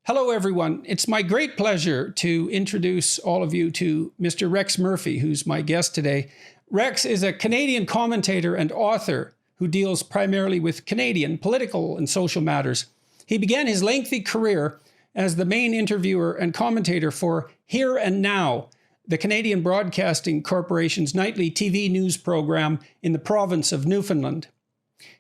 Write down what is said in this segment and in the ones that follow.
Hello, everyone. It's my great pleasure to introduce all of you to Mr. Rex Murphy, who's my guest today. Rex is a Canadian commentator and author who deals primarily with Canadian political and social matters. He began his lengthy career as the main interviewer and commentator for Here and Now, the Canadian Broadcasting Corporation's nightly TV news program in the province of Newfoundland.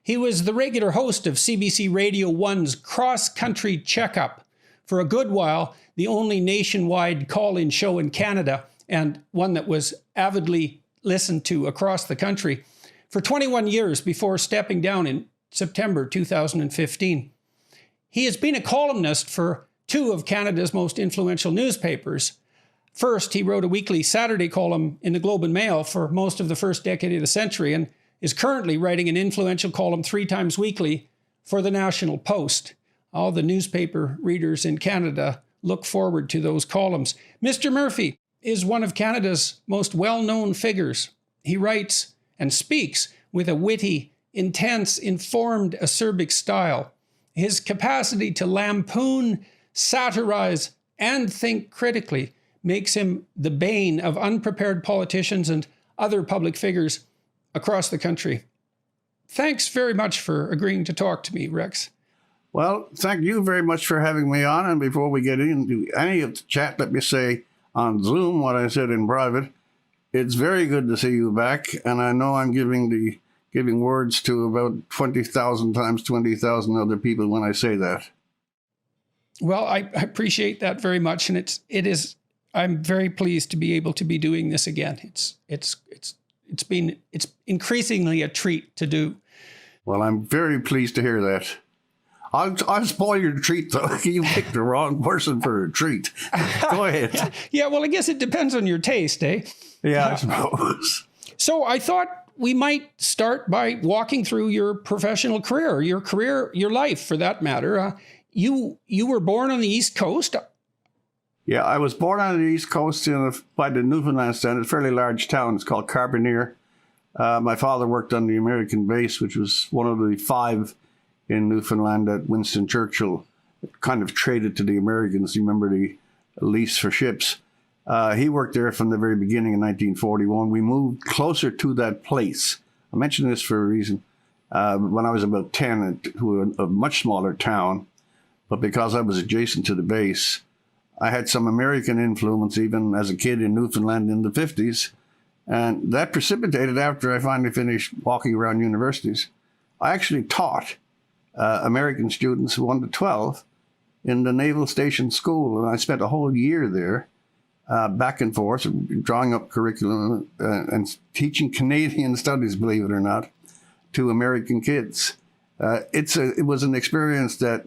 He was the regular host of CBC Radio 1's Cross Country Checkup, for a good while, the only nationwide call-in show in Canada, and one that was avidly listened to across the country, for 21 years before stepping down in September 2015. He has been a columnist for two of Canada's most influential newspapers. First, he wrote a weekly Saturday column in the Globe and Mail for most of the first decade of the century, and is currently writing an influential column 3 times weekly for the National Post. All the newspaper readers in Canada look forward to those columns. Mr. Murphy is one of Canada's most well-known figures. He writes and speaks with a witty, intense, informed, acerbic style. His capacity to lampoon, satirize, and think critically makes him the bane of unprepared politicians and other public figures across the country. Thanks very much for agreeing to talk to me, Rex. Well, thank you very much for having me on. And before we get into any of the chat, let me say on Zoom what I said in private. It's very good to see you back. And I know I'm giving words to about 20,000 times 20,000 other people when I say that. Well, I appreciate that very much. And I'm very pleased to be able to be doing this again. It's increasingly a treat to do. Well, I'm very pleased to hear that. I'll spoil your treat, though. You picked the wrong person for a treat. Go ahead. Yeah, well, I guess it depends on your taste, eh? Yeah, I suppose. So I thought we might start by walking through your professional career, your life, for that matter. You were born on the East Coast. Yeah, I was born on the East Coast by the Newfoundland standard, a fairly large town. It's called Carbonear. My father worked on the American base, which was one of the 5 in Newfoundland that Winston Churchill kind of traded to the Americans. You remember the lease for ships. He worked there from the very beginning in 1941. We moved closer to that place. I mention this for a reason. When I was about 10, to a much smaller town, but because I was adjacent to the base, I had some American influence even as a kid in Newfoundland in the 50s. And that precipitated, after I finally finished walking around universities, I actually taught American students 1 to 12 in the Naval Station School. And I spent a whole year there, back and forth, drawing up curriculum and teaching Canadian studies, believe it or not, to American kids. It was an experience that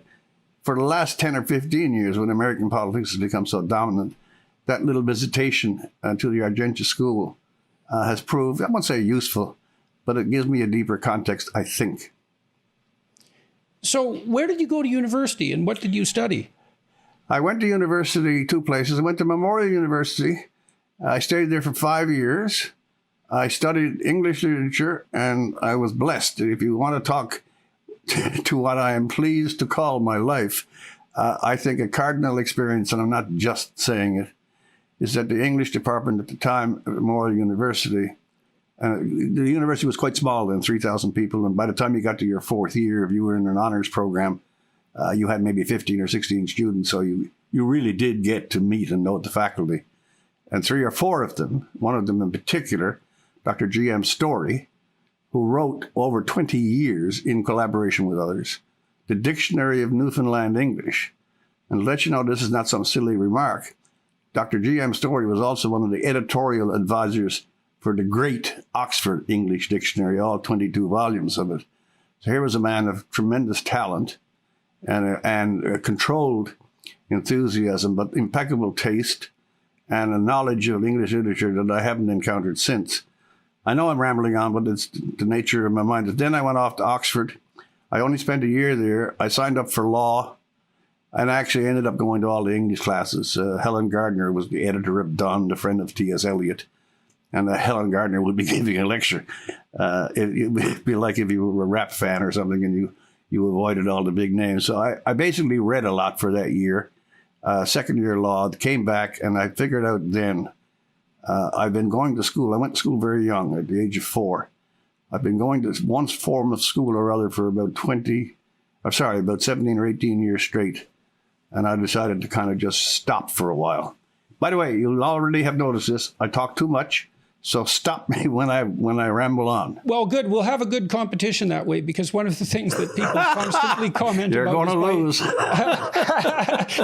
for the last 10 or 15 years, when American politics has become so dominant, that little visitation to the Argentia School has proved, I won't say useful, but it gives me a deeper context, I think. So where did you go to university and what did you study? I went to university 2 places. I went to Memorial University. I stayed there for 5 years. I studied English literature, and I was blessed. If you want to talk to what I am pleased to call my life, I think a cardinal experience, and I'm not just saying it, is that the English department at the time at Memorial University, the university was quite small then, 3,000 people. And by the time you got to your 4th year, if you were in an honors program, you had maybe 15 or 16 students. So you really did get to meet and know the faculty. And 3 or 4 of them, one of them in particular, Dr. G.M. Story, who wrote over 20 years in collaboration with others, the Dictionary of Newfoundland English. And to let you know, this is not some silly remark. Dr. G.M. Story was also one of the editorial advisors for the great Oxford English Dictionary, all 22 volumes of it. So here was a man of tremendous talent and a controlled enthusiasm, but impeccable taste and a knowledge of English literature that I haven't encountered since. I know I'm rambling on, but it's the nature of my mind. Then I went off to Oxford. I only spent a year there. I signed up for law and actually ended up going to all the English classes. Helen Gardner was the editor of Donne, the friend of T.S. Eliot. And Helen Gardner would be giving a lecture. It would be like if you were a rap fan or something and you avoided all the big names. So I basically read a lot for that year. second-year law, came back, and I figured out then I've been going to school. I went to school very young, at the age of 4. I've been going to one form of school or other for about 17 or 18 years straight. And I decided to kind of just stop for a while. By the way, you'll already have noticed this. I talk too much, so stop me when I ramble on. Well, good. We'll have a good competition that way, because one of the things that people constantly comment You're about going to lose.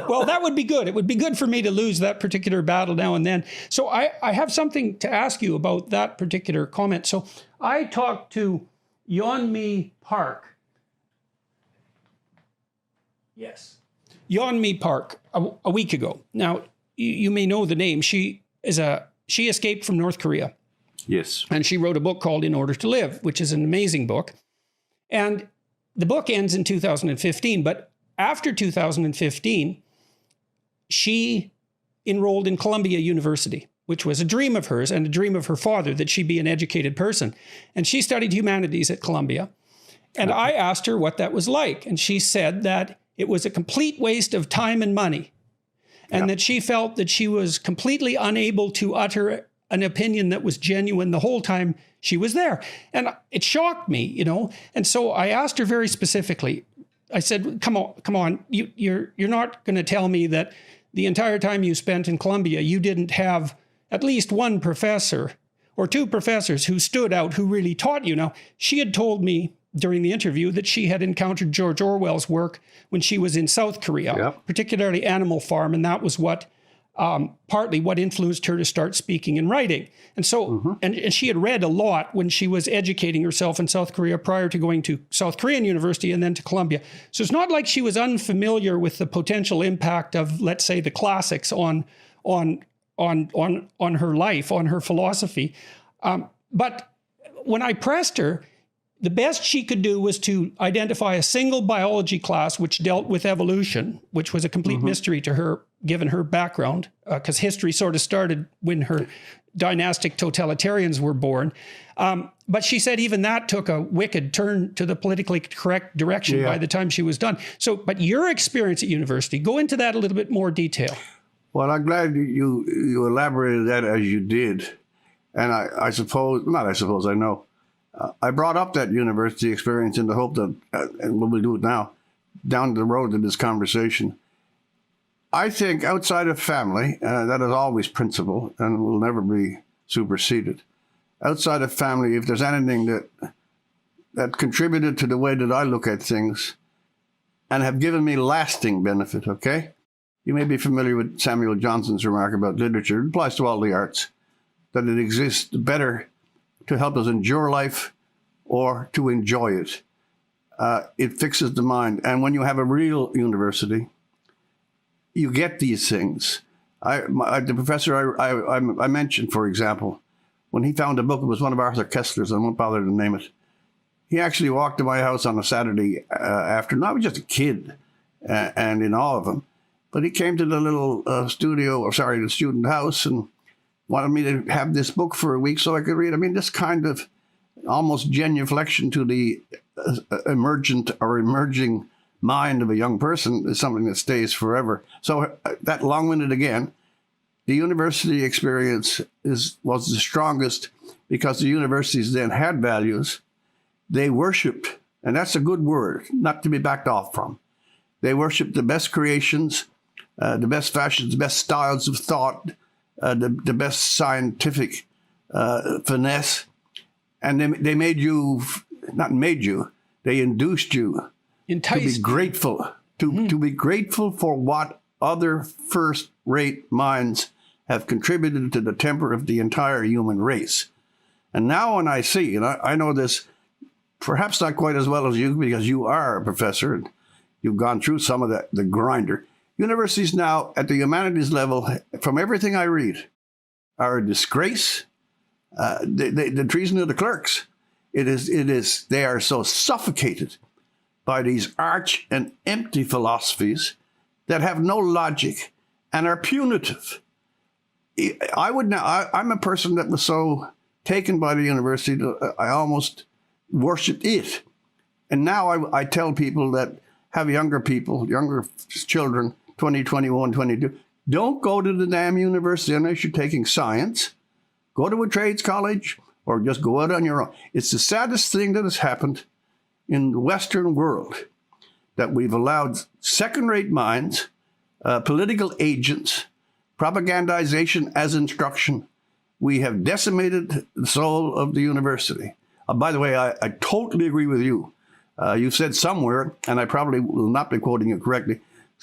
Well, that would be good. It would be good for me to lose that particular battle now and then. So I have something to ask you about that particular comment. So I talked to Yeonmi Park. Yes. Yeonmi Park a week ago. Now, you may know the name. She escaped from North Korea. Yes. And she wrote a book called In Order to Live, which is an amazing book. And the book ends in 2015. But after 2015, she enrolled in Columbia University, which was a dream of hers and a dream of her father, that she be an educated person. And she studied humanities at Columbia. And I asked her what that was like. And she said that it was a complete waste of time and money, and that she felt that she was completely unable to utter an opinion that was genuine the whole time she was there. And it shocked me, you know. And so I asked her very specifically. I said, come on, you're not going to tell me that the entire time you spent in Columbia, you didn't have at least one professor or two professors who stood out, who really taught you. Now, she had told me during the interview that she had encountered George Orwell's work when she was in South Korea, particularly Animal Farm, and that was what partly what influenced her to start speaking and writing. And so, and she had read a lot when she was educating herself in South Korea prior to going to South Korean University and then to Columbia. So it's not like she was unfamiliar with the potential impact of, let's say, the classics on her life, on her philosophy. But when I pressed her, the best she could do was to identify a single biology class which dealt with evolution, which was a complete mystery to her, given her background, because history sort of started when her dynastic totalitarians were born. But she said even that took a wicked turn to the politically correct direction by the time she was done. So, but your experience at university, go into that a little bit more detail. Well, I'm glad you elaborated that as you did. And I know. I brought up that university experience in the hope that, and we'll do it now, down the road in this conversation. I think outside of family, that is always principle and will never be superseded. Outside of family, if there's anything that contributed to the way that I look at things and have given me lasting benefit, okay? You may be familiar with Samuel Johnson's remark about literature. It applies to all the arts, that it exists better to help us endure life or to enjoy it. It fixes the mind. And when you have a real university, you get these things. The professor I mentioned, for example, when he found a book, it was one of Arthur Koestler's, I won't bother to name it. He actually walked to my house on a Saturday afternoon. I was just a kid and in awe of him. But he came to the little the student house, and wanted me to have this book for a week so I could read. I mean, this kind of almost genuflection to the emerging mind of a young person is something that stays forever. So that long-winded again, the university experience was the strongest because the universities then had values. They worshipped, and that's a good word, not to be backed off from. They worshipped the best creations, the best fashions, the best styles of thought, the best scientific finesse. And they they induced you to be grateful, to be grateful for what other first-rate minds have contributed to the temper of the entire human race. And now when I see, and I know this perhaps not quite as well as you, because you are a professor and you've gone through some of the grinder. Universities now at the humanities level, from everything I read, are a disgrace. The treason of the clerks. They are so suffocated by these arch and empty philosophies that have no logic and are punitive. I'm a person that was so taken by the university that I almost worshipped it. And now I tell people that have younger children, 2021, 22. Don't go to the damn university unless you're taking science. Go to a trades college or just go out on your own. It's the saddest thing that has happened in the Western world, that we've allowed second-rate minds, political agents, propagandization as instruction. We have decimated the soul of the university. By the way, I totally agree with you. You said somewhere, and I probably will not be quoting you correctly,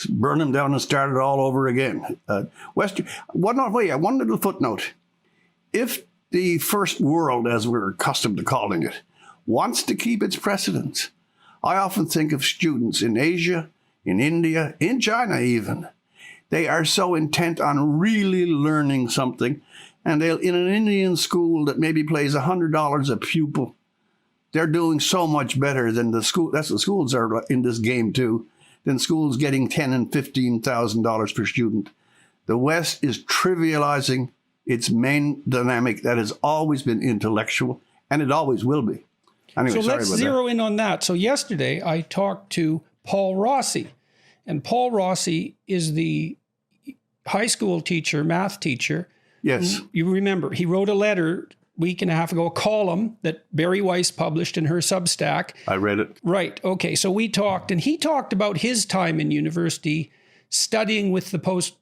burn them down and start it all over again. One little footnote. If the first world, as we're accustomed to calling it, wants to keep its precedence, I often think of students in Asia, in India, in China even. They are so intent on really learning something, and they'll, in an Indian school that maybe pays $100 a pupil, they're doing so much better than the school. That's what schools are in this game too, than schools getting $10,000 and $15,000 per student. The West is trivializing its main dynamic that has always been intellectual, and it always will be. Anyway, so let's zero in on that. So yesterday I talked to Paul Rossi, and Paul Rossi is the high school teacher, math teacher. Yes. You remember, he wrote a letter a week and a half ago, a column that Barry Weiss published in her Substack. I read it. Right. Okay. So we talked, and he talked about his time in university studying postmodern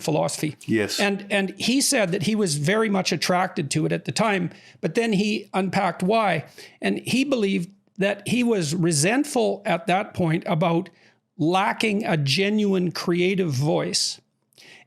philosophy. Yes. And he said that he was very much attracted to it at the time, but then he unpacked why. And he believed that he was resentful at that point about lacking a genuine creative voice,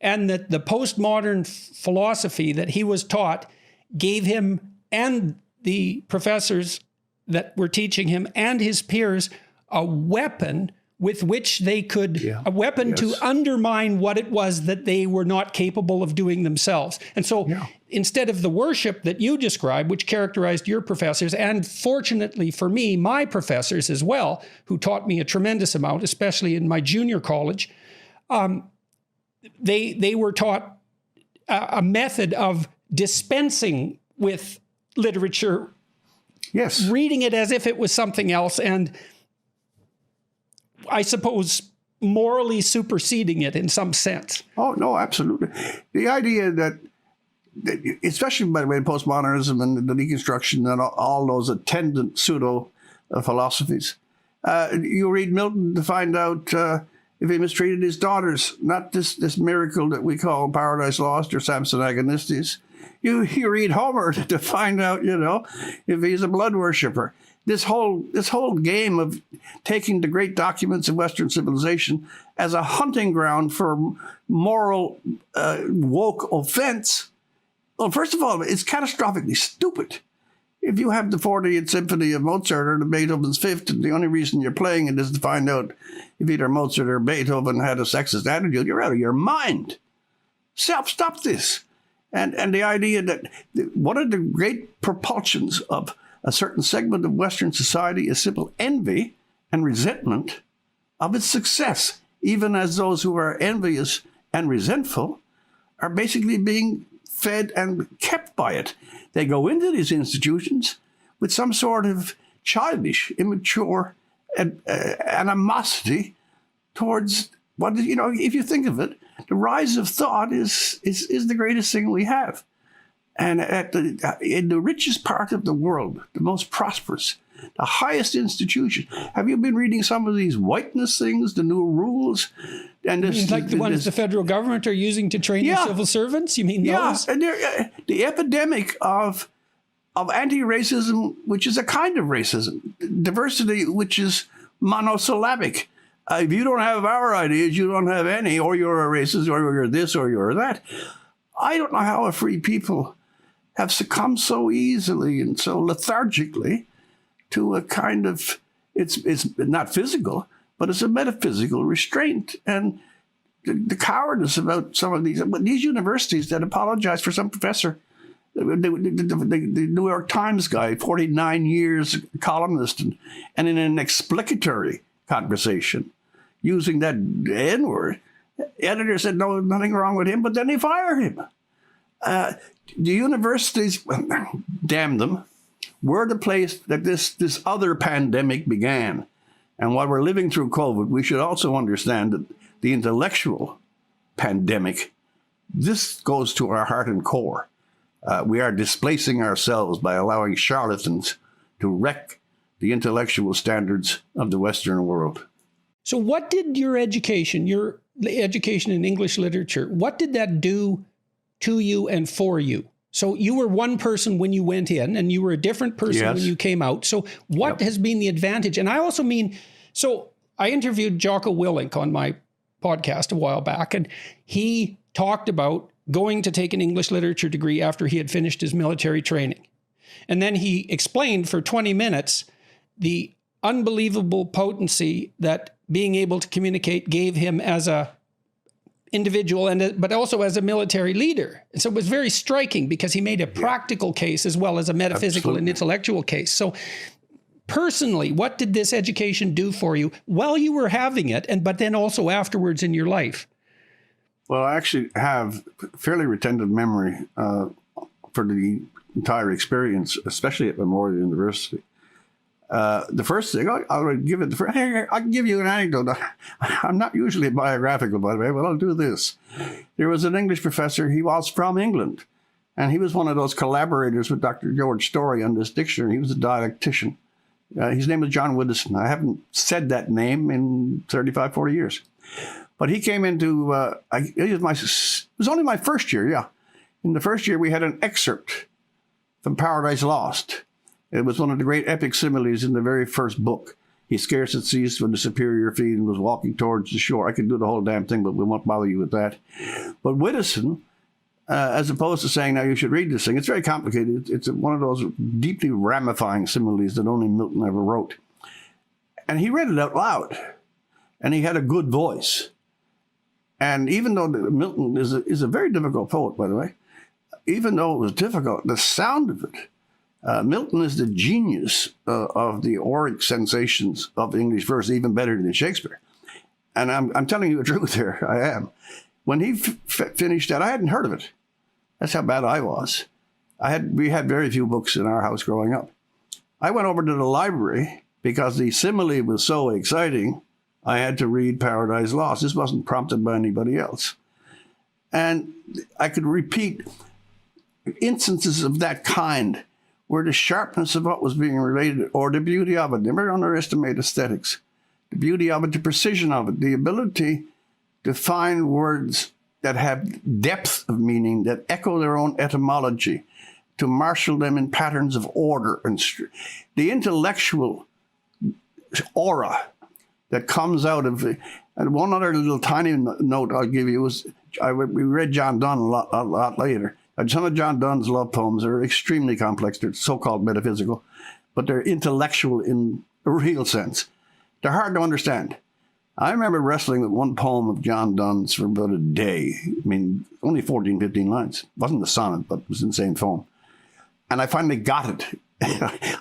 and that the postmodern philosophy that he was taught gave him and the professors that were teaching him and his peers a weapon with which they could, to undermine what it was that they were not capable of doing themselves. And so instead of the worship that you described, which characterized your professors, and fortunately for me, my professors as well, who taught me a tremendous amount, especially in my junior college, they were taught a method of dispensing with literature, reading it as if it was something else, and I suppose morally superseding it in some sense. Oh, no, absolutely. The idea that especially, by the way, postmodernism and the deconstruction and all those attendant pseudo philosophies, you read Milton to find out if he mistreated his daughters, not this miracle that we call Paradise Lost or Samson Agonistes. You read Homer to find out, if he's a blood worshiper. This whole game of taking the great documents of Western civilization as a hunting ground for moral woke offense. Well, first of all, it's catastrophically stupid. If you have the 40th Symphony of Mozart or the Beethoven's Fifth, and the only reason you're playing it is to find out if either Mozart or Beethoven had a sexist attitude, you're out of your mind. Stop this. And the idea that one of the great propulsions of a certain segment of Western society is simple envy and resentment of its success, even as those who are envious and resentful are basically being fed and kept by it. They go into these institutions with some sort of childish, immature animosity towards what, if you think of it, the rise of thought is the greatest thing we have. And in the richest part of the world, the most prosperous, the highest institution. Have you been reading some of these whiteness things, the new rules? And the ones the federal government are using to train their civil servants? You mean those? Yeah, and the epidemic of anti-racism, which is a kind of racism, diversity, which is monosyllabic. If you don't have our ideas, you don't have any, or you're a racist, or you're this, or you're that. I don't know how a free people have succumbed so easily and so lethargically to a kind of, it's not physical, but it's a metaphysical restraint. And the cowardice about some of these universities that apologize for some professor, the New York Times guy, 49 years columnist, and in an explicatory conversation, using that N-word, editor said, no, nothing wrong with him, but then they fired him. The universities, damn them, were the place that this other pandemic began. And while we're living through COVID, we should also understand that the intellectual pandemic, this goes to our heart and core. We are displacing ourselves by allowing charlatans to wreck the intellectual standards of the Western world. So what did your education in English literature, what did that do to you and for you? So you were one person when you went in and you were a different person Yes. when you came out. So what has been the advantage? And I also mean, so I interviewed Jocko Willink on my podcast a while back, and he talked about going to take an English literature degree after he had finished his military training. And then he explained for 20 minutes the unbelievable potency that being able to communicate gave him as a individual but also as a military leader. And so it was very striking because he made a practical case as well as a metaphysical and intellectual case. So personally, what did this education do for you while you were having it, but then also afterwards in your life? Well, I actually have fairly retentive memory for the entire experience, especially at Memorial University. The first thing, I'll give it. I can give you an anecdote. I'm not usually biographical, by the way, but I'll do this. There was an English professor. He was from England, and he was one of those collaborators with Dr. George Story on this dictionary. He was a dialectician. His name was John Widdowson. I haven't said that name in 35, 40 years. But he came into, it was only my first year, yeah. In the first year, we had an excerpt from Paradise Lost. It was one of the great epic similes in the very first book. He scarce had ceased when the superior feet and was walking towards the shore. I could do the whole damn thing, but we won't bother you with that. But Widdowson, as opposed to saying, now you should read this thing, it's very complicated. It's one of those deeply ramifying similes that only Milton ever wrote. And he read it out loud. And he had a good voice. And even though Milton is a very difficult poet, by the way, even though it was difficult, the sound of it, Milton is the genius of the auric sensations of English verse, even better than Shakespeare. And I'm telling you the truth here, I am. When he finished that, I hadn't heard of it. That's how bad I was. We had very few books in our house growing up. I went over to the library because the simile was so exciting. I had to read Paradise Lost. This wasn't prompted by anybody else. And I could repeat instances of that kind where the sharpness of what was being related, or the beauty of it, never underestimate aesthetics, the beauty of it, the precision of it, the ability to find words that have depth of meaning, that echo their own etymology, to marshal them in patterns of order, and the intellectual aura that comes out of it. And one other little tiny note I'll give you was, we read John Donne a lot later. And some of John Donne's love poems are extremely complex. They're so-called metaphysical, but they're intellectual in a real sense. They're hard to understand. I remember wrestling with one poem of John Donne's for about a day. I mean, only 14, 15 lines. It wasn't a sonnet, but it was in the same form. And I finally got it.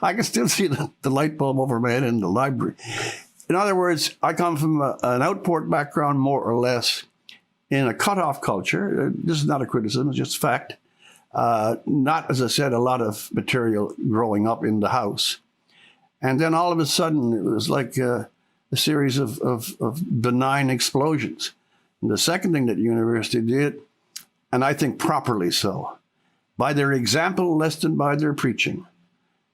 I can still see the light bulb over my head in the library. In other words, I come from an outport background, more or less, in a cutoff culture. This is not a criticism, it's just fact. Not, as I said, a lot of material growing up in the house. And then all of a sudden, it was like a series of benign explosions. And the second thing that the university did, and I think properly so, by their example less than by their preaching,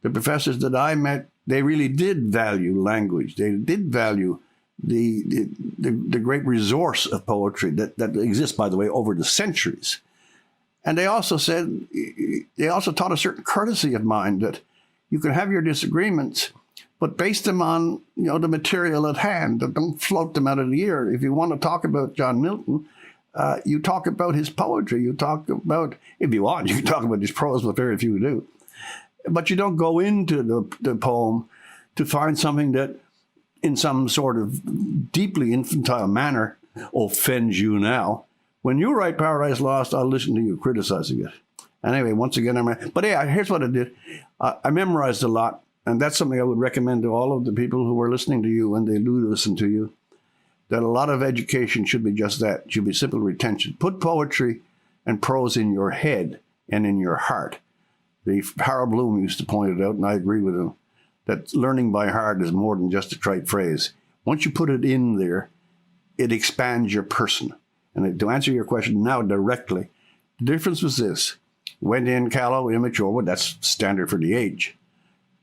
the professors that I met, they really did value language. They did value the great resource of poetry that exists, by the way, over the centuries. And they also taught a certain courtesy of mind, that you can have your disagreements, but base them on, the material at hand. Don't float them out of the air. If you want to talk about John Milton, you talk about his poetry. You talk about, if you want, you can talk about his prose, but very few do. But you don't go into the poem to find something that, in some sort of deeply infantile manner, offends you now. When you write Paradise Lost, I'll listen to you criticizing it. Anyway, once again, but yeah, here's what I did. I memorized a lot, and that's something I would recommend to all of the people who are listening to you when they do listen to you, that a lot of education should be just that. It should be simple retention. Put poetry and prose in your head and in your heart. Harold Bloom used to point it out, and I agree with him. that learning by heart is more than just a trite phrase. Once you put it in there, it expands your person. And to answer your question now directly, the difference was this. Went in callow, immature, well, that's standard for the age.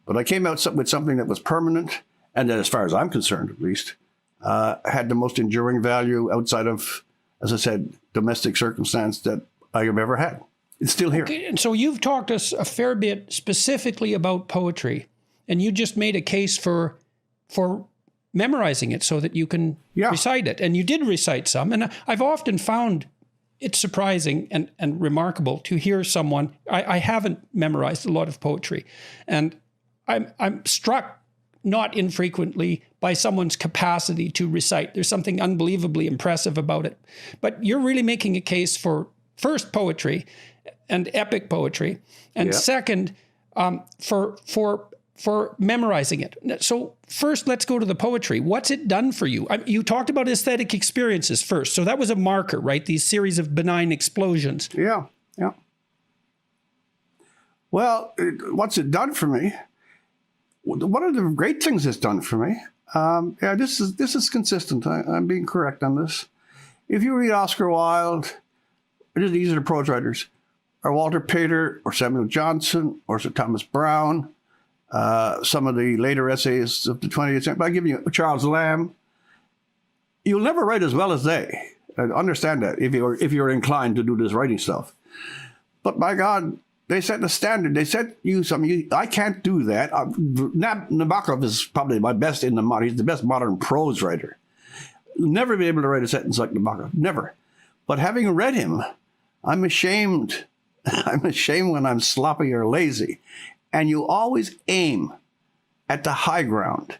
But I came out with something that was permanent, and that, as far as I'm concerned at least, had the most enduring value outside of, as I said, domestic circumstance that I have ever had. It's still here. Okay, and so you've talked to us a fair bit specifically about poetry, and you just made a case for memorizing it so that you can recite it. And you did recite some. And I've often found it surprising and remarkable to hear someone. I haven't memorized a lot of poetry, and I'm struck not infrequently by someone's capacity to recite. There's something unbelievably impressive about it. But you're really making a case for, first, poetry and epic poetry, and second, for memorizing it. So first, let's go to the poetry. What's it done for you? You talked about aesthetic experiences first. So that was a marker, right? These series of benign explosions. Yeah. Well, what's it done for me? One of the great things it's done for me, this is consistent. I'm being correct on this. If you read Oscar Wilde, these are the prose writers, or Walter Pater, or Samuel Johnson, or Sir Thomas Browne, some of the later essayists of the 20th century. I'll give you Charles Lamb. You'll never write as well as they. Understand that if you're inclined to do this writing stuff. But by God, they set the standard. They set you something. I can't do that. Nabokov is probably my best in the modern. He's the best modern prose writer. Never be able to write a sentence like Nabokov. Never. But having read him, I'm ashamed. I'm ashamed when I'm sloppy or lazy. And you always aim at the high ground.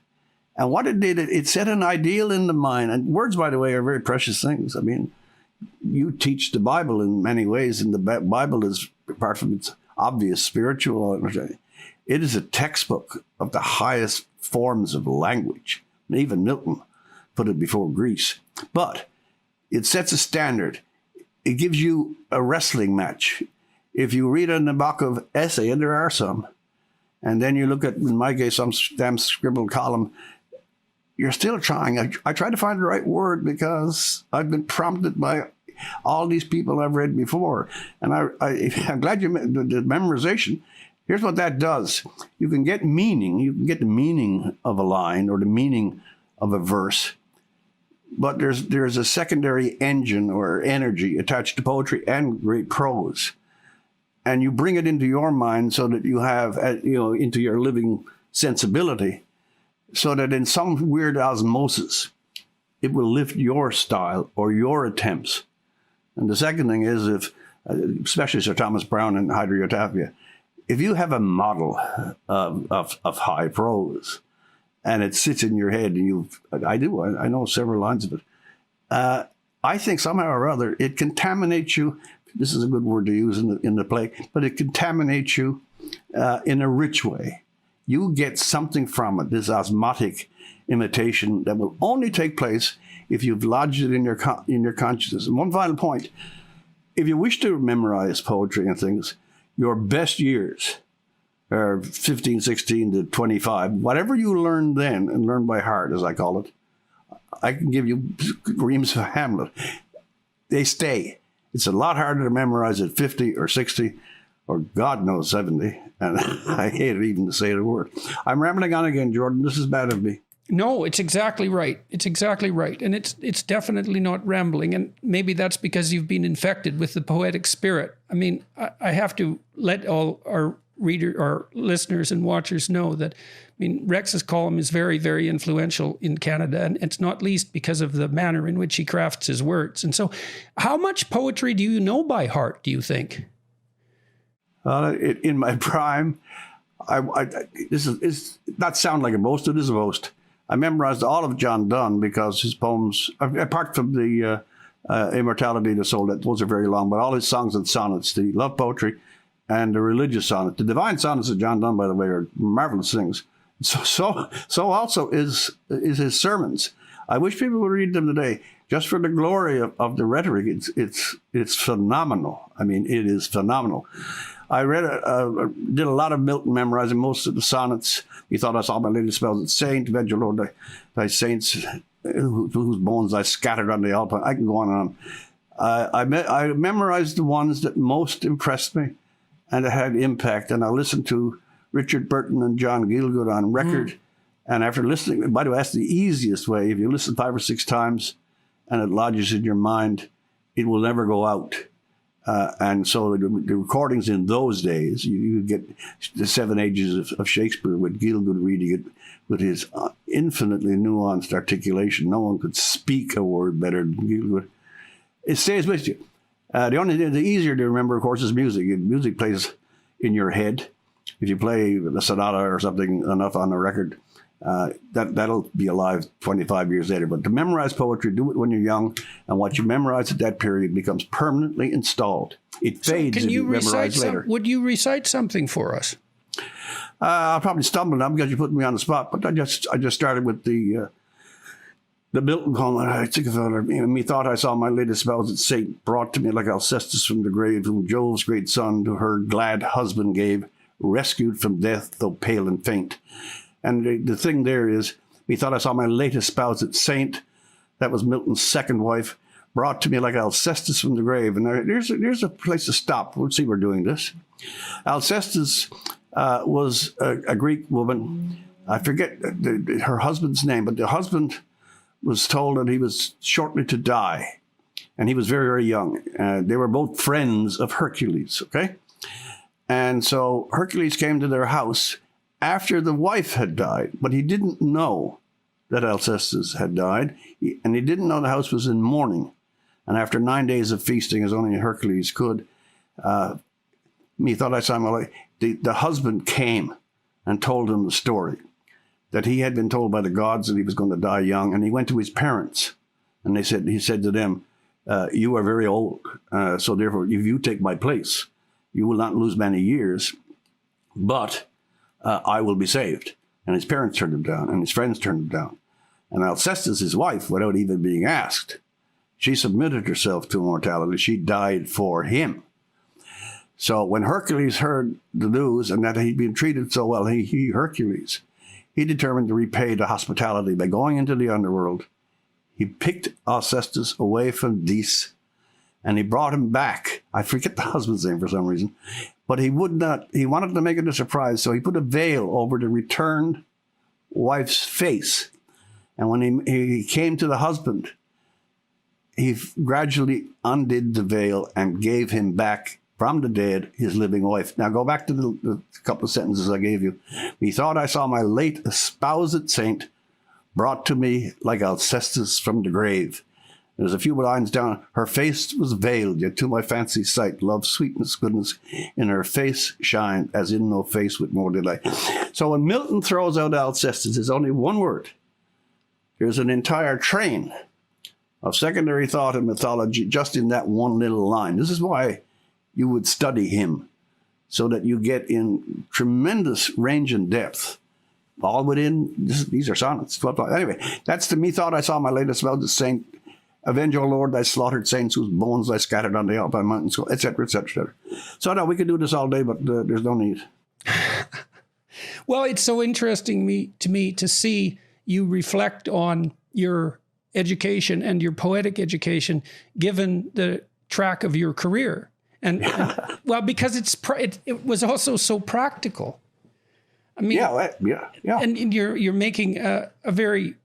And what it did, it set an ideal in the mind. And words, by the way, are very precious things. I mean, you teach the Bible in many ways, and the Bible is, apart from its obvious spiritual understanding, it is a textbook of the highest forms of language. Even Milton put it before Greece. But it sets a standard. It gives you a wrestling match. If you read a Nabokov essay, and there are some, and then you look at, in my case, some damn scribbled column, you're still trying. I try to find the right word because I've been prompted by all these people I've read before. And I'm glad you meant the memorization. Here's what that does. You can get meaning. You can get the meaning of a line or the meaning of a verse. But there's a secondary engine or energy attached to poetry and great prose. And you bring it into your mind so that you have, into your living sensibility, so that in some weird osmosis, it will lift your style or your attempts. And the second thing is, especially Sir Thomas Browne and Hydriotaphia, if you have a model of high prose, and it sits in your head, and I know several lines of it, I think somehow or other it contaminates you. This is a good word to use in the play, but it contaminates you in a rich way. You get something from it, this osmotic imitation that will only take place if you've lodged it in your consciousness. And one final point, if you wish to memorize poetry and things, your best years are 15, 16 to 25. Whatever you learn then, and learn by heart, as I call it, I can give you reams of Hamlet. They stay. It's a lot harder to memorize at 50 or 60 or God knows 70. And I hate it even to say the word. I'm rambling on again, Jordan. This is bad of me. No, it's exactly right. It's exactly right. And it's definitely not rambling. And maybe that's because you've been infected with the poetic spirit. I mean, I have to let all our listeners and watchers know that, Rex's column is very, very influential in Canada, and it's not least because of the manner in which he crafts his words. And so how much poetry do you know by heart, do you think? In my prime, this is not sound like a boast, it is a boast. I memorized all of John Donne because his poems, apart from the Immortality of the Soul, those are very long, but all his songs and sonnets, the love poetry and the religious sonnet. The divine sonnets of John Donne, by the way, are marvelous things. So also is his sermons. I wish people would read them today, just for the glory of the rhetoric. It's phenomenal. I mean, it is phenomenal. I read, did a lot of Milton, memorizing most of the sonnets. Methought I saw my lady spells at Saint, Vengeful Lord, thy saints, whose bones I scattered on the alpine. I can go on and on. I memorized the ones that most impressed me and that had impact. And I listened to Richard Burton and John Gielgud on record. And after listening, by the way, that's the easiest way. If you listen 5 or 6 times and it lodges in your mind, it will never go out. And so the recordings in those days, you get the 7 ages of Shakespeare with Gielgud reading it with his infinitely nuanced articulation. No one could speak a word better than Gielgud. It stays with you. The easier to remember, of course, is music. Music plays in your head. If you play the sonata or something enough on the record, that'll be alive 25 years later. But to memorize poetry, do it when you're young, and what you memorize at that period becomes permanently installed. It fades if you memorize later. Would you recite something for us? I'll probably stumble now because you put me on the spot, but I just started with the Milton poem. I think of it. Methought I saw my lady spoused saint, brought to me like Alcestis from the grave, whom Jove's great son to her glad husband gave, rescued from death, though pale and faint. And the thing there is, methought I saw my latest spoused saint, that was Milton's second wife, brought to me like Alcestis from the grave. And there's a place to stop. Let's see, we're doing this. Alcestis was a Greek woman. I forget her husband's name, but the husband was told that he was shortly to die. And he was very, very young. They were both friends of Hercules, okay? And so Hercules came to their house after the wife had died, but he didn't know that Alcestis had died, and he didn't know the house was in mourning. And after 9 days of feasting, as only Hercules could, methought I saw my the husband came and told him the story, that he had been told by the gods that he was going to die young, and he went to his parents, and he said to them, you are very old, so therefore, if you take my place, you will not lose many years, but I will be saved. And his parents turned him down, and his friends turned him down. And Alcestis, his wife, without even being asked, she submitted herself to immortality. She died for him. So when Hercules heard the news and that he'd been treated so well, Hercules, he determined to repay the hospitality by going into the underworld. He picked Alcestis away from Dis, and he brought him back. I forget the husband's name for some reason, but he wanted to make it a surprise, so he put a veil over the returned wife's face. And when he came to the husband, he gradually undid the veil and gave him back from the dead his living wife. Now go back to the couple of sentences I gave you. Methought I saw my late espoused saint brought to me like Alcestis from the grave. There's a few lines down. Her face was veiled, yet to my fancy sight, love, sweetness, goodness, in her face shine, as in no face with more delight. So when Milton throws out Alcestis, there's only one word. There's an entire train of secondary thought and mythology just in that one little line. This is why you would study him, so that you get in tremendous range and depth, all within, these are sonnets. 12. Anyway, that's the methought I saw my latest about the saint, avenge, O Lord, thy slaughtered saints, whose bones I scattered on the Alpine mountains, etc., etc., etc. So no, we could do this all day, but there's no need. Well, it's so interesting to me to see you reflect on your education and your poetic education, given the track of your career. And well, because it was also so practical. I mean, yeah. And you're making a very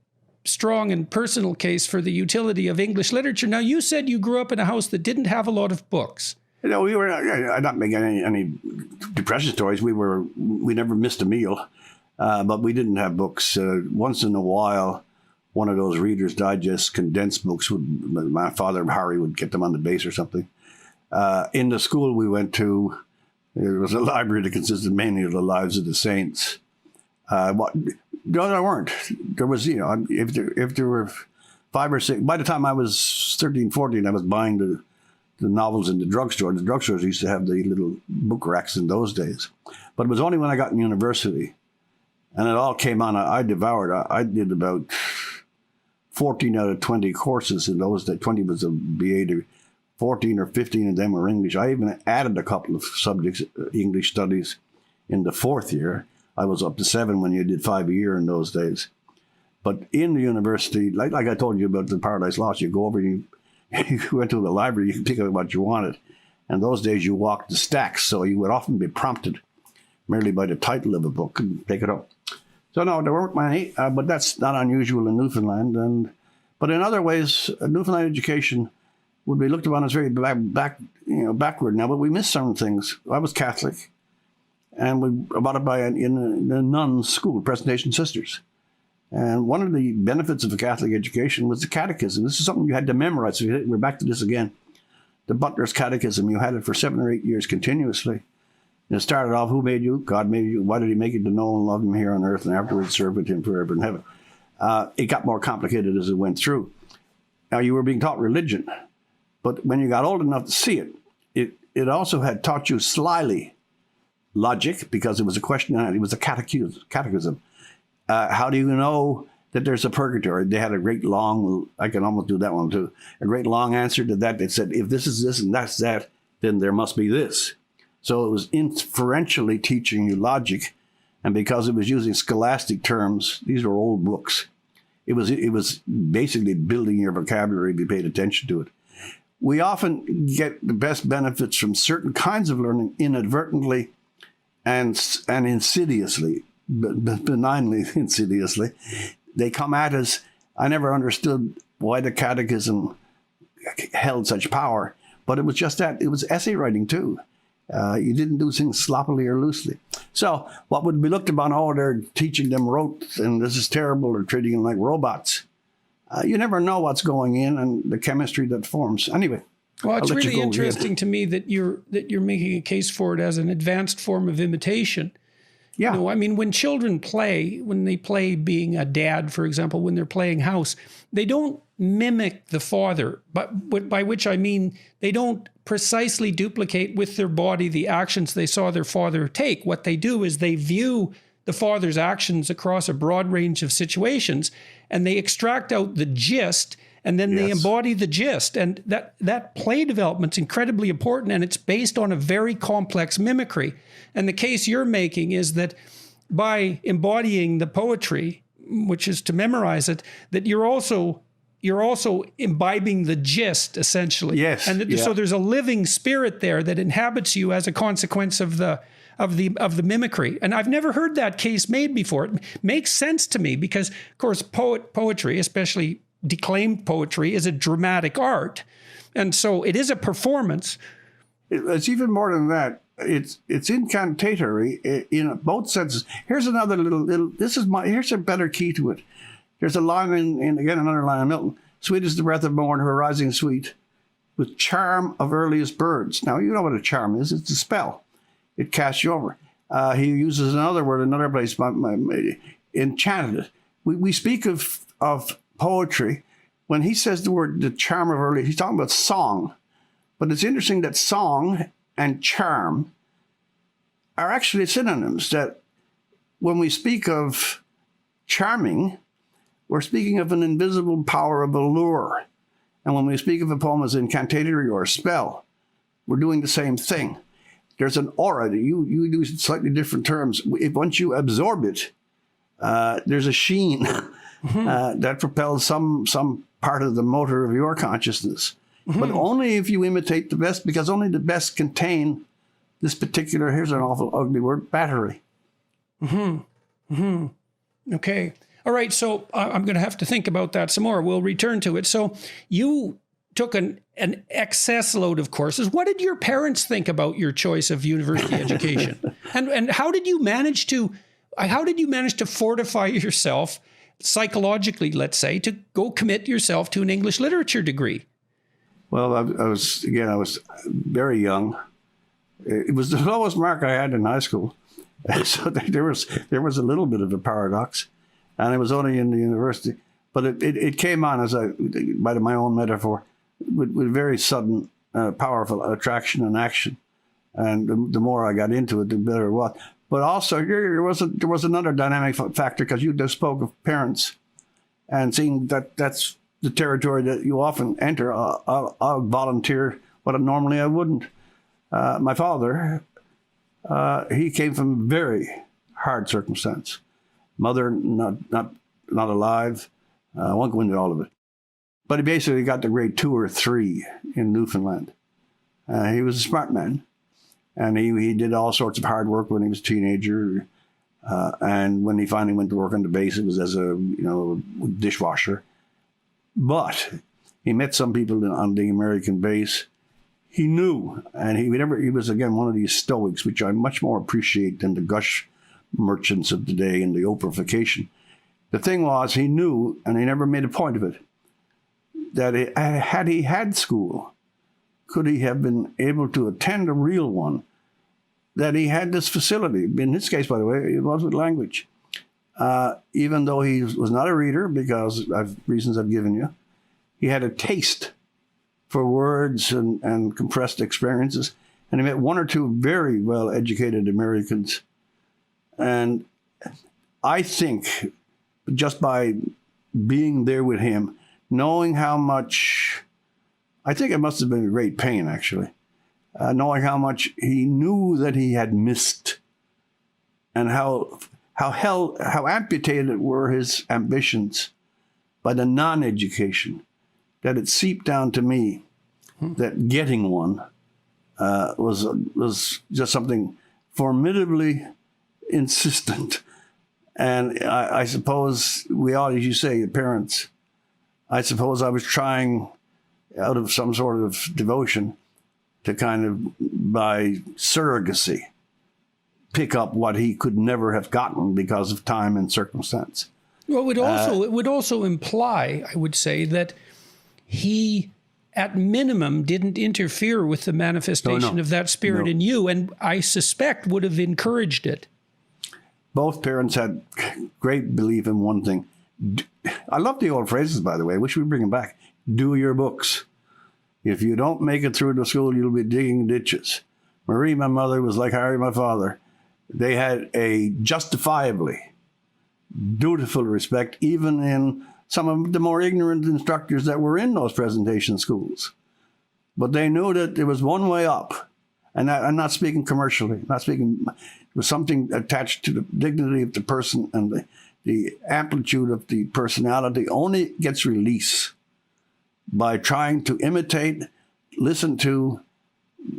strong and personal case for the utility of English literature. Now, you said you grew up in a house that didn't have a lot of books. You know, I'm not making any depression stories. We never missed a meal, but we didn't have books. Once in a while, one of those Reader's Digest condensed books, my father, Harry, would get them on the base or something. In the school we went to, there was a library that consisted mainly of the lives of the saints. No, there weren't. There was, if there were 5 or 6, by the time I was 13, 14, I was buying the novels in the drugstore. The drugstores used to have the little book racks in those days. But it was only when I got in university, and it all came on, I devoured. I did about 14 out of 20 courses in those days. 20 was a BA degree. 14 or 15 of them were English. I even added a couple of subjects, English studies, in the fourth year. I was up to 7 when you did 5 a year in those days. But in the university, like I told you about the Paradise Lost, you go over, you went to the library, you could pick up what you wanted. And those days you walked the stacks, so you would often be prompted merely by the title of a book and pick it up. So no, there weren't many, but that's not unusual in Newfoundland. But in other ways, Newfoundland education would be looked upon as very backward now. But we missed some things. I was Catholic, and we brought up in a nuns' school, Presentation Sisters. And one of the benefits of a Catholic education was the catechism. This is something you had to memorize. So we're back to this again. The Butler's Catechism, you had it for 7 or 8 years continuously. And it started off, who made you? God made you. Why did he make you to know and love him here on earth, and afterwards serve with him forever in heaven? It got more complicated as it went through. Now, you were being taught religion, but when you got old enough to see it, it also had taught you slyly logic, because it was a question, it was a catechism. How do you know that there's a purgatory? They had a great long, I can almost do that one too, a great long answer to that. They said, if this is this and that's that, then there must be this. So it was inferentially teaching you logic. And because it was using scholastic terms, these were old books. It was basically building your vocabulary if you paid attention to it. We often get the best benefits from certain kinds of learning inadvertently and insidiously, benignly insidiously. They come at us. I never understood why the catechism held such power, but it was just that. It was essay writing too. You didn't do things sloppily or loosely. So what would be looked upon, oh, they're teaching them rote, and this is terrible, or treating them like robots. You never know what's going in and the chemistry that forms. Anyway. Well, it's really interesting to me that you're making a case for it as an advanced form of imitation. Yeah. You know, I mean, when children play, when they play being a dad, for example, when they're playing house, they don't mimic the father, but by which I mean they don't precisely duplicate with their body the actions they saw their father take. What they do is they view the father's actions across a broad range of situations, and they extract out the gist, and then they embody the gist. And that play development's incredibly important, and it's based on a very complex mimicry. And the case you're making is that by embodying the poetry, which is to memorize it, that you're also imbibing the gist, essentially. Yes. And so there's a living spirit there that inhabits you as a consequence of the mimicry. And I've never heard that case made before. It makes sense to me because, of course, poetry, especially declaimed poetry, is a dramatic art. And so it is a performance. It's even more than that. It's incantatory in both senses. Here's another little here's a better key to it. There's a line in again, another line in Milton. Sweet is the breath of morn, her rising sweet, with charm of earliest birds. Now, you know what a charm is. It's a spell. It casts you over. He uses another word, another place, enchanted. We speak of poetry. When he says the charm of early, he's talking about song. But it's interesting that song and charm are actually synonyms, that when we speak of charming, we're speaking of an invisible power of allure. And when we speak of a poem as incantatory or a spell, we're doing the same thing. There's an aura. You use slightly different terms. Once you absorb it, there's a sheen that propels some part of the motor of your consciousness. But only if you imitate the best, because only the best contain this particular, here's an awful ugly word, battery. Okay. All right. So I'm going to have to think about that some more. We'll return to it. So you took an excess load of courses. What did your parents think about your choice of university education? And how did you manage to fortify yourself psychologically, let's say, to go commit yourself to an English literature degree? Well, I was very young. It was the lowest mark I had in high school. So there was a little bit of a paradox, and it was only in the university. But it came on, by my own metaphor, with very sudden, powerful attraction and action. And the more I got into it, the better it was. But also, there was another dynamic factor, because you just spoke of parents, and seeing that's the territory that you often enter. I'll volunteer, but normally I wouldn't. My father, he came from very hard circumstance. Mother not alive. I won't go into all of it. But he basically got to grade 2 or 3 in Newfoundland. He was a smart man, and he did all sorts of hard work when he was a teenager. And when he finally went to work on the base, it was as a dishwasher. But he met some people on the American base. He knew, and he was again one of these stoics, which I much more appreciate than the gush merchants of the day and the Oprahification. The thing was, he knew, and he never made a point of it, that had he had school, could he have been able to attend a real one, that he had this facility. In his case, by the way, it was with language. Even though he was not a reader, because of reasons I've given you, he had a taste for words and compressed experiences. And he met 1 or 2 very well-educated Americans. And I think just by being there with him, knowing how much, I think it must have been a great pain, actually, knowing how much he knew that he had missed, and how amputated were his ambitions by the non-education, that it seeped down to me that getting one was just something formidably insistent. And I suppose we all, as you say, parents, I suppose I was trying out of some sort of devotion to kind of, by surrogacy, pick up what he could never have gotten because of time and circumstance. Well, it would also imply, I would say, that he, at minimum, didn't interfere with the manifestation of that spirit in you, and I suspect would have encouraged it. Both parents had great belief in one thing. I love the old phrases, by the way. I wish we'd bring them back. Do your books. If you don't make it through the school, you'll be digging ditches. Marie, my mother, was like Harry, my father. They had a justifiably dutiful respect, even in some of the more ignorant instructors that were in those presentation schools. But they knew that there was one way up. And I'm not speaking commercially, there was something attached to the dignity of the person, and the amplitude of the personality only gets release by trying to imitate, listen to,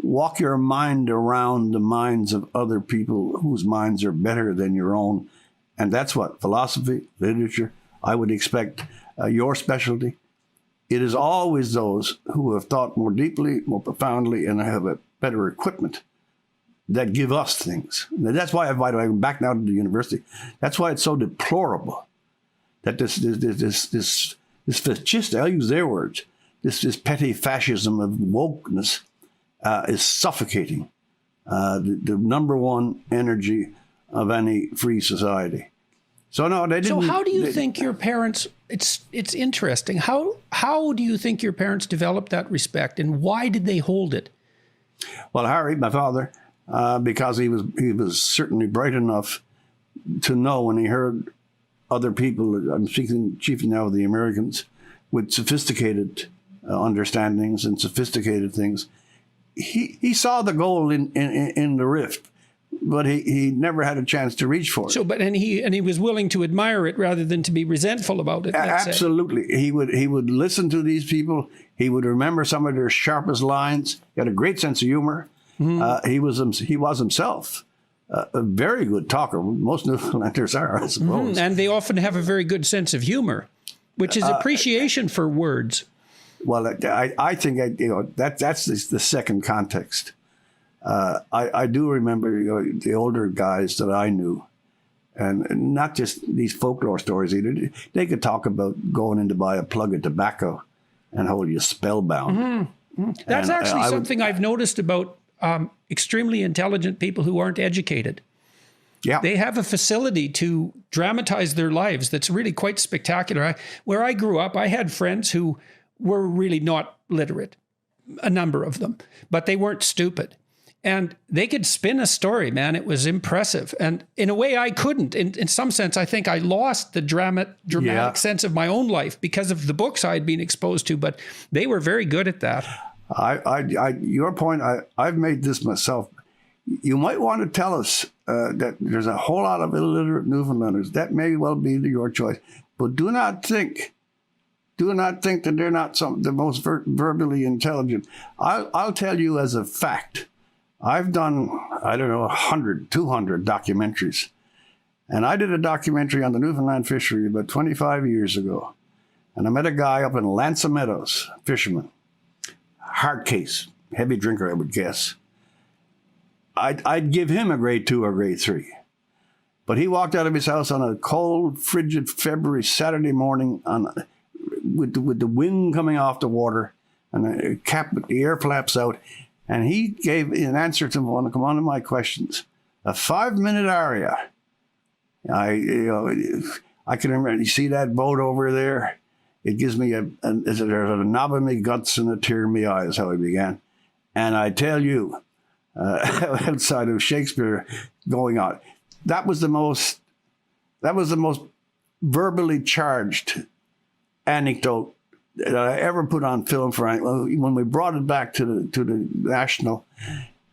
walk your mind around the minds of other people whose minds are better than your own. And that's what philosophy, literature, I would expect your specialty. It is always those who have thought more deeply, more profoundly, and have a better equipment that give us things. And that's why, by the way, I'm back now to the university. That's why it's so deplorable that this fascist, I'll use their words, this petty fascism of wokeness is suffocating the number one energy of any free society. So no, they didn't. So how do you think your parents? It's interesting. How do you think your parents developed that respect, and why did they hold it? Well, Harry, my father, because he was certainly bright enough to know when he heard other people. I'm speaking chiefly now of the Americans with sophisticated understandings and sophisticated things. He saw the gold in the rift, but he never had a chance to reach for it. So, and he was willing to admire it rather than to be resentful about it. Absolutely, he would listen to these people. He would remember some of their sharpest lines. He had a great sense of humor. Mm-hmm. He was himself a very good talker. Most Newfoundlanders are, I suppose. Mm-hmm. And they often have a very good sense of humor, which is appreciation for words. Well, I think that's the second context. I do remember the older guys that I knew, and not just these folklore stories either. They could talk about going in to buy a plug of tobacco and hold you spellbound. Mm-hmm. Mm-hmm. That's actually something I've noticed about extremely intelligent people who aren't educated. Yeah. They have a facility to dramatize their lives that's really quite spectacular. Where I grew up, I had friends who were really not literate, a number of them, but they weren't stupid. And they could spin a story, man. It was impressive. And in a way I couldn't. In some sense, I think I lost the dramatic sense of my own life because of the books I had been exposed to, but they were very good at that. Your point, I've made this myself. You might want to tell us that there's a whole lot of illiterate Newfoundlanders. That may well be your choice. But do not think that they're not the most verbally intelligent. I'll tell you as a fact, I've done, 100, 200 documentaries. And I did a documentary on the Newfoundland fishery about 25 years ago. And I met a guy up in Lansa Meadows, fisherman. Hard case, heavy drinker, I would guess. I'd give him a grade 2 or grade 3. But he walked out of his house on a cold, frigid February Saturday morning with the wind coming off the water and the air flaps out. And he gave an answer to one of my questions. A 5-minute aria. I can remember, you see that boat over there? It gives me there's a knob in me guts and a tear in me eyes, how he began. And I tell you, outside of Shakespeare going on, that was the most verbally charged anecdote that I ever put on film. When we brought it back to the National,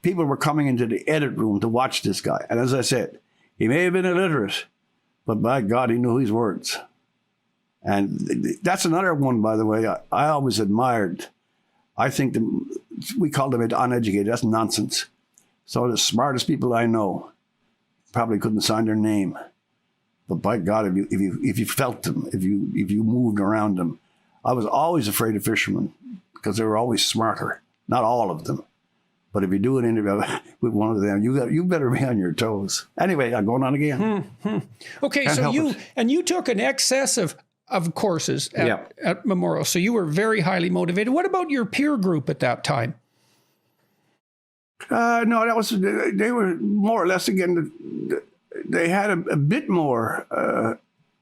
people were coming into the edit room to watch this guy. And as I said, he may have been illiterate, but by God, he knew his words. And that's another one, by the way, I always admired. I think we call them uneducated. That's nonsense. So the smartest people I know probably couldn't sign their name. But by God, if you felt them, if you moved around them, I was always afraid of fishermen because they were always smarter. Not all of them, but if you do an interview with one of them, you better be on your toes. Anyway, I'm going on again. Okay, so you took an excess of courses at Memorial, so you were very highly motivated. What about your peer group at that time? No, they were more or less, again, they had a bit more,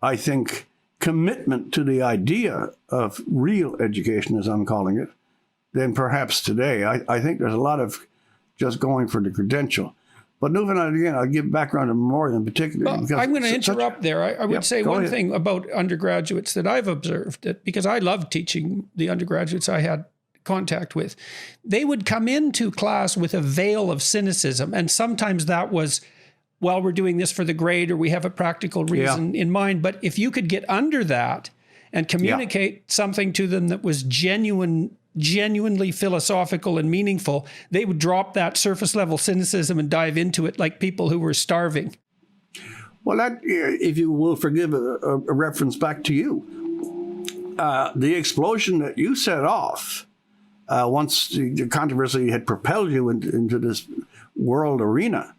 I think, commitment to the idea of real education, as I'm calling it, than perhaps today. I think there's a lot of just going for the credential. But Newfoundland, again, I'll give background to Memorial in particular. Well, I'm going to interrupt there. I would say one thing about undergraduates that I've observed, because I loved teaching the undergraduates I had contact with. They would come into class with a veil of cynicism. And sometimes that was, well, we're doing this for the grade or we have a practical reason in mind. But if you could get under that and communicate something to them that was genuinely philosophical and meaningful, they would drop that surface level cynicism and dive into it like people who were starving. Well, that, if you will forgive a reference back to you, the explosion that you set off once the controversy had propelled you into this world arena,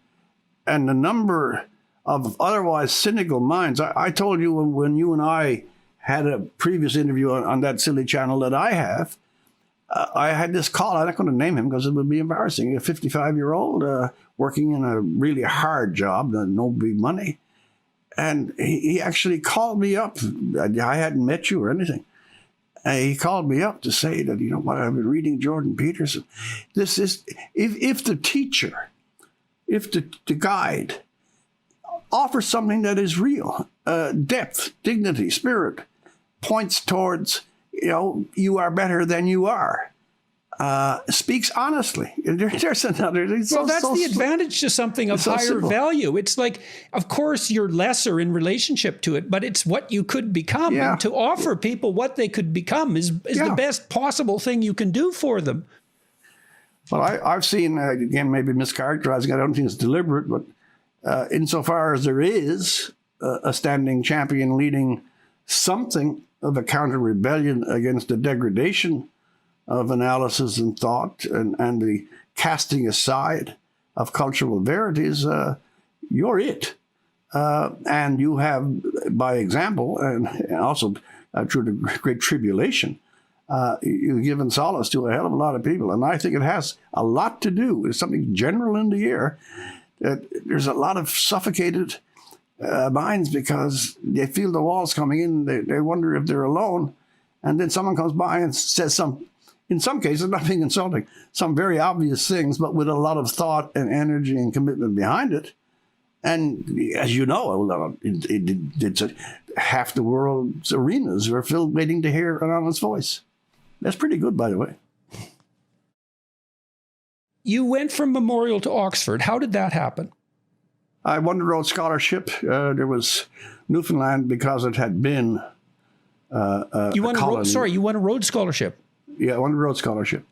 and the number of otherwise cynical minds. I told you when you and I had a previous interview on that silly channel that I have, I had this call. I'm not going to name him because it would be embarrassing. A 55-year-old working in a really hard job, no big money. And he actually called me up. I hadn't met you or anything. He called me up to say that, what, I've been reading Jordan Peterson. This is, if the teacher, if the guide offers something that is real, depth, dignity, spirit, points towards, you are better than you are, speaks honestly. There's another. That's the advantage to something of higher value. It's like, of course, you're lesser in relationship to it, but it's what you could become. And to offer people what they could become is the best possible thing you can do for them. Well, I've seen, again, maybe mischaracterizing, I don't think it's deliberate, but insofar as there is a standing champion leading something of a counter-rebellion against the degradation of analysis and thought and the casting aside of cultural verities, you're it. And you have, by example, and also through the Great Tribulation, you've given solace to a hell of a lot of people. And I think it has a lot to do with something general in the air, that there's a lot of suffocated minds because they feel the walls coming in. They wonder if they're alone. And then someone comes by and says some in some cases, not being insulting, some very obvious things, but with a lot of thought and energy and commitment behind it. And as you know, half the world's arenas are filled waiting to hear an honest voice. That's pretty good, by the way. You went from Memorial to Oxford. How did that happen? I won the Rhodes Scholarship. There was Newfoundland because it had been a colony. You won a Rhodes Scholarship. Yeah, I won the Rhodes Scholarship,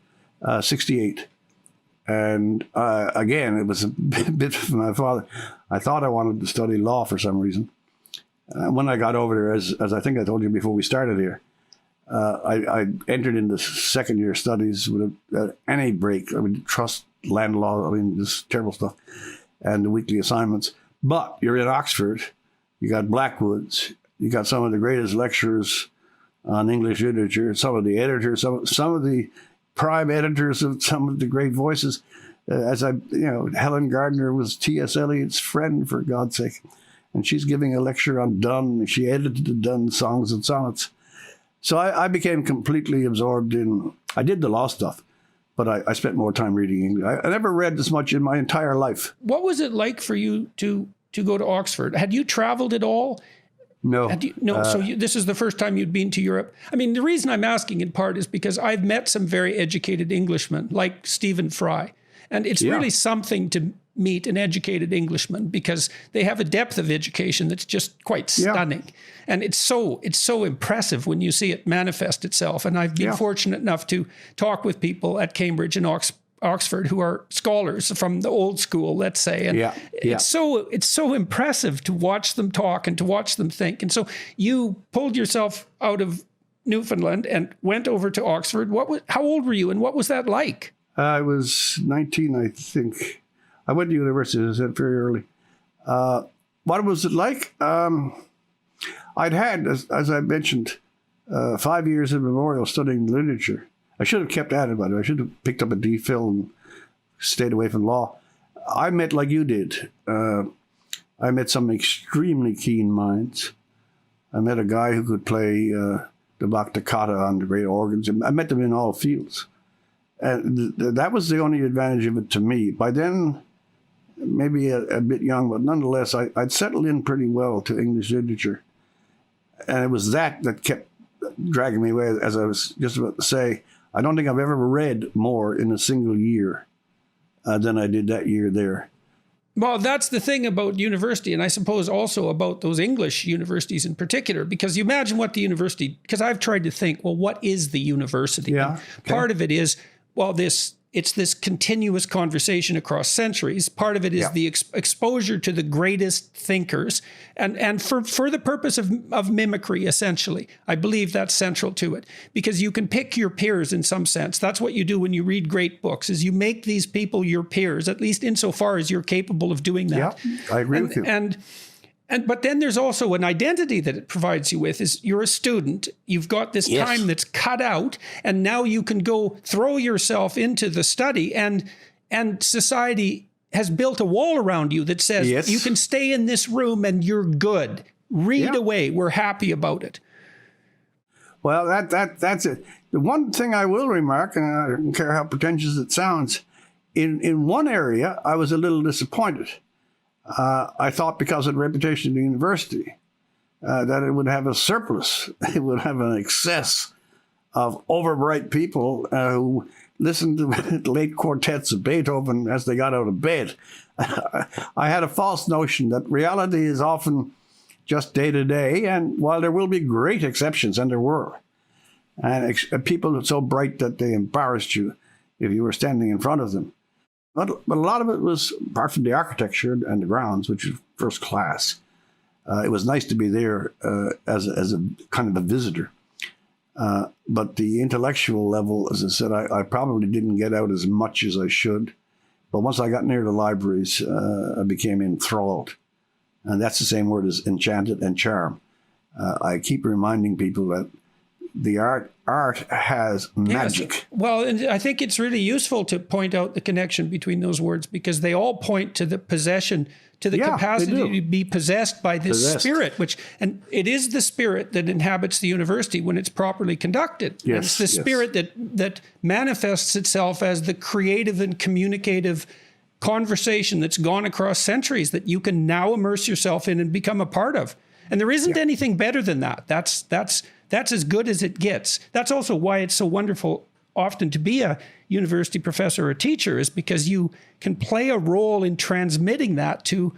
68. And again, it was a bit from my father. I thought I wanted to study law for some reason. When I got over there, as I think I told you before we started here, I entered into second year studies with any break. I mean, trust, land law, I mean, this terrible stuff, and the weekly assignments. But you're in Oxford, you got Blackwoods, you got some of the greatest lecturers on English literature, some of the editors, some of the prime editors of some of the great voices. Helen Gardner was T.S. Eliot's friend, for God's sake. And she's giving a lecture on Donne. She edited the Donne songs and sonnets. So I became completely absorbed I did the law stuff, but I spent more time reading English. I never read this much in my entire life. What was it like for you to go to Oxford? Had you traveled at all? No. This is the first time you'd been to Europe. I mean, the reason I'm asking in part is because I've met some very educated Englishmen, like Stephen Fry. And it's really something to meet an educated Englishman because they have a depth of education that's just quite stunning. Yeah. And it's so impressive when you see it manifest itself. And I've been fortunate enough to talk with people at Cambridge and Oxford who are scholars from the old school, let's say. And it's so impressive to watch them talk and to watch them think. And so you pulled yourself out of Newfoundland and went over to Oxford. How old were you and what was that like? I was 19, I think. I went to university, as I said, very early. What was it like? I'd had, as I mentioned, 5 years in Memorial studying literature. I should have kept at it, by the way. I should have picked up a DPhil and stayed away from law. I met, like you did, I met some extremely keen minds. I met a guy who could play the Bach toccata on the great organs. I met them in all fields. And that was the only advantage of it to me. By then, maybe a bit young, but nonetheless, I'd settled in pretty well to English literature. And it was that kept dragging me away. As I was just about to say, I don't think I've ever read more in a single year than I did that year there. Well, that's the thing about university, and I suppose also about those English universities in particular, because you imagine what the university, because I've tried to think, well, what is the university? Yeah, okay. Part of it is, well, it's this continuous conversation across centuries. Part of it is the exposure to the greatest thinkers, and for the purpose of mimicry, essentially. I believe that's central to it, because you can pick your peers in some sense. That's what you do when you read great books, is you make these people your peers, at least insofar as you're capable of doing that. Yeah, I agree with you. But then there's also an identity that it provides you with, is you're a student, you've got this time that's cut out, and now you can go throw yourself into the study, and society has built a wall around you that says you can stay in this room and you're good. Read away, we're happy about it. Well, that's it. The one thing I will remark, and I don't care how pretentious it sounds, in one area I was a little disappointed. I thought because of the reputation of the university that it would have a surplus. It would have an excess of overbright people who listened to late quartets of Beethoven as they got out of bed. I had a false notion that reality is often just day to day, and while there will be great exceptions, and there were, and people are so bright that they embarrassed you if you were standing in front of them. But a lot of it was, apart from the architecture and the grounds, which is first class, it was nice to be there as a kind of a visitor. But the intellectual level, as I said, I probably didn't get out as much as I should. But once I got near the libraries, I became enthralled. And that's the same word as enchanted and charm. I keep reminding people that the art has magic. Yes. Well, and I think it's really useful to point out the connection between those words, because they all point to the possession, to the capacity to be possessed by this spirit, and it is the spirit that inhabits the university when it's properly conducted. Yes, and it's the spirit that manifests itself as the creative and communicative conversation that's gone across centuries that you can now immerse yourself in and become a part of. And there isn't anything better than that. That's as good as it gets. That's also why it's so wonderful often to be a university professor or teacher, is because you can play a role in transmitting that to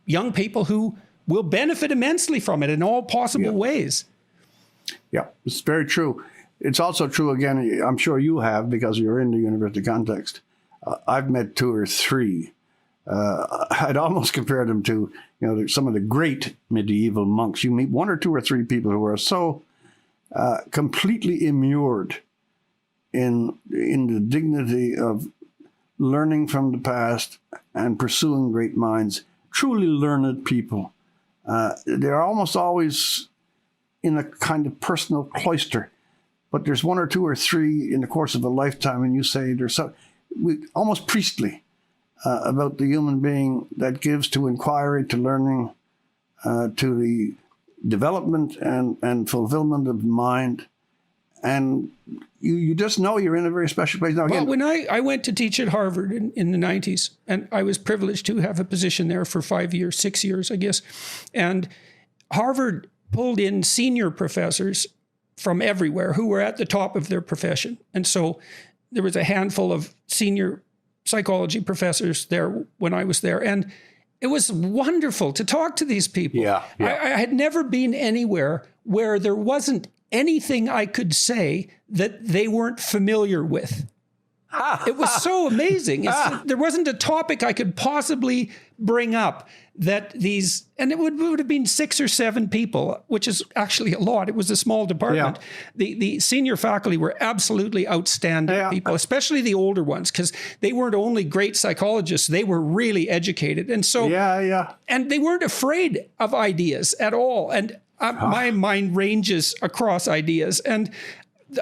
young people who will benefit immensely from it in all possible ways. Yeah, it's very true. It's also true, again, I'm sure you have, because you're in the university context. I've met 2 or 3. I'd almost compare them to, some of the great medieval monks. You meet 1 or 2 or 3 people who are so completely immured in the dignity of learning from the past and pursuing great minds, truly learned people. They're almost always in a kind of personal cloister, but there's 1 or 2 or 3 in the course of a lifetime, and you say they're almost priestly about the human being that gives to inquiry, to learning, to the development and fulfillment of mind. And you just know you're in a very special place. Now, again, when I went to teach at Harvard in the 90s, and I was privileged to have a position there for 5 years, 6 years, I guess. And Harvard pulled in senior professors from everywhere who were at the top of their profession. And so there was a handful of senior psychology professors there when I was there. And it was wonderful to talk to these people. Yeah. I had never been anywhere where there wasn't anything I could say that they weren't familiar with. It was so amazing. There wasn't a topic I could possibly bring up that these, and it would have been 6 or 7 people, which is actually a lot. It was a small department. Yeah. The senior faculty were absolutely outstanding people, especially the older ones, because they weren't only great psychologists, they were really educated. And so, and they weren't afraid of ideas at all. And my mind ranges across ideas. And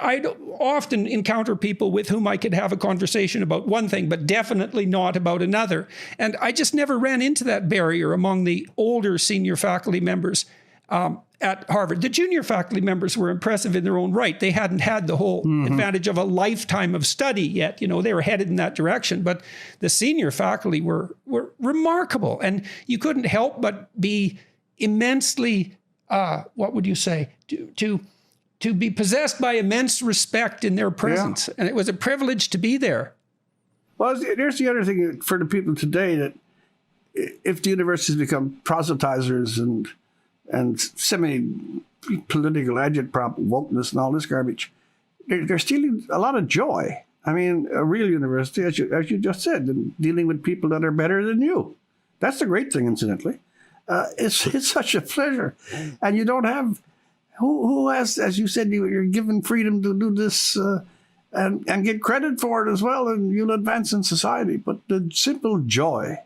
I often encounter people with whom I could have a conversation about one thing, but definitely not about another. And I just never ran into that barrier among the older senior faculty members at Harvard. The junior faculty members were impressive in their own right. They hadn't had the whole advantage of a lifetime of study yet. They were headed in that direction. But the senior faculty were remarkable. And you couldn't help but be immensely, what would you say, to be possessed by immense respect in their presence. And it was a privilege to be there. Well, there's the other thing for the people today, that if the universities become proselytizers and semi-political agitprop wokeness and all this garbage, they're stealing a lot of joy. I mean, a real university, as you just said, and dealing with people that are better than you. That's the great thing, incidentally. It's such a pleasure. And you don't have... Who has, as you said, you're given freedom to do this and get credit for it as well, and you'll advance in society. But the simple joy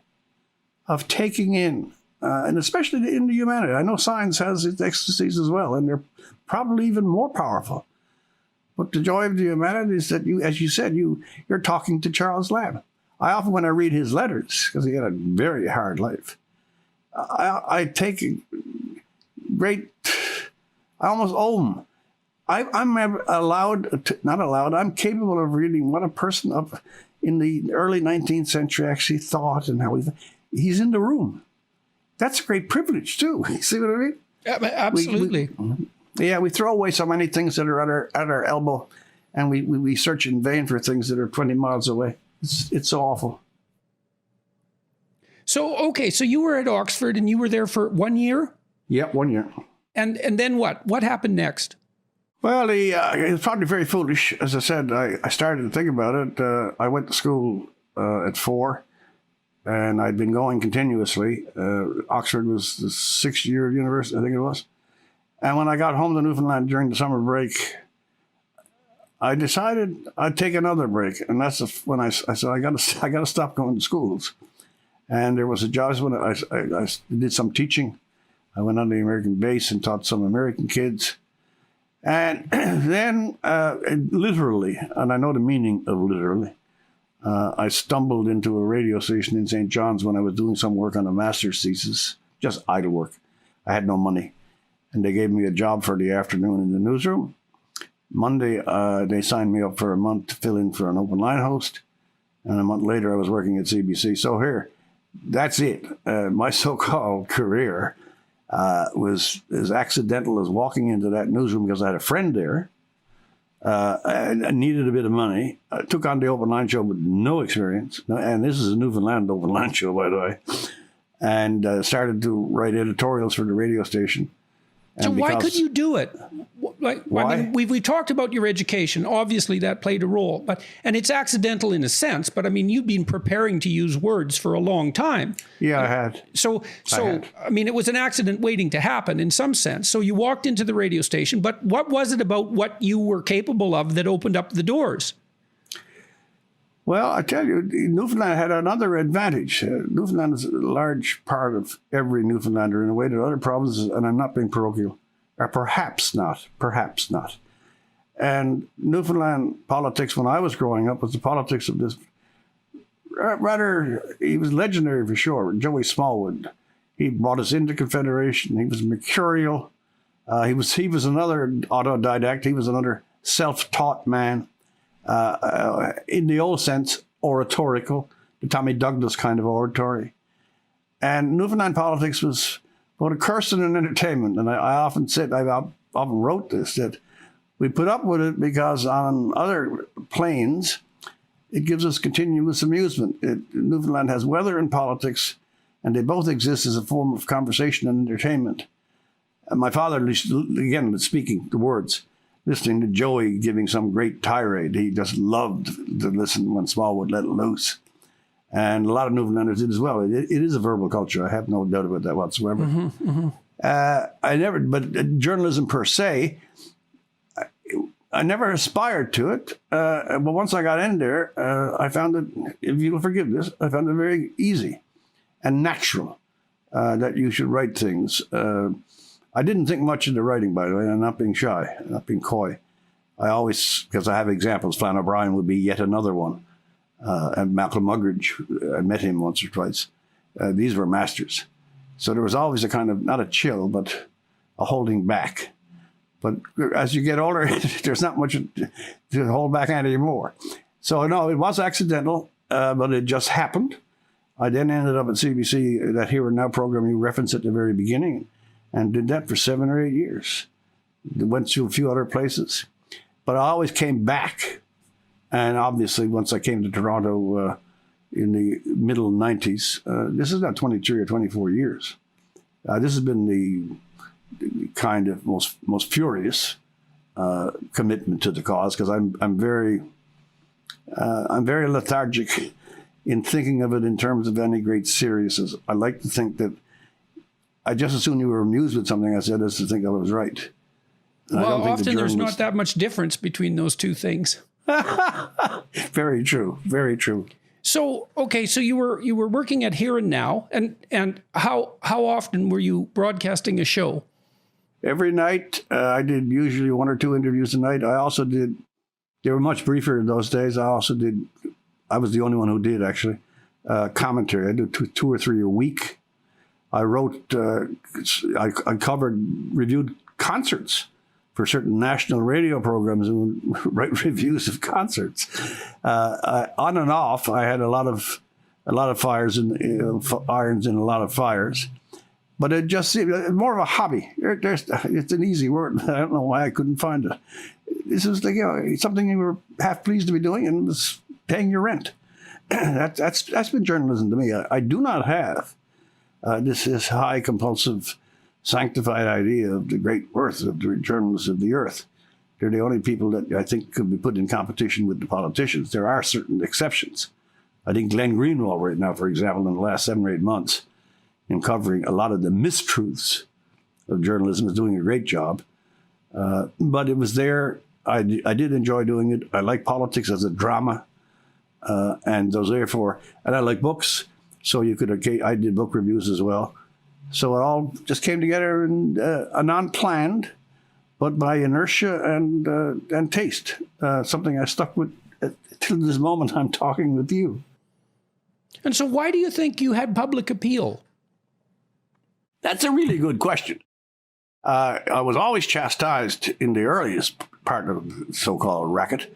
of taking in, and especially in the humanity. I know science has its ecstasies as well, and they're probably even more powerful. But the joy of the humanity is that you, as you said, you're talking to Charles Lamb. I often, when I read his letters, because he had a very hard life, I take great... I almost owe him. I'm I'm capable of reading what a person in the early 19th century actually thought and how he's in the room. That's a great privilege, too. You see what I mean? Absolutely. We throw away so many things that are at our elbow, and we search in vain for things that are 20 miles away. It's so awful. So you were at Oxford, and you were there for 1 year? Yep, 1 year. And then what? What happened next? Well, it was probably very foolish. As I said, I started to think about it. I went to school at 4, and I'd been going continuously. Oxford was the 6th year of university, I think it was. And when I got home to Newfoundland during the summer break, I decided I'd take another break. And that's when I said, I got to stop going to schools. And there was a job when I did some teaching. I went on the American base and taught some American kids. And then, literally, and I know the meaning of literally, I stumbled into a radio station in St. John's when I was doing some work on a master's thesis, just idle work. I had no money. And they gave me a job for the afternoon in the newsroom. Monday, they signed me up for a month to fill in for an open line host. And a month later, I was working at CBC. So here, that's it. My so-called career was as accidental as walking into that newsroom because I had a friend there. I needed a bit of money. I took on the open line show with no experience. And this is a Newfoundland open line show, by the way. And started to write editorials for the radio station. So why could you do it? Like, why? I mean, we've talked about your education. Obviously, that played a role, and it's accidental in a sense. But I mean, you've been preparing to use words for a long time. Yeah, I had. I mean, it was an accident waiting to happen in some sense. So you walked into the radio station, but what was it about what you were capable of that opened up the doors? Well, I tell you, Newfoundland had another advantage. Newfoundland is a large part of every Newfoundlander in a way that other provinces, and I'm not being parochial, are perhaps not. And Newfoundland politics, when I was growing up, was the politics of this rather, he was legendary for sure, Joey Smallwood. He brought us into Confederation. He was mercurial. He was another autodidact. He was another self-taught man. In the old sense, oratorical, the Tommy Douglas kind of oratory. And Newfoundland politics was both a curse and an entertainment. And I often said, I often wrote this, that we put up with it because on other planes, it gives us continuous amusement. Newfoundland has weather and politics, and they both exist as a form of conversation and entertainment. And my father, again, speaking the words, listening to Joey giving some great tirade. He just loved to listen when Smallwood let loose. And a lot of Newfoundlanders did as well. It is a verbal culture. I have no doubt about that whatsoever. But journalism per se, I never aspired to it. But once I got in there, I found it, if you'll forgive this, I found it very easy and natural that you should write things. I didn't think much into writing, by the way. I'm not being shy, not being coy. I always, because I have examples, Flann O'Brien would be yet another one. And Malcolm Muggeridge, I met him once or twice. These were masters. So there was always a kind of, not a chill, but a holding back. But as you get older, there's not much to hold back anymore. So no, it was accidental, but it just happened. I then ended up at CBC, that Here and Now program you referenced at the very beginning, and did that for 7 or 8 years. Went to a few other places. But I always came back. And obviously, once I came to Toronto in the middle 90s, this is not 23 or 24 years. This has been the kind of most furious commitment to the cause, because I'm very lethargic in thinking of it in terms of any great seriousness. I like to think that I just as soon you were amused with something I said as to think I was right. And well, often there's not that much difference between those two things. Very true. Very true. So, okay, so you were working at Here and Now, and how often were you broadcasting a show? Every night. I did usually 1 or 2 interviews a night. I also did, they were much briefer in those days. I was the only one who did, actually, commentary. I did 2 or 3 a week. I wrote, I reviewed concerts for certain national radio programs and would write reviews of concerts. On and off, I had a lot of fires and irons in a lot of fires. But it just seemed more of a hobby. It's an easy word. I don't know why I couldn't find it. This was like, something you were half pleased to be doing and was paying your rent. That's been journalism to me. I do not have this high compulsive sanctified idea of the great worth of the journalists of the earth. They're the only people that I think could be put in competition with the politicians. There are certain exceptions. I think Glenn Greenwald right now, for example, in the last 7 or 8 months, in covering a lot of the mistruths of journalism, is doing a great job. But it was there. I did enjoy doing it. I like politics as a drama. And those therefore, and I like books. So I did book reviews as well. So it all just came together in a non-planned but by inertia and taste, something I stuck with till this moment I'm talking with you. And so why do you think you had public appeal? That's a really good question. I was always chastised in the earliest part of the so-called racket.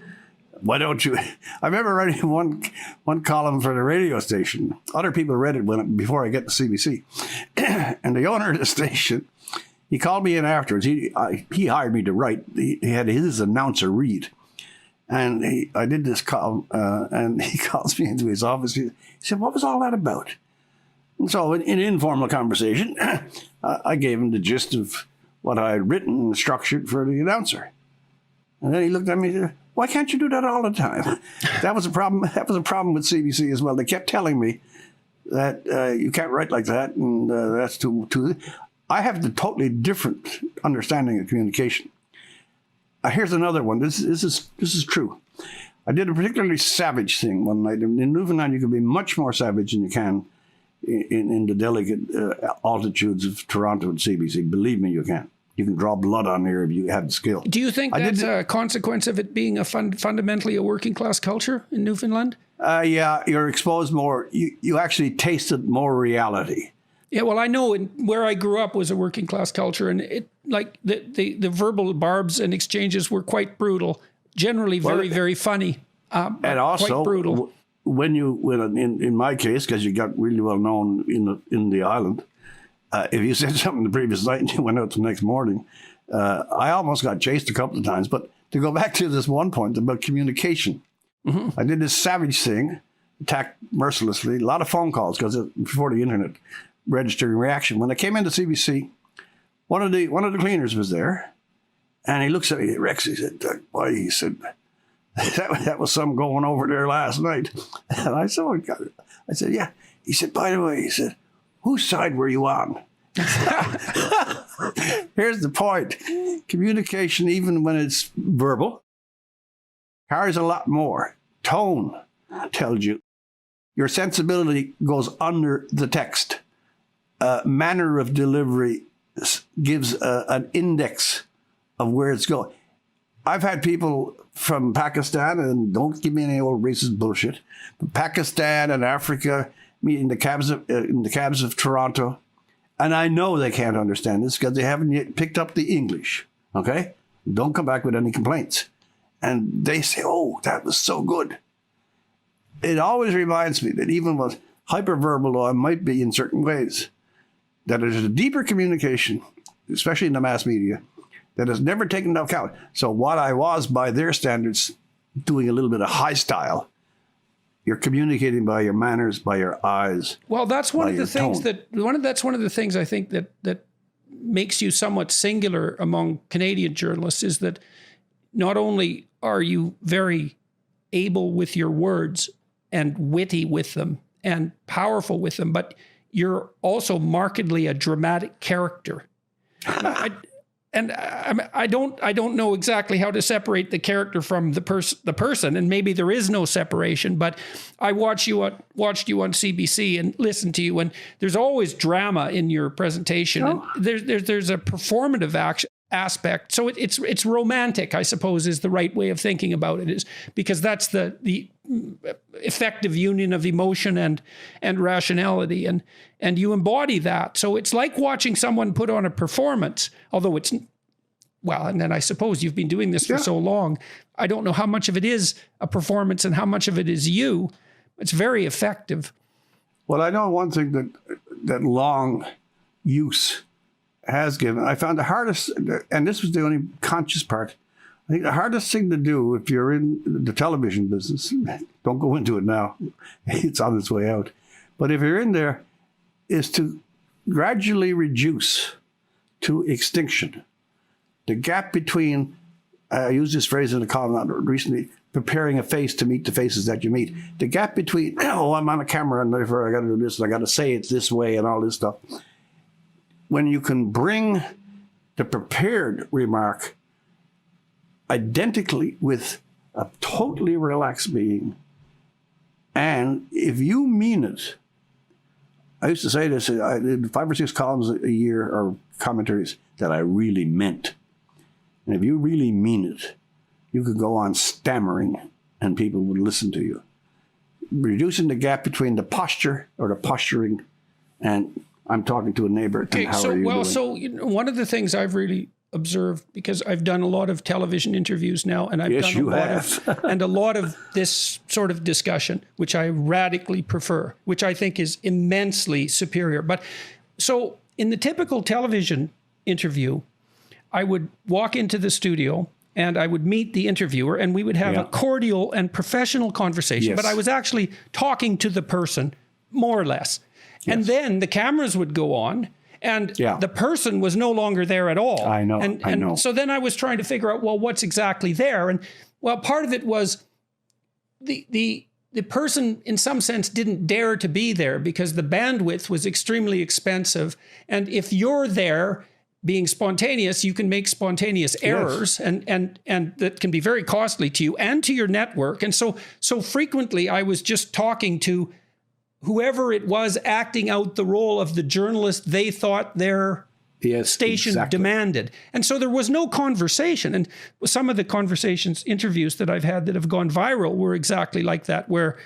Why don't you? I remember writing one column for the radio station. Other people read it before I get to CBC. And the owner of the station, he called me in afterwards. He hired me to write. He had his announcer read. And I did this column, and he calls me into his office. He said, "What was all that about?" And so in informal conversation, I gave him the gist of what I had written and structured for the announcer. And then he looked at me and said, "Why can't you do that all the time?" That was a problem. That was a problem with CBC as well. They kept telling me that you can't write like that, and that's too. I have a totally different understanding of communication. Here's another one. This is true. I did a particularly savage thing one night. In Newfoundland, you can be much more savage than you can in the delicate altitudes of Toronto and CBC. Believe me, you can. You can draw blood on there if you have the skill. Do you think that's a consequence of it being fundamentally a working class culture in Newfoundland? Yeah, you're exposed more. You actually tasted more reality. Yeah, well, I know where I grew up was a working class culture, and the verbal barbs and exchanges were quite brutal. Generally, very funny. And also, quite brutal. When in my case, because you got really well known in the island, if you said something the previous night and you went out the next morning, I almost got chased a couple of times. But to go back to this one point about communication, I did this savage thing, attacked mercilessly, a lot of phone calls because before the internet, registering reaction. When I came into CBC, one of the cleaners was there, and he looks at me, "Rex," he said, "Why?" He said, that was some going over there last night. And I saw it. I said, "Yeah." He said, "By the way," he said, "whose side were you on?" Here's the point. Communication, even when it's verbal, carries a lot more. Tone tells you. Your sensibility goes under the text. Manner of delivery gives an index of where it's going. I've had people from Pakistan, and don't give me any old racist bullshit, but Pakistan and Africa meet in the cabs of Toronto, and I know they can't understand this because they haven't yet picked up the English. Okay, don't come back with any complaints, and they say, "Oh, that was so good." It always reminds me that even with hyperverbal, though I might be in certain ways, that there's a deeper communication, especially in the mass media, that is never taken into account. So what I was, by their standards, doing a little bit of high style, you're communicating by your manners, by your eyes. Well, that's one of the things tone. that's one of the things I think that makes you somewhat singular among Canadian journalists is that not only are you very able with your words and witty with them and powerful with them, but you're also markedly a dramatic character. I don't know exactly how to separate the character from the person, and maybe there is no separation. But I watched you on CBC and listened to you, and there's always drama in your presentation. Oh. And there's a performative aspect. So it's romantic, I suppose, is the right way of thinking about it, is because that's the effective union of emotion and rationality, and you embody that. So it's like watching someone put on a performance, although it's, well, and then I suppose you've been doing this for so long, I don't know how much of it is a performance and how much of it is you. It's very effective. Well, I know one thing that long use has given. I found the hardest, and this was the only conscious part, I think the hardest thing to do if you're in the television business, don't go into it now, it's on its way out, but if you're in there, is to gradually reduce to extinction the gap between, I used this phrase in a column recently, preparing a face to meet the faces that you meet. The gap between, oh, I'm on a camera and therefore I got to do this and I got to say it this way and all this stuff. When you can bring the prepared remark identically with a totally relaxed being, and if you mean it, I used to say this, I did 5 or 6 columns a year or commentaries that I really meant. And if you really mean it, you could go on stammering and people would listen to you. Reducing the gap between the posture or the posturing and I'm talking to a neighbor. Okay, and how are you doing? so one of the things I've really observed, because I've done a lot of television interviews now, and I've done a lot of this sort of discussion, which I radically prefer, which I think is immensely superior. But so in the typical television interview, I would walk into the studio and I would meet the interviewer and we would have a cordial and professional conversation, but I was actually talking to the person more or less. Yes. And then the cameras would go on and the person was no longer there at all. I know. And so then I was trying to figure out, well, what's exactly there? And well, part of it was the person in some sense didn't dare to be there because the bandwidth was extremely expensive. And if you're there being spontaneous, you can make spontaneous errors and that can be very costly to you and to your network. And so frequently I was just talking to whoever it was acting out the role of the journalist they thought their station demanded. And so there was no conversation. And some of the interviews that I've had that have gone viral were exactly like that, where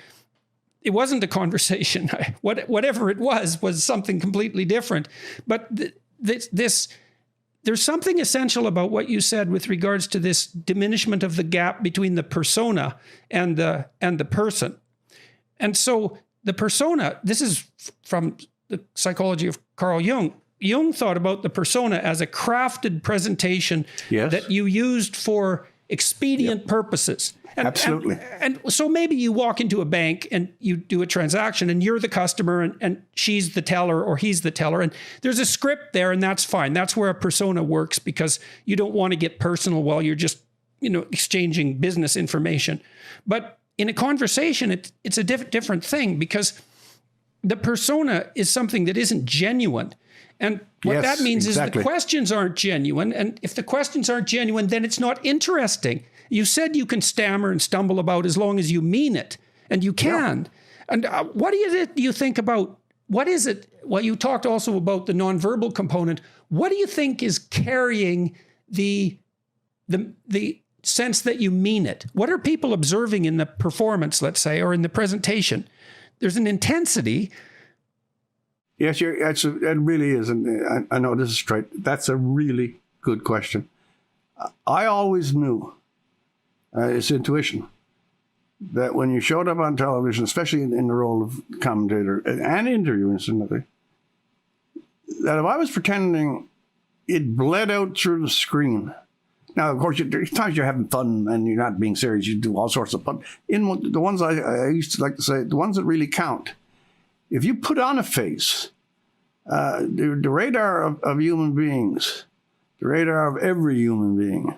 it wasn't a conversation. Whatever it was something completely different. But there's something essential about what you said with regards to this diminishment of the gap between the persona and the person. And so the persona, this is from the psychology of Carl Jung. Jung thought about the persona as a crafted presentation that you used for expedient purposes. Absolutely. And so maybe you walk into a bank and you do a transaction and you're the customer and she's the teller or he's the teller. And there's a script there and that's fine. That's where a persona works because you don't want to get personal while you're just, exchanging business information. But in a conversation, it's a different thing because the persona is something that isn't genuine. And what that means is the questions aren't genuine. And if the questions aren't genuine, then it's not interesting. You said you can stammer and stumble about as long as you mean it. And you can. Yeah. And what do you think about, what is it? Well, you talked also about the nonverbal component. What do you think is carrying the sense that you mean it? What are people observing in the performance, let's say, or in the presentation? There's an intensity. Yes, it really is. And I know this is straight. That's a really good question. I always knew, it's intuition, that when you showed up on television, especially in the role of commentator and interview, incidentally, that if I was pretending, it bled out through the screen. Now, of course, there's times you're having fun and you're not being serious. You do all sorts of fun. In the ones I used to like to say, the ones that really count, if you put on a face, the radar of human beings, the radar of every human being,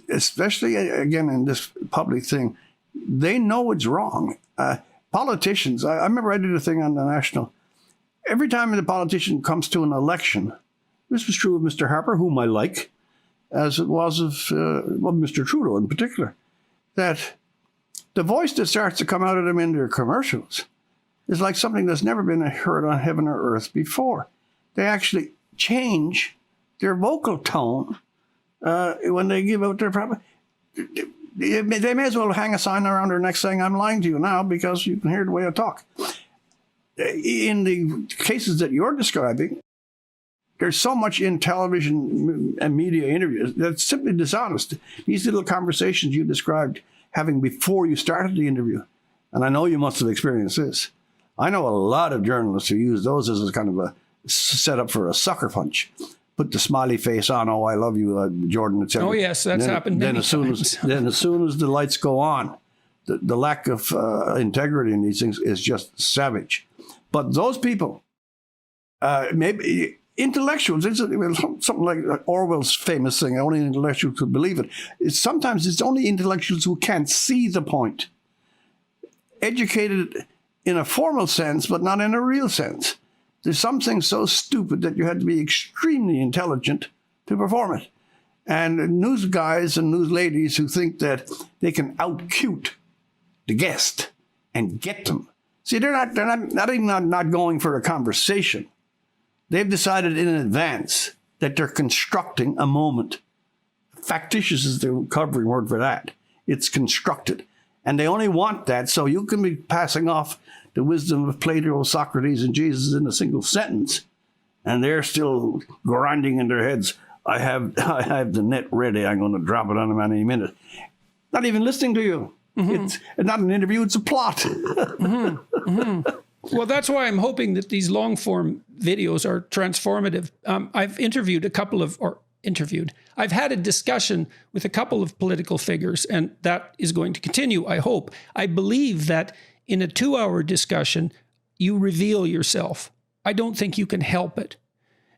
especially, again, in this public thing, they know it's wrong. Politicians, I remember I did a thing on the National. Every time the politician comes to an election, this was true of Mr. Harper, whom I like, as it was of Mr. Trudeau in particular, that the voice that starts to come out of them in their commercials is like something that's never been heard on heaven or earth before. They actually change their vocal tone when they give out their proper. They may as well hang a sign around their neck saying, "I'm lying to you now," because you can hear the way I talk. In the cases that you're describing, there's so much in television and media interviews that's simply dishonest. These little conversations you described having before you started the interview, and I know you must have experienced this. I know a lot of journalists who use those as a kind of a setup for a sucker punch. Put the smiley face on, "Oh, I love you, Jordan," etc. Oh, yes, that's happened many times. Then as soon as the lights go on, the lack of integrity in these things is just savage. But those people, maybe intellectuals, it's something like Orwell's famous thing, only intellectuals could believe it. Sometimes it's only intellectuals who can't see the point. Educated in a formal sense, but not in a real sense. There's something so stupid that you had to be extremely intelligent to perform it. And news guys and news ladies who think that they can out-cute the guest and get them. See, they're not even going for a conversation. They've decided in advance that they're constructing a moment factitious is the covering word for that. It's constructed. And they only want that so you can be passing off the wisdom of Plato, Socrates, and Jesus in a single sentence. And they're still grinding in their heads, I have the net ready. I'm going to drop it on them any minute. Not even listening to you. Mm-hmm. It's not an interview, it's a plot. Mm-hmm. Mm-hmm. Well, that's why I'm hoping that these long-form videos are transformative. I've I've had a discussion with a couple of political figures, and that is going to continue, I hope. I believe that in a 2-hour discussion, you reveal yourself. I don't think you can help it.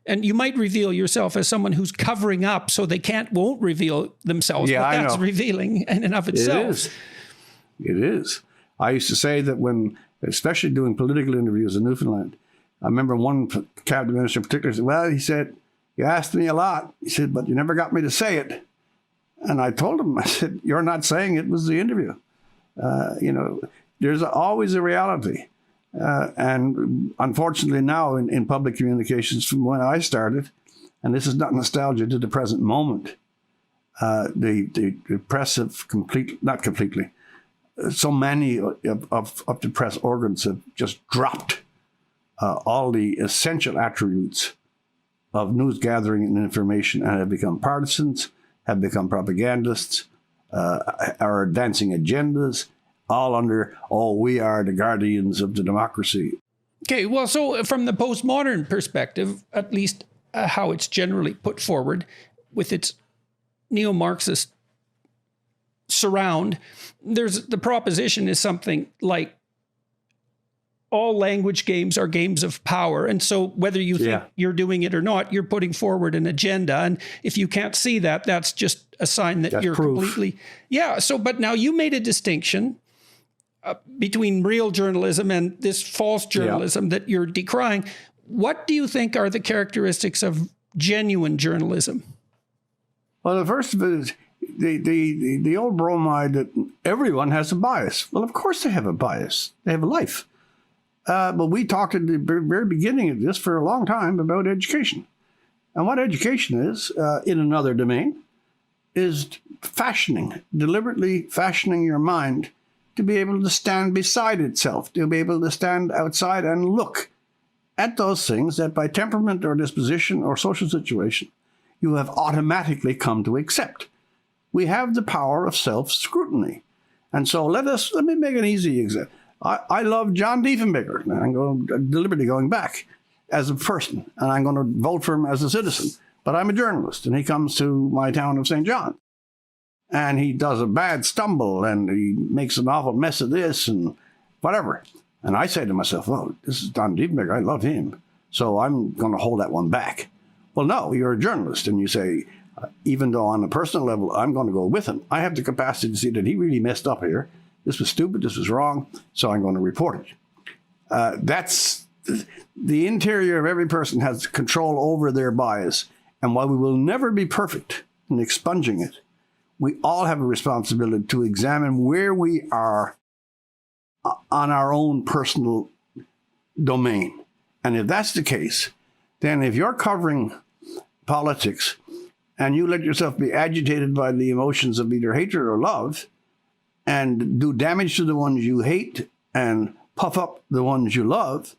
And you might reveal yourself as someone who's covering up so they won't reveal themselves. Yeah, but that's revealing in and of itself. It is. I used to say that when, especially doing political interviews in Newfoundland, I remember one cabinet minister in particular said, well, he said, you asked me a lot. He said, but you never got me to say it. And I told him, I said, you're not saying it was the interview. There's always a reality. And unfortunately now in public communications from when I started, and this is not nostalgia to the present moment, the press have so many of the press organs have just dropped all the essential attributes of news gathering and information and have become partisans, have become propagandists, are advancing agendas, all under, we are the guardians of the democracy. Okay, well, so from the postmodern perspective, at least how it's generally put forward with its neo-Marxist surround, the proposition is something like all language games are games of power. And so whether you think you're doing it or not, you're putting forward an agenda. And if you can't see that, that's just a sign that you're proof. Completely... Yeah, so, but now you made a distinction between real journalism and this false journalism that you're decrying. What do you think are the characteristics of genuine journalism? Well, the first of it is the old bromide that everyone has a bias. Well, of course they have a bias. They have a life. But we talked at the very beginning of this for a long time about education. And what education is, in another domain, is deliberately fashioning your mind to be able to stand beside itself, to be able to stand outside and look at those things that by temperament or disposition or social situation, you have automatically come to accept. We have the power of self-scrutiny. And so let me make an easy example. I love John Diefenbaker, and I'm deliberately going back as a person, and I'm going to vote for him as a citizen. But I'm a journalist, and he comes to my town of St. John. And he does a bad stumble, and he makes an awful mess of this, and whatever. And I say to myself, this is John Diefenbaker, I love him, so I'm going to hold that one back. Well, no, you're a journalist, and you say, even though on a personal level, I'm going to go with him, I have the capacity to see that he really messed up here. This was stupid, this was wrong, so I'm going to report it. That's the interior of every person has control over their bias. And while we will never be perfect in expunging it, we all have a responsibility to examine where we are on our own personal domain. And if that's the case, then if you're covering politics and you let yourself be agitated by the emotions of either hatred or love and do damage to the ones you hate and puff up the ones you love,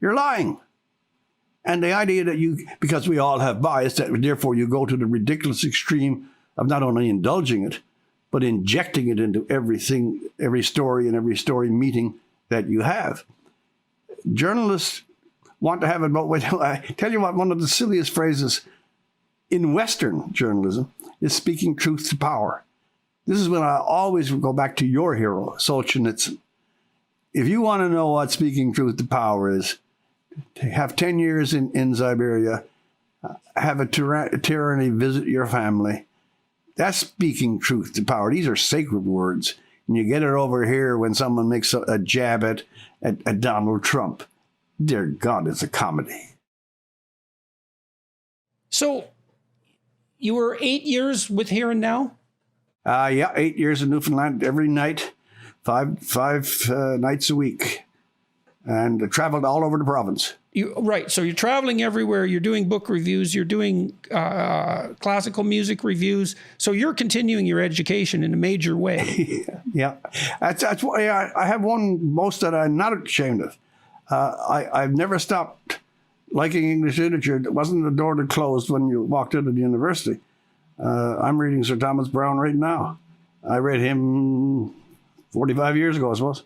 you're lying. And the idea that because we all have bias, that therefore you go to the ridiculous extreme of not only indulging it, but injecting it into everything, every story and every story meeting that you have. Journalists want to have it both ways. I tell you what, one of the silliest phrases in Western journalism is speaking truth to power. This is when I always go back to your hero, Solzhenitsyn. If you want to know what speaking truth to power is, have 10 years in Siberia, have a tyranny visit your family. That's speaking truth to power. These are sacred words. And you get it over here when someone makes a jab at Donald Trump. Dear God, it's a comedy. So you were 8 years with Here and Now? 8 years in Newfoundland every night, five nights a week. And traveled all over the province. Right. So you're traveling everywhere. You're doing book reviews. You're doing classical music reviews. So you're continuing your education in a major way. Yeah. That's why I have one boast that I'm not ashamed of. I've never stopped liking English literature. It wasn't the door that closed when you walked into the university. I'm reading Sir Thomas Browne right now. I read him 45 years ago, I suppose.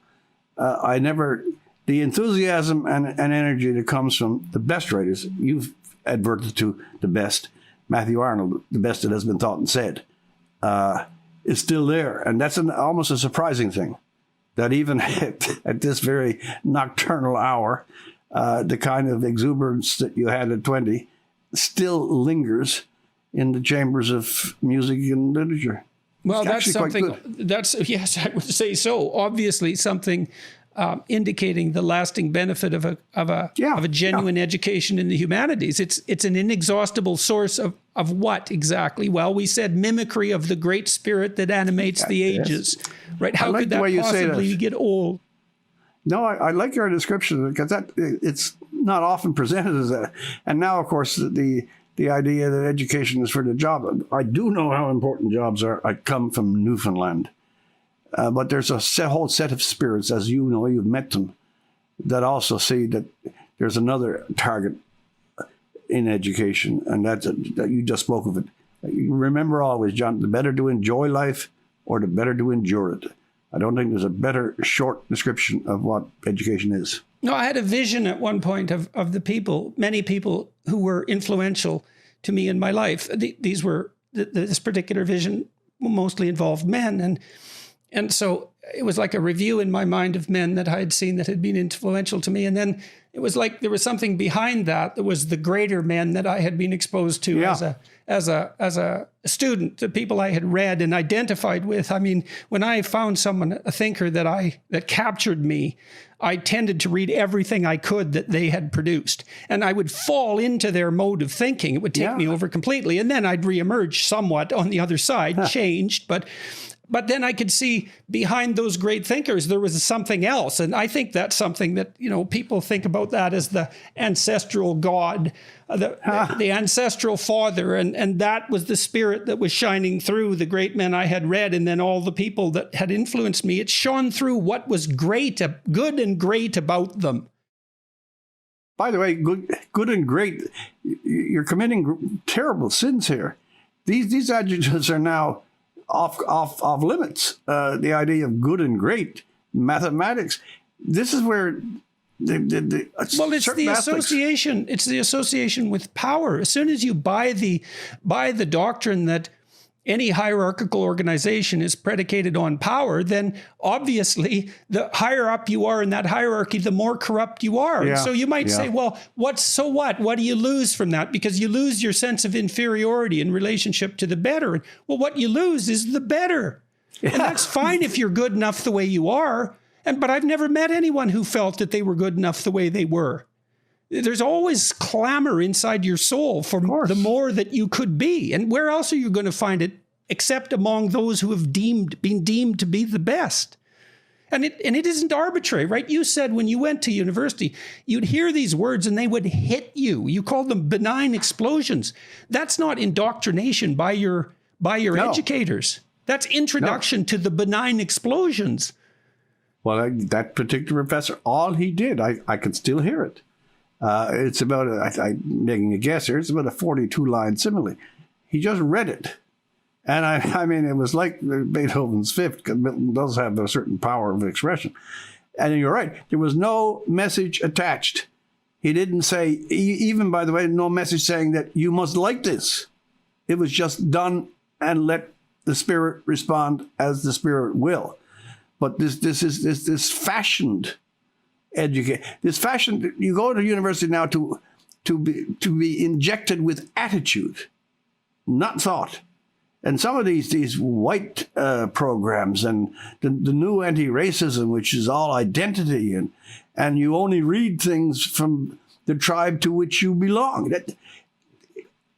The enthusiasm and energy that comes from the best writers, you've adverted to the best, Matthew Arnold, the best that has been thought and said, is still there. And that's almost a surprising thing, that even at this very nocturnal hour, the kind of exuberance that you had at 20 still lingers in the chambers of music and literature. Well, that's something, yes, I would say so. Obviously something indicating the lasting benefit of a genuine education in the humanities. It's an inexhaustible source of what exactly? Well, we said mimicry of the great spirit that animates the ages, right? How could that possibly get old? No, I like your description, because it's not often presented as that. And now, of course, the idea that education is for the job. I do know how important jobs are. I come from Newfoundland. But there's a whole set of spirits, as you know, you've met them, that also see that there's another target in education, and that you just spoke of it. You remember always, John, the better to enjoy life or the better to endure it. I don't think there's a better short description of what education is. No, I had a vision at one point of many people who were influential to me in my life. This particular vision mostly involved men, and so it was like a review in my mind of men that I had seen that had been influential to me. And then it was like there was something behind that. There was the greater men that I had been exposed to as a student, the people I had read and identified with. I mean, when I found a thinker that captured me, I tended to read everything I could that they had produced. And I would fall into their mode of thinking. It would take me over completely. And then I'd reemerge somewhat on the other side, changed, but then I could see behind those great thinkers, there was something else. And I think that's something that, people think about that as the ancestral God, the ancestral father. And that was the spirit that was shining through the great men I had read. And then all the people that had influenced me, it shone through what was great, good and great about them. By the way, good and great, you're committing terrible sins here. These adjectives are now off limits. The idea of good and great, mathematics. This is where it's the association. It's the association with power. As soon as you buy the doctrine that any hierarchical organization is predicated on power, then obviously the higher up you are in that hierarchy, the more corrupt you are. Yeah, so you might say, well, what do you lose from that? Because you lose your sense of inferiority in relationship to the better. Well, what you lose is the better. Yeah. And that's fine if you're good enough the way you are. But I've never met anyone who felt that they were good enough the way they were. There's always clamor inside your soul for the more that you could be. And where else are you going to find it except among those who have been deemed to be the best? And it isn't arbitrary, right? You said when you went to university, you'd hear these words and they would hit you. You called them benign explosions. That's not indoctrination by your educators. That's introduction to the benign explosions. Well, that particular professor, all he did, I could still hear it. It's about, I'm making a guess here, it's about a 42-line simile. He just read it. And I mean, it was like Beethoven's Fifth, because Milton does have a certain power of expression. And you're right, there was no message attached. He didn't say, even by the way, no message saying that you must like this. It was just done and let the spirit respond as the spirit will. But this fashioned educate. This fashion, you go to university now to be injected with attitude, not thought. And some of these white programs and the new anti-racism, which is all identity, and you only read things from the tribe to which you belong.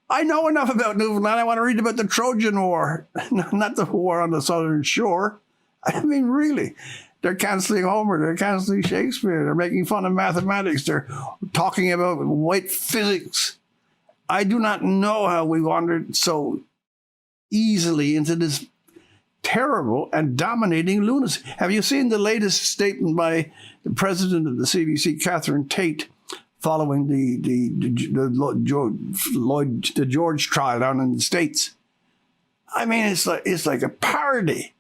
I know enough about Newfoundland. I want to read about the Trojan War, not the war on the southern shore. I mean, really. They're canceling Homer. They're canceling Shakespeare. They're making fun of mathematics. They're talking about white physics. I do not know how we wandered so easily into this terrible and dominating lunacy. Have you seen the latest statement by the president of the CBC, Catherine Tate, following the George trial down in the States? I mean, it's like a parody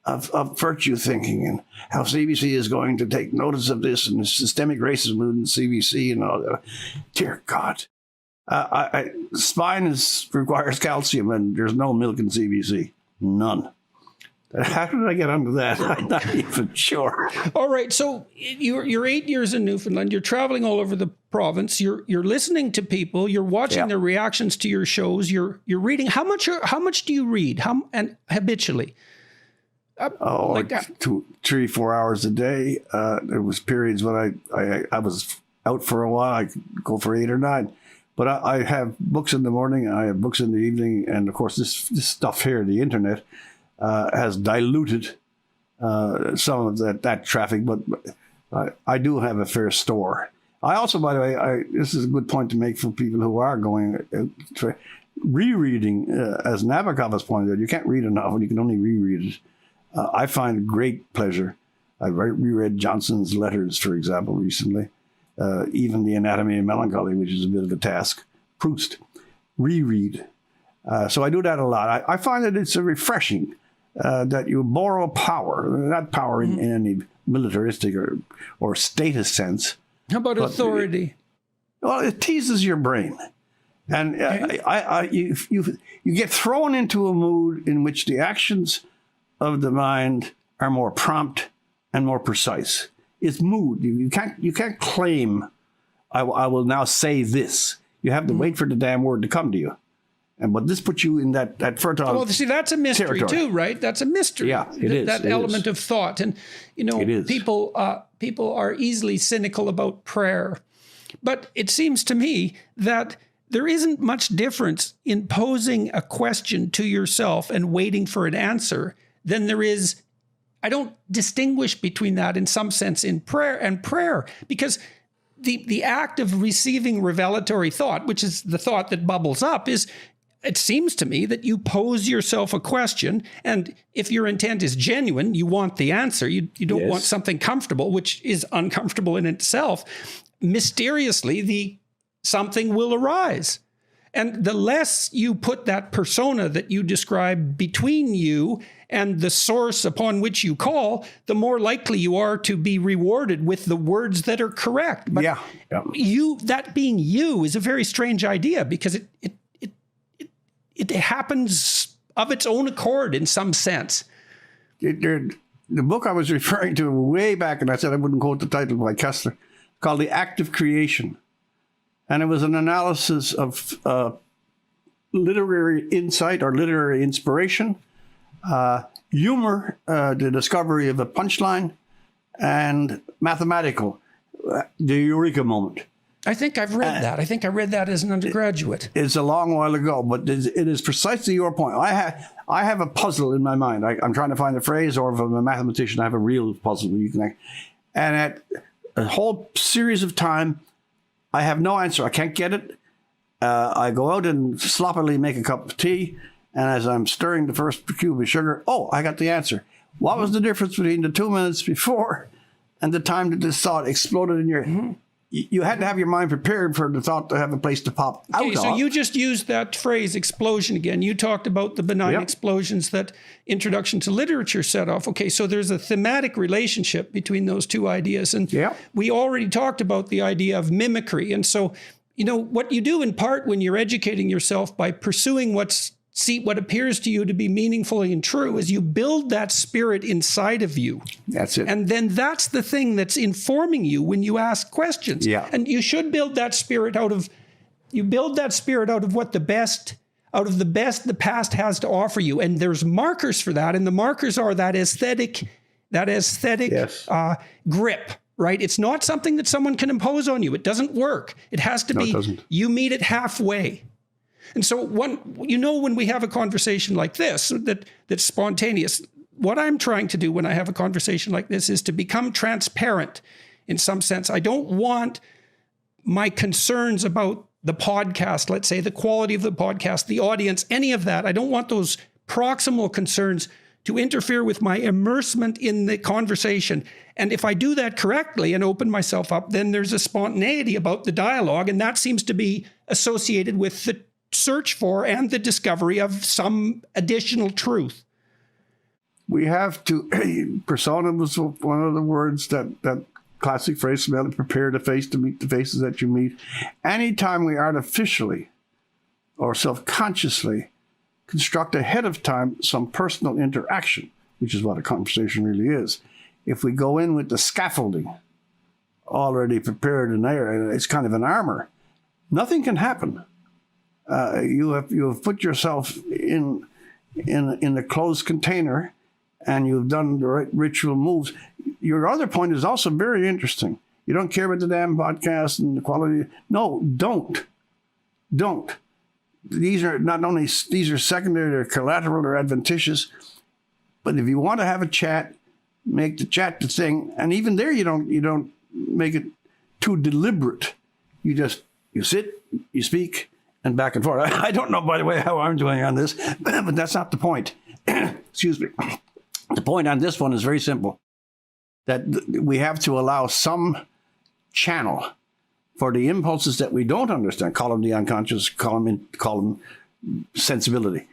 of virtue thinking, and how CBC is going to take notice of this, and the systemic racism in CBC and all that. Dear God. Spine requires calcium, and there's no milk in CBC. None. How did I get onto that? I'm not even sure. All right. So you're 8 years in Newfoundland. You're traveling all over the province. You're listening to people. You're watching their reactions to your shows. You're reading. How much do you read? And habitually? Like 2, 3, 4 hours a day. There was periods when I was out for a while. I could go for 8 or 9. But I have books in the morning. I have books in the evening, and of course, this stuff here, the internet, has diluted some of that traffic. But I do have a fair store. I also, by the way, this is a good point to make for people who are going rereading. As Nabokov has pointed out, you can't read a novel; you can only reread it. I find great pleasure. I reread Johnson's letters, for example, recently. Even The Anatomy of Melancholy, which is a bit of a task. Proust, reread. So I do that a lot. I find that it's refreshing that you borrow power, not power in any militaristic or status sense. How about authority? It teases your brain. And you get thrown into a mood in which the actions of the mind are more prompt and more precise. It's mood. You can't claim, I will now say this. You have to wait for the damn word to come to you. But this puts you in that fertile. Well, see, that's a mystery territory. Too, right? That's a mystery. Yeah, it is. That element of thought, and people are easily cynical about prayer, but it seems to me that there isn't much difference in posing a question to yourself and waiting for an answer than there is. I don't distinguish between that in some sense in prayer, because the act of receiving revelatory thought, which is the thought that bubbles up, it seems to me that you pose yourself a question, and if your intent is genuine, you want the answer. You don't want something comfortable, which is uncomfortable in itself. Mysteriously, something will arise. And the less you put that persona that you describe between you and the source upon which you call, the more likely you are to be rewarded with the words that are correct. But that being you is a very strange idea, because it happens of its own accord in some sense. The book I was referring to way back, and I said I wouldn't quote the title by Kessler, called The Act of Creation. And it was an analysis of literary insight or literary inspiration, humor, the discovery of a punchline, and mathematical, the eureka moment. I think I've read that. I think I read that as an undergraduate. It's a long while ago, but it is precisely your point. I have a puzzle in my mind. I'm trying to find a phrase, or if I'm a mathematician, I have a real puzzle where you can. And at a whole series of time, I have no answer. I can't get it. I go out and sloppily make a cup of tea, and as I'm stirring the first cube of sugar, I got the answer. What was the difference between the 2 minutes before and the time that this thought exploded in your... You had to have your mind prepared for the thought to have a place to pop out of. So you just used that phrase, explosion, again. You talked about the benign explosions that Introduction to Literature set off. Okay, so there's a thematic relationship between those two ideas. And we already talked about the idea of mimicry. And so, what you do in part when you're educating yourself by pursuing what appears to you to be meaningful and true is you build that spirit inside of you. That's it. And then that's the thing that's informing you when you ask questions. Yeah. And you should build that spirit out of what the best the past has to offer you. And there's markers for that. And the markers are that aesthetic grip, right? It's not something that someone can impose on you. It doesn't work. It has to be, you meet it halfway. And so when we have a conversation like this, that's spontaneous, what I'm trying to do when I have a conversation like this is to become transparent in some sense. I don't want my concerns about the podcast, let's say the quality of the podcast, the audience, any of that. I don't want those proximal concerns to interfere with my immersement in the conversation. And if I do that correctly and open myself up, then there's a spontaneity about the dialogue. And that seems to be associated with the search for and the discovery of some additional truth. We have to, persona was one of the words that classic phrase, prepare the face to meet the faces that you meet. Anytime we artificially or self-consciously construct ahead of time some personal interaction, which is what a conversation really is. If we go in with the scaffolding already prepared in there, it's kind of an armor, nothing can happen. You have put yourself in a closed container, and you've done the right ritual moves. Your other point is also very interesting. You don't care about the damn podcast and the quality. No, don't. These are not only, these are secondary or collateral or adventitious, but if you want to have a chat, make the chat the thing. And even there, you don't make it too deliberate. You sit, you speak, and back and forth. I don't know, by the way, how I'm doing on this, but that's not the point. Excuse me. The point on this one is very simple, that we have to allow some channel for the impulses that we don't understand, call them the unconscious, call them sensibility.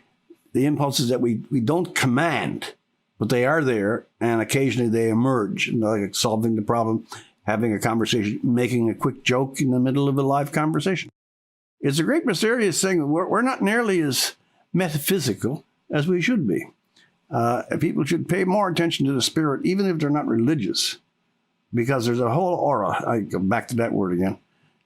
The impulses that we don't command, but they are there, and occasionally they emerge, like solving the problem, having a conversation, making a quick joke in the middle of a live conversation. It's a great mysterious thing. We're not nearly as metaphysical as we should be. People should pay more attention to the spirit, even if they're not religious, because there's a whole aura. I go back to that word again.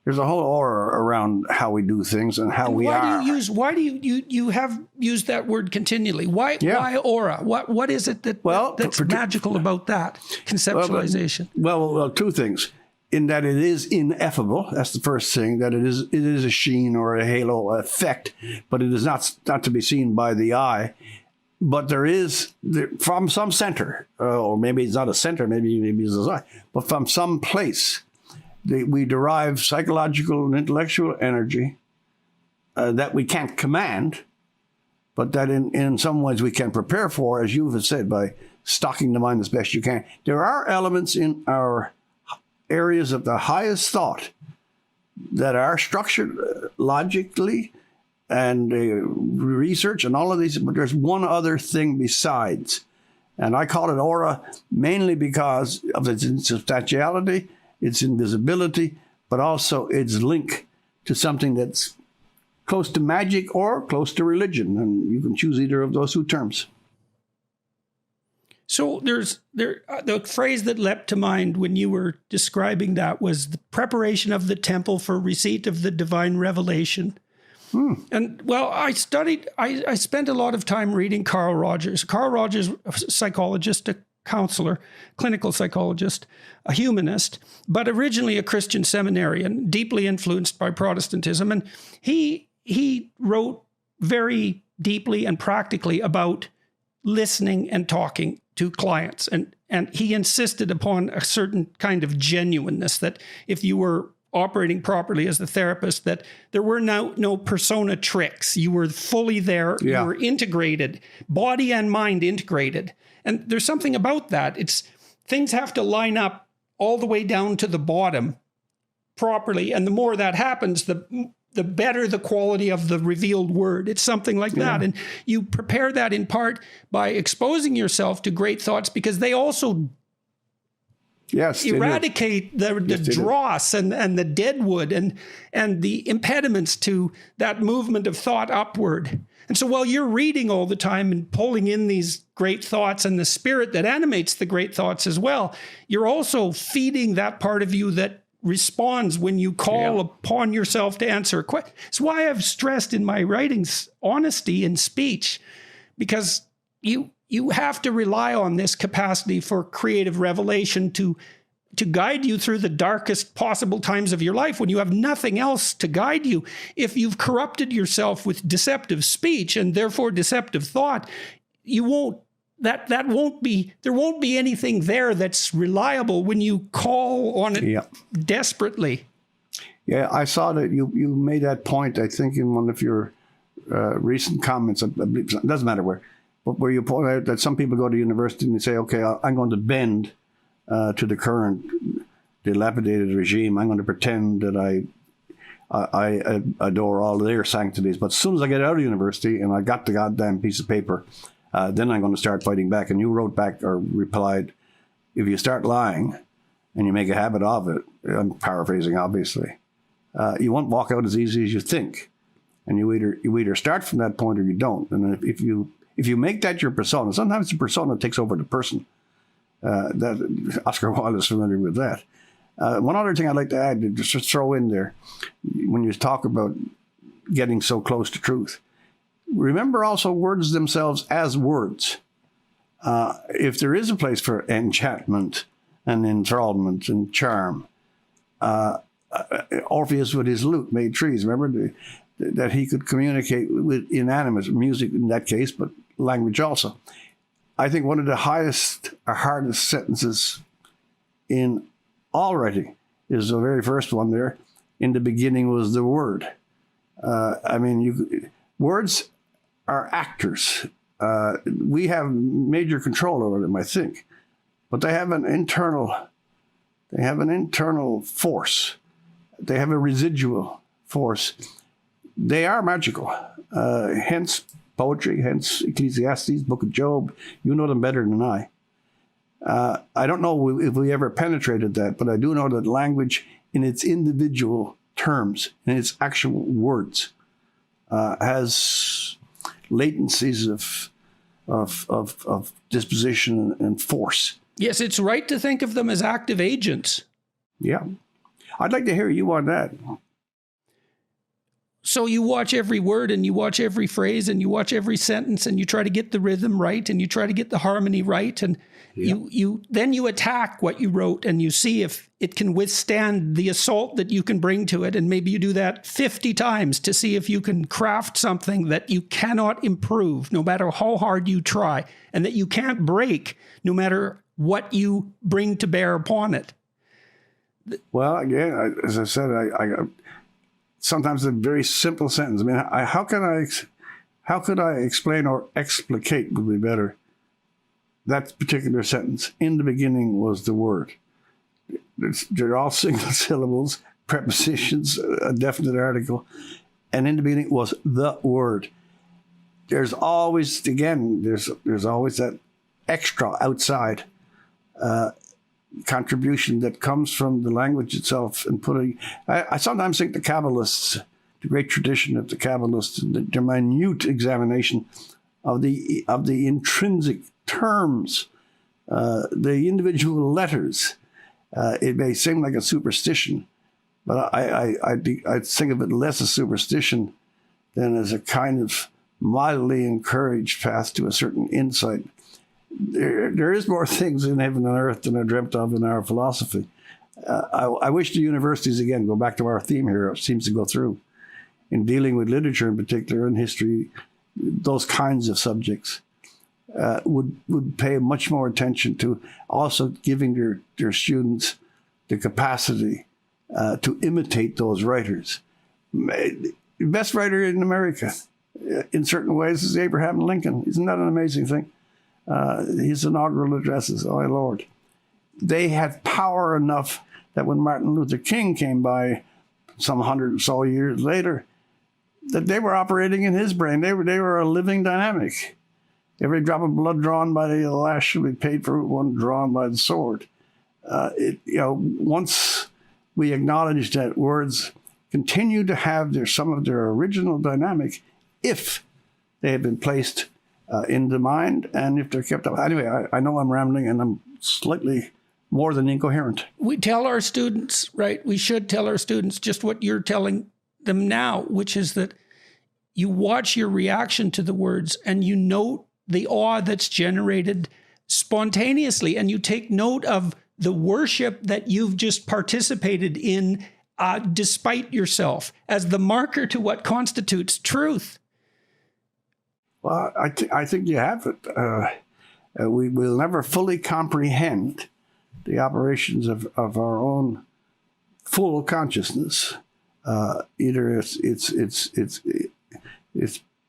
There's a whole aura around how we do things and how we are. Why do you have used that word continually? Why aura? What is it that's magical about that conceptualization? Well, two things. In that it is ineffable. That's the first thing. That it is a sheen or a halo effect, but it is not to be seen by the eye. But there is, from some center, or maybe it's not a center, maybe it's a eye, but from some place, we derive psychological and intellectual energy that we can't command, but that in some ways we can prepare for, as you have said, by stocking the mind as best you can. There are elements in our areas of the highest thought that are structured logically, and research and all of these, but there's one other thing besides. And I call it aura mainly because of its insubstantiality, its invisibility, but also its link to something that's close to magic or close to religion. And you can choose either of those two terms. So the phrase that leapt to mind when you were describing that was the preparation of the temple for receipt of the divine revelation. And well, I spent a lot of time reading Carl Rogers. Carl Rogers, a psychologist, a counselor, clinical psychologist, a humanist, but originally a Christian seminarian, deeply influenced by Protestantism. And he wrote very deeply and practically about listening and talking to clients. And he insisted upon a certain kind of genuineness, that if you were operating properly as the therapist, that there were no persona tricks. You were fully there. Yeah. You were integrated, body and mind integrated. And there's something about that. Things have to line up all the way down to the bottom properly. And the more that happens, the better the quality of the revealed word. It's something like that. And you prepare that in part by exposing yourself to great thoughts, because they also eradicate the dross and the deadwood and the impediments to that movement of thought upward. And so while you're reading all the time and pulling in these great thoughts and the spirit that animates the great thoughts as well, you're also feeding that part of you that responds when you call upon yourself to answer a question. It's why I've stressed in my writings honesty in speech, because you have to rely on this capacity for creative revelation to guide you through the darkest possible times of your life when you have nothing else to guide you. If you've corrupted yourself with deceptive speech and therefore deceptive thought, you won't that won't be, there won't be anything there that's reliable when you call on it desperately. Yeah, I saw that you made that point, I think, in one of your recent comments. It doesn't matter where, but where you point out that some people go to university and they say, okay, I'm going to bend to the current dilapidated regime. I'm going to pretend that I adore all their sanctities. But as soon as I get out of university and I got the goddamn piece of paper, then I'm going to start fighting back. And you wrote back or replied, if you start lying and you make a habit of it, I'm paraphrasing, obviously, you won't walk out as easy as you think. And you either start from that point or you don't. And if you make that your persona, sometimes the persona takes over the person. That Oscar Wilde is familiar with that. One other thing I'd like to add, just throw in there, when you talk about getting so close to truth, remember also words themselves as words. If there is a place for enchantment and enthrallment and charm, Orpheus with his lute made trees. Remember that he could communicate with inanimate music in that case, but language also. I think one of the highest or hardest sentences in all writing is the very first one there. In the beginning was the Word. Words are actors. We have major control over them, I think, but they have an internal force. They have a residual force. They are magical. Hence poetry, hence Ecclesiastes, Book of Job. You know them better than I. I don't know if we ever penetrated that, but I do know that language in its individual terms, in its actual words, has latencies of disposition and force. Yes, it's right to think of them as active agents. Yeah. I'd like to hear you on that. So you watch every word and you watch every phrase and you watch every sentence and you try to get the rhythm right and you try to get the harmony right. And then you attack what you wrote and you see if it can withstand the assault that you can bring to it. And maybe you do that 50 times to see if you can craft something that you cannot improve no matter how hard you try, and that you can't break no matter what you bring to bear upon it. Well, again, as I said, I sometimes a very simple sentence. I mean, how could I explain or explicate would be better that particular sentence? In the beginning was the Word. They're all single syllables, prepositions, a definite article, and in the beginning was the Word. There's always, again, there's always that extra outside contribution that comes from the language itself, and putting. I sometimes think the Kabbalists, the great tradition of the Kabbalists, their minute examination of the intrinsic terms, the individual letters. It may seem like a superstition, but I think of it less as superstition than as a kind of mildly encouraged path to a certain insight. There is more things in heaven and earth than are dreamt of in our philosophy. I wish the universities, again, go back to our theme here, it seems to go through, in dealing with literature in particular and history, those kinds of subjects, would pay much more attention to also giving their students the capacity to imitate those writers. The best writer in America, in certain ways, is Abraham Lincoln. Isn't that an amazing thing? His inaugural addresses, oh Lord. They had power enough that when Martin Luther King came by some 100 or so years later, that they were operating in his brain. They were a living dynamic. Every drop of blood drawn by the lash should be paid for one drawn by the sword. Once we acknowledge that words continue to have some of their original dynamic, if they have been placed in the mind, and if they're kept up. Anyway, I know I'm rambling and I'm slightly more than incoherent. We tell our students, right? We should tell our students just what you're telling them now, which is that you watch your reaction to the words and you note the awe that's generated spontaneously, and you take note of the worship that you've just participated in despite yourself as the marker to what constitutes truth. Well, I think you have it. We will never fully comprehend the operations of our own full consciousness. Either it's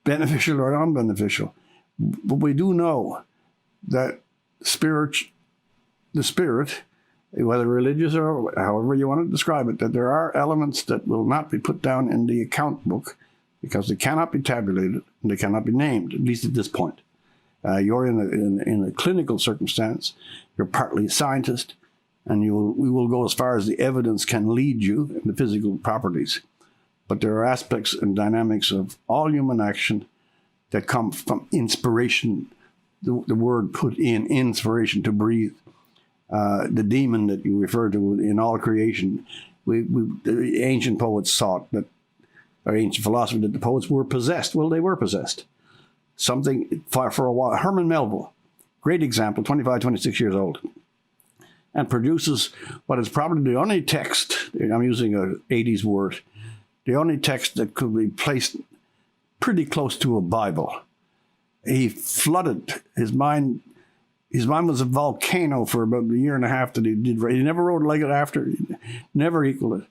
beneficial or unbeneficial. But we do know that the spirit, whether religious or however you want to describe it, that there are elements that will not be put down in the account book because they cannot be tabulated and they cannot be named, at least at this point. You're in a clinical circumstance. You're partly a scientist, and we will go as far as the evidence can lead you in the physical properties. But there are aspects and dynamics of all human action that come from inspiration, the word put in, inspiration, to breathe. The demon that you refer to in all creation, the ancient poets thought that, or ancient philosophy, that the poets were possessed. Well, they were possessed. Something for a while. Herman Melville, great example, 25, 26 years old, and produces what is probably the only text, I'm using an 80s word, the only text that could be placed pretty close to a Bible. He flooded his mind. His mind was a volcano for about a year and a half that he did. He never wrote like it after, never equaled it.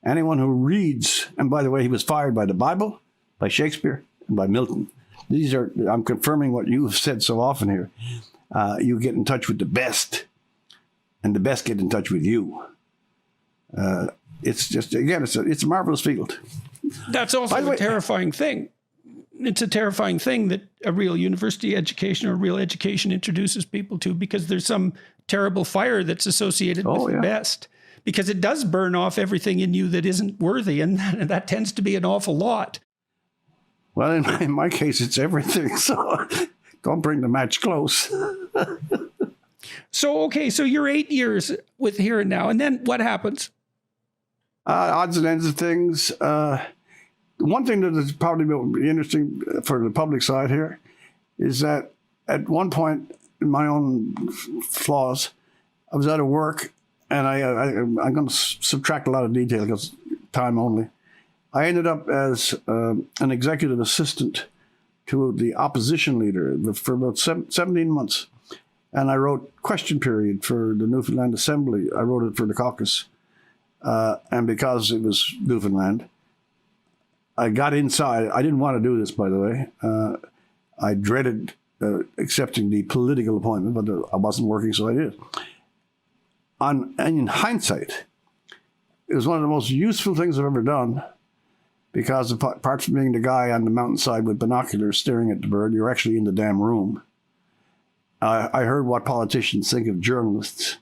Anyone who reads, and by the way, he was fired by the Bible, by Shakespeare, and by Milton. These are, I'm confirming what you have said so often here. You get in touch with the best, and the best get in touch with you. It's just, again, it's a marvelous field. That's also a terrifying thing. It's a terrifying thing that a real university education or real education introduces people to, because there's some terrible fire that's associated with the best, because it does burn off everything in you that isn't worthy. And that tends to be an awful lot. Well, in my case, it's everything. So don't bring the match close. So, okay. So you're 8 years with Here and Now. And then what happens? Odds and ends of things. One thing that is probably interesting for the public side here is that at one point, in my own flaws, I was out of work, and I'm going to subtract a lot of detail because time only. I ended up as an executive assistant to the opposition leader for about 17 months. And I wrote Question Period for the Newfoundland Assembly. I wrote it for the caucus. And because it was Newfoundland, I got inside. I didn't want to do this, by the way. I dreaded accepting the political appointment, but I wasn't working, so I did. And in hindsight, it was one of the most useful things I've ever done, because apart from being the guy on the mountainside with binoculars staring at the bird, you're actually in the damn room. I heard what politicians think of journalists.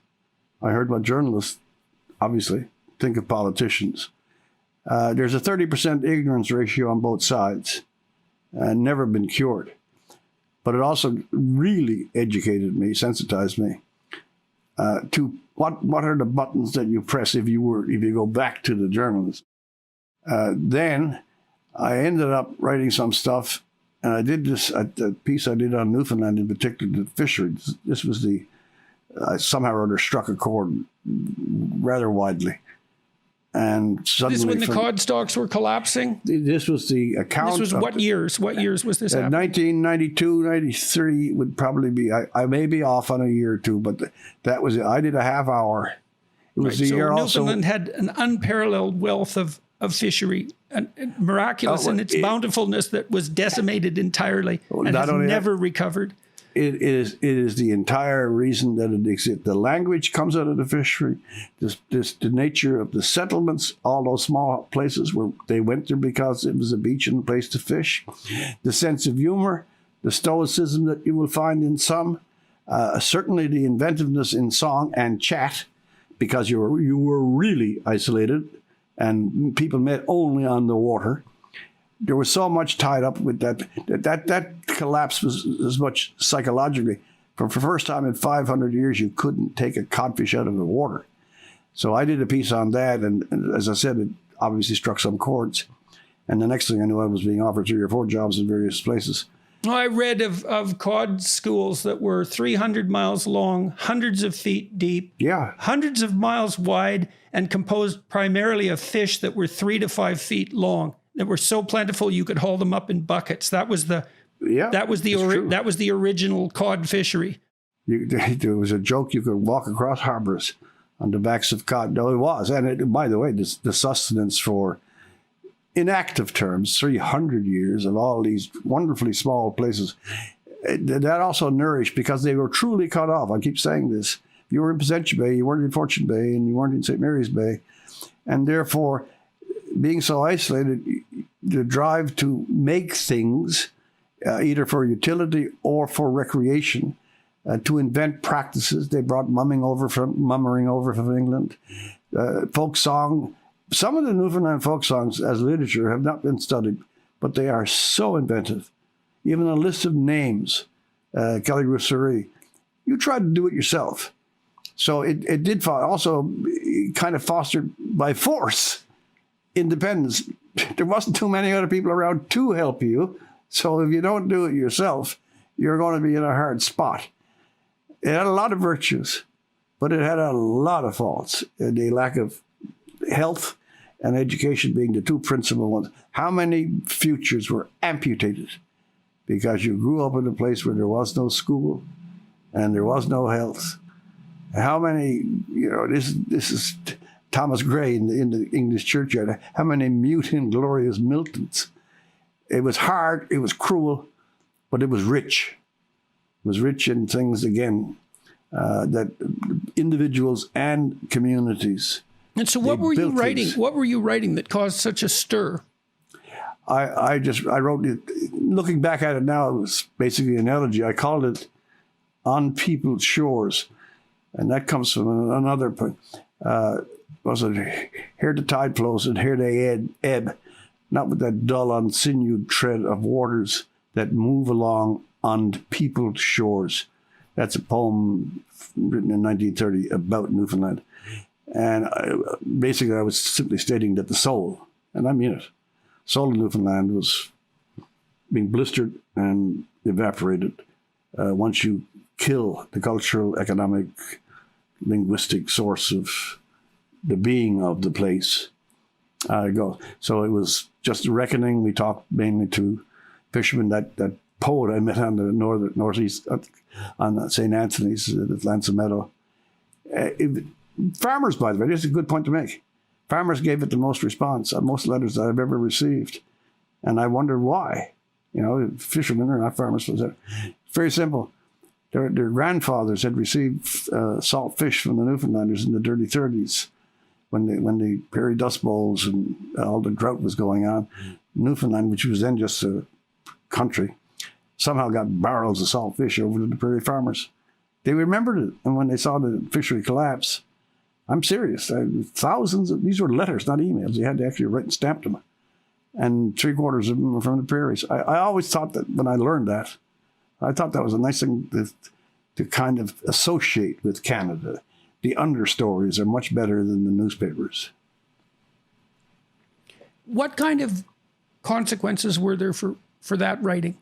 I heard what journalists, obviously, think of politicians. There's a 30% ignorance ratio on both sides, never been cured. But it also really educated me, sensitized me to what are the buttons that you press if you go back to the journalism. Then I ended up writing some stuff, and I did this, a piece I did on Newfoundland, in particular the fisheries. This was somehow or other struck a chord rather widely. And suddenly, this is when the cod stocks were collapsing? This was the account. This was what years? What years was this happening? 1992, 93 would probably be. I may be off on a year or two, but that was it. I did a half hour. It was the year also. Newfoundland had an unparalleled wealth of fishery, and miraculous in its bountifulness, that was decimated entirely and has never recovered. It is the entire reason that it exists. The language comes out of the fishery. The nature of the settlements, all those small places where they went there because it was a beach and a place to fish. The sense of humor, the stoicism that you will find in some, certainly the inventiveness in song and chat, because you were really isolated and people met only on the water. There was so much tied up with that collapse was as much psychologically. For the first time in 500 years, you couldn't take a codfish out of the water. So I did a piece on that, and as I said, it obviously struck some chords. And the next thing I knew, I was being offered 3 or 4 jobs in various places. Well, I read of cod schools that were 300 miles long, hundreds of feet deep, hundreds of miles wide, and composed primarily of fish that were 3 to 5 feet long, that were so plentiful you could haul them up in buckets. That was the original cod fishery. There was a joke you could walk across harbors on the backs of cod. No, it was. And by the way, the sustenance for, in active terms, 300 years of all these wonderfully small places, that also nourished because they were truly cut off. I keep saying this. If you were in Placentia Bay, you weren't in Fortune Bay, and you weren't in St. Mary's Bay. And therefore, being so isolated, the drive to make things, either for utility or for recreation, to invent practices. They brought mummering over from England. Folk song. Some of the Newfoundland folk songs as literature have not been studied, but they are so inventive. Even a list of names, Kelly Rousserie, you tried to do it yourself. So it did also kind of fostered by force independence. There wasn't too many other people around to help you. So if you don't do it yourself, you're going to be in a hard spot. It had a lot of virtues, but it had a lot of faults. The lack of health and education being the two principal ones. How many futures were amputated because you grew up in a place where there was no school and there was no health? How many, this is Thomas Gray in the English churchyard. How many mute inglorious Miltons? It was hard, it was cruel, but it was rich. It was rich in things, again, that individuals and communities. And so what were you writing? Things. What were you writing that caused such a stir? I wrote it, looking back at it now, it was basically an elegy. I called it On Peopled Shores. And that comes from another point. Was it, here the tide flows and here they ebb, not with that dull, unsinewed tread of waters that move along on peopled shores. That's a poem written in 1930 about Newfoundland. And basically I was simply stating that the soul, and I mean it, soul of Newfoundland was being blistered and evaporated once you kill the cultural, economic, linguistic source of the being of the place. So it was just a reckoning. We talked mainly to fishermen. That poet I met on the northeast, on St. Anthony's at Lansing Meadow. Farmers, by the way, this is a good point to make. Farmers gave it the most response on most letters that I've ever received. And I wondered why. Fishermen are not farmers. Very simple. Their grandfathers had received salt fish from the Newfoundlanders in the dirty 30s when the prairie dust bowls and all the drought was going on. Newfoundland, which was then just a country, somehow got barrels of salt fish over to the prairie farmers. They remembered it, and when they saw the fishery collapse, I'm serious, thousands of, these were letters, not emails. You had to actually write and stamp them. And 3/4 of them were from the prairies. I always thought that when I learned that, I thought that was a nice thing to kind of associate with Canada. The understories are much better than the newspapers. What kind of consequences were there for that writing?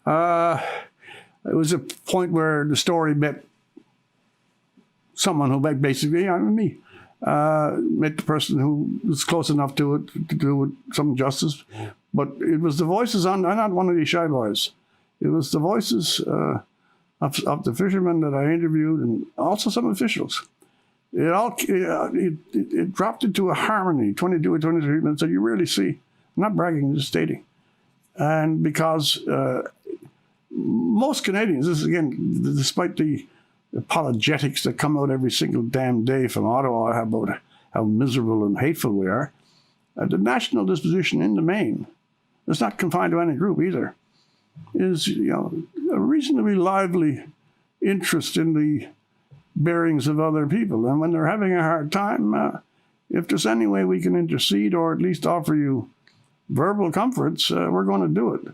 It was a point where the story met someone who basically, me, met the person who was close enough to it to do it some justice. But it was the voices I'm not one of these shy boys. It was the voices of the fishermen that I interviewed and also some officials. It dropped into a harmony, 22 or 23 minutes that you rarely see. I'm not bragging, just stating. And because most Canadians, this is again, despite the apologetics that come out every single damn day from Ottawa about how miserable and hateful we are, the national disposition in the main, it's not confined to any group either, is a reasonably lively interest in the bearings of other people. And when they're having a hard time, if there's any way we can intercede or at least offer you verbal comforts, we're going to do it.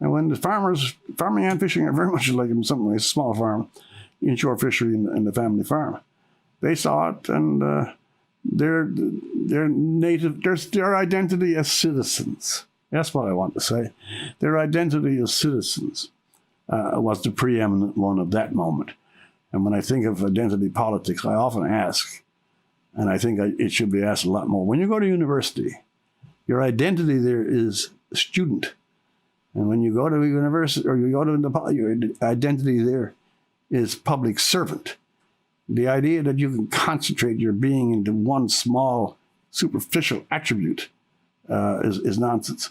And when the farming and fishing are very much like in some ways, small farm, inshore fishery and the family farm, they saw it, and their identity as citizens. That's what I want to say. Their identity as citizens was the preeminent one of that moment. And when I think of identity politics, I often ask, and I think it should be asked a lot more, when you go to university, your identity there is student. And when you go to a university or you go to your identity there is public servant. The idea that you can concentrate your being into one small superficial attribute is nonsense.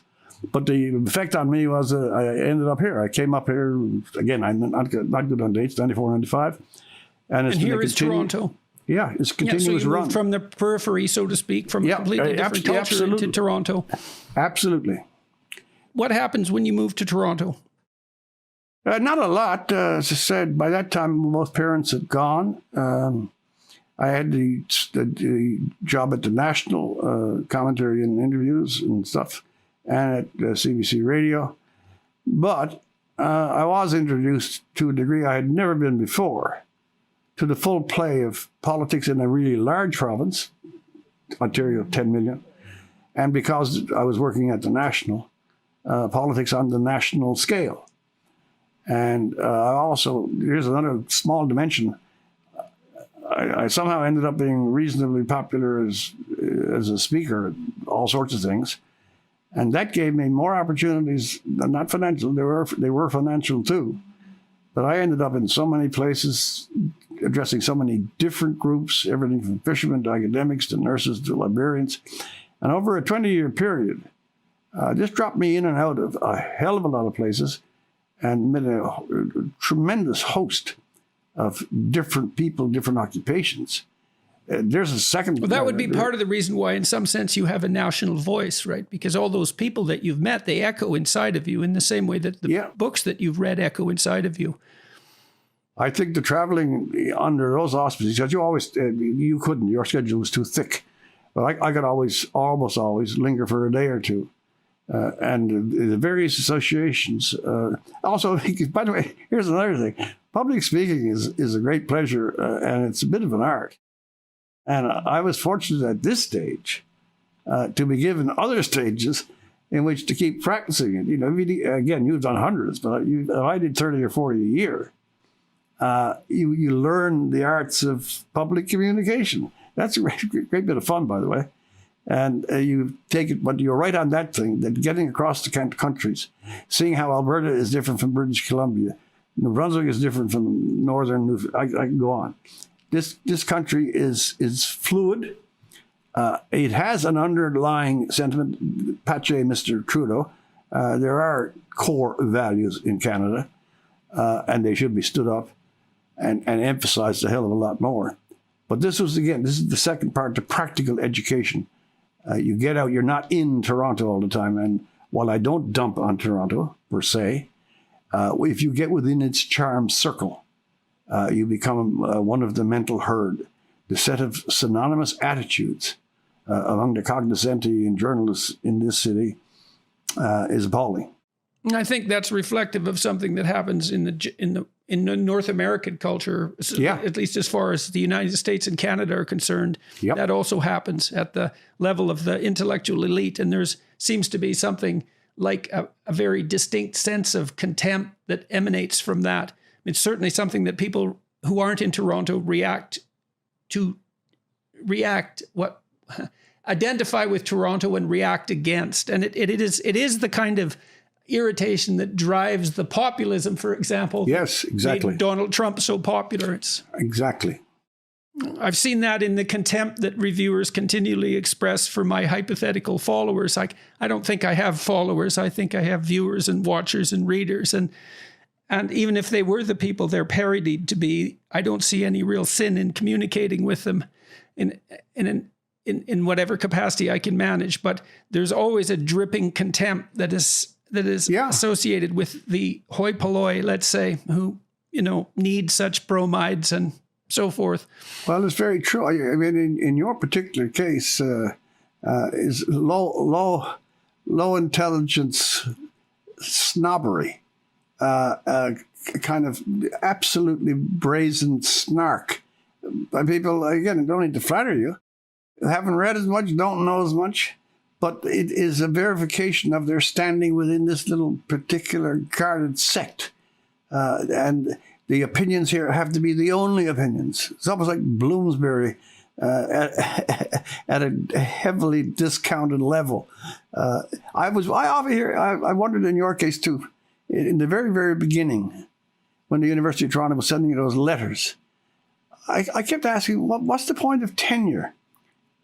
But the effect on me was I ended up here. I came up here, again, I'm not good on dates, 94, 95. And here is Toronto. Yeah, it's continuous so you run. moved from the periphery, so to speak, from a completely different culture into Toronto. Absolutely. What happens when you move to Toronto? Not a lot. As I said, by that time, most parents had gone. I had the job at the National, commentary and interviews and stuff, and at CBC Radio. But I was introduced to a degree I had never been before to the full play of politics in a really large province, Ontario, 10 million. And because I was working at the National, politics on the national scale. And I also, here's another small dimension. I somehow ended up being reasonably popular as a speaker, all sorts of things. And that gave me more opportunities, not financial, they were financial too. But I ended up in so many places, addressing so many different groups, everything from fishermen to academics to nurses to librarians. And over a 20-year period, this dropped me in and out of a hell of a lot of places and met a tremendous host of different people, different occupations. There's a second... Well, that would be part of the reason why, in some sense, you have a national voice, right? Because all those people that you've met, they echo inside of you in the same way that the books that you've read echo inside of you. I think the traveling under those auspices, because you couldn't, your schedule was too thick. But I could almost always linger for a day or two. And the various associations. Also, by the way, here's another thing. Public speaking is a great pleasure, and it's a bit of an art. And I was fortunate at this stage to be given other stages in which to keep practicing it. You know, again, you've done hundreds, but I did 30 or 40 a year. You learn the arts of public communication. That's a great bit of fun, by the way. And you take it, but you're right on that thing, that getting across the countries, seeing how Alberta is different from British Columbia, New Brunswick is different from northern, I can go on. This country is fluid. It has an underlying sentiment, pace Mr. Trudeau. There are core values in Canada, and they should be stood up and emphasized a hell of a lot more. But this is the second part, the practical education. You get out, you're not in Toronto all the time. And while I don't dump on Toronto, per se, if you get within its charm circle, you become one of the mental herd. The set of synonymous attitudes among the cognoscenti and journalists in this city is appalling. And I think that's reflective of something that happens in the North American culture, at least as far as the United States and Canada are concerned. Yep. That also happens at the level of the intellectual elite. And there's seems to be something like a very distinct sense of contempt that emanates from that. It's certainly something that people who aren't in Toronto identify with Toronto and react against. And it is the kind of irritation that drives the populism, for example. Yes, exactly. Made Donald Trump so popular. Exactly. I've seen that in the contempt that reviewers continually express for my hypothetical followers. Like, I don't think I have followers. I think I have viewers and watchers and readers. And even if they were the people they're parodied to be, I don't see any real sin in communicating with them in whatever capacity I can manage. But there's always a dripping contempt that is associated with the hoi polloi, let's say, who, need such bromides and so forth. Well, it's very true. I mean, in your particular case, is low intelligence snobbery, kind of absolutely brazen snark by people, again, don't need to flatter you, haven't read as much, don't know as much. But it is a verification of their standing within this little particular guarded sect. And the opinions here have to be the only opinions. It's almost like Bloomsbury at a heavily discounted level. I wondered in your case too, in the very, very beginning, when the University of Toronto was sending you those letters, I kept asking, what's the point of tenure?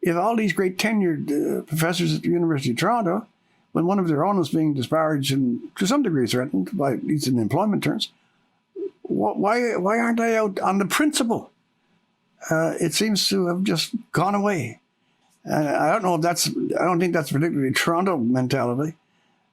If all these great tenured professors at the University of Toronto, when one of their own is being disparaged and to some degree threatened, by, at least in employment terms, why aren't they out on the principle? It seems to have just gone away. And I don't think that's particularly Toronto mentality,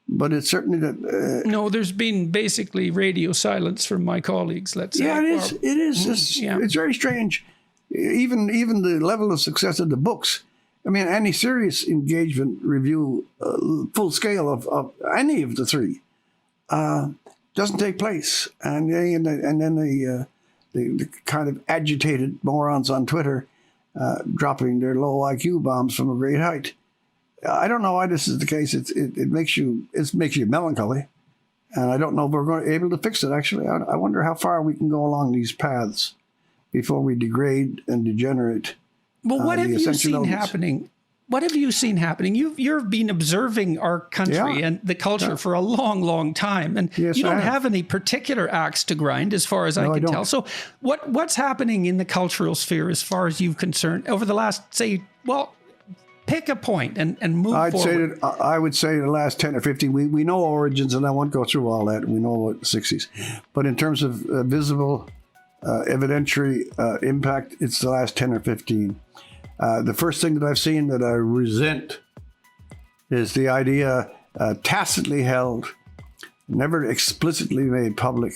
but it's certainly that. No, there's been basically radio silence from my colleagues, let's say. Yeah, it is. It is. It's very strange. Even the level of success of the books. I mean, any serious engagement review, full scale of any of the three, doesn't take place. And then the kind of agitated morons on Twitter dropping their low IQ bombs from a great height. I don't know why this is the case. It makes you melancholy, and I don't know if we're able to fix it. Actually, I wonder how far we can go along these paths before we degrade and degenerate. Well, what have you seen happening? What have you seen happening? You've been observing our country and the culture for a long, long time, and you don't have any particular axe to grind, as far as I can tell. So, what's happening in the cultural sphere, as far as you're concerned, over the last, say, pick a point and move forward. I would say the last 10 or 15. We know origins, and I won't go through all that. We know about the 60s, but in terms of visible, evidentiary impact, it's the last 10 or 15. The first thing that I've seen that I resent is the idea, tacitly held, never explicitly made public,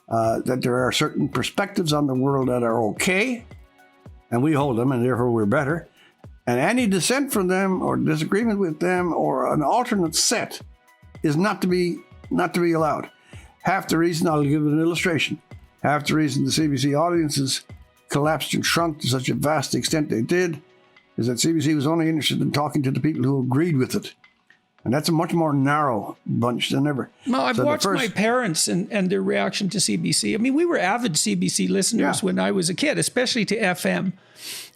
that there are certain perspectives on the world that are okay, and we hold them, and therefore we're better. And any dissent from them or disagreement with them or an alternate set is not to be allowed. Half the reason, I'll give an illustration, half the reason the CBC audiences collapsed and shrunk to such a vast extent they did is that CBC was only interested in talking to the people who agreed with it. And that's a much more narrow bunch than ever. Well, I've watched my parents and their reaction to CBC. I mean, we were avid CBC listeners when I was a kid, especially to FM.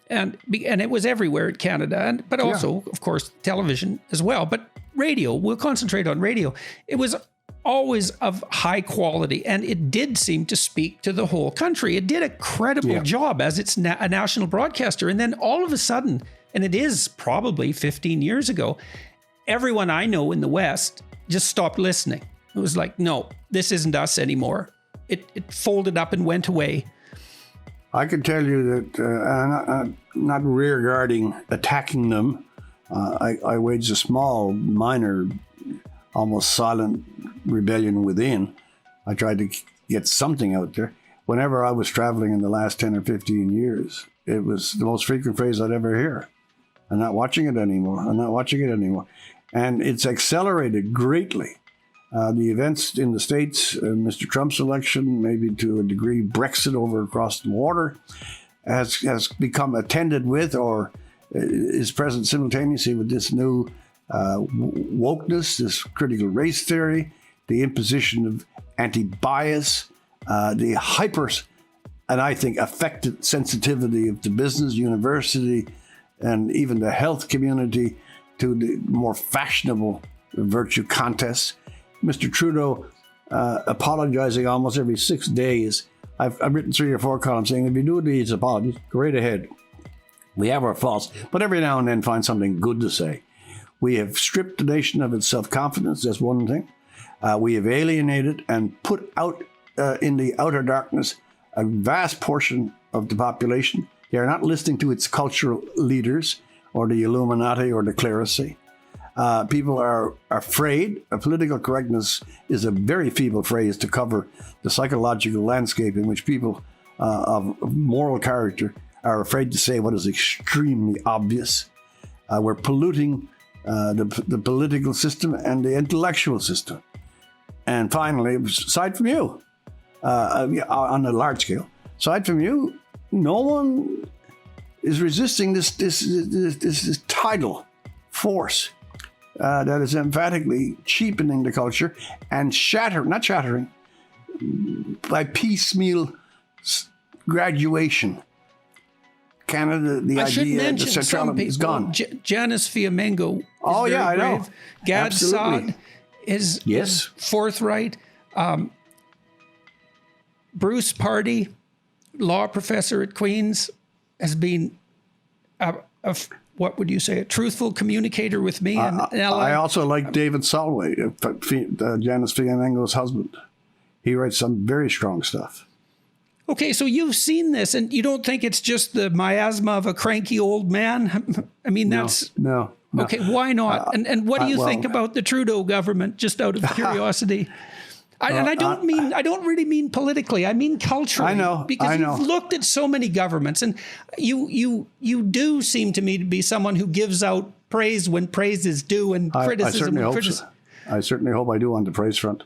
And it was everywhere in Canada, but also, of course, television as well. But radio, we'll concentrate on radio. It was always of high quality, and it did seem to speak to the whole country. It did a credible job as it's a national broadcaster. And then all of a sudden, and it is probably 15 years ago, everyone I know in the West just stopped listening. It was like, no, this isn't us anymore. It folded up and went away. I can tell you that, not rearguarding, attacking them, I waged a small, minor, almost silent rebellion within. I tried to get something out there. Whenever I was traveling in the last 10 or 15 years, it was the most frequent phrase I'd ever hear. I'm not watching it anymore. I'm not watching it anymore. And it's accelerated greatly. The events in the States, Mr. Trump's election, maybe to a degree Brexit over across the water, has become attended with or is present simultaneously with this new wokeness, this critical race theory, the imposition of anti-bias, the hyper, and I think affected sensitivity of the business, university, and even the health community to the more fashionable virtue contests. Mr. Trudeau apologizing almost every 6 days. I've written 3 or 4 columns saying, if you do these apologies, go right ahead. We have our faults, but every now and then find something good to say. We have stripped the nation of its self-confidence, that's one thing. We have alienated and put out in the outer darkness a vast portion of the population. They are not listening to its cultural leaders or the Illuminati or the clerisy. People are afraid. Political correctness is a very feeble phrase to cover the psychological landscape in which people of moral character are afraid to say what is extremely obvious. We're polluting the political system and the intellectual system. And finally, aside from you, on a large scale, aside from you, no one is resisting this tidal force that is emphatically cheapening the culture and not shattering, by piecemeal graduation, Canada, the I should idea that mention some centrality is people. gone. Janice Fiamengo is Oh, yeah, very I know. brave. Gad Absolutely. Saad is Yes. forthright. Bruce Pardy, law professor at Queen's, has been what would you say, a truthful communicator with me and ally. I also like David Solway, Janice Fiamengo's husband. He writes some very strong stuff. Okay, so you've seen this, and you don't think it's just the miasma of a cranky old man? I mean, that's... No. Okay, why not? And what do you well, think about the Trudeau government, just out of curiosity? I don't really mean politically. I mean culturally. I know. Because you've looked at so many governments, and you do seem to me to be someone who gives out praise when praise is due and criticism when criticism. I certainly hope I do on the praise front.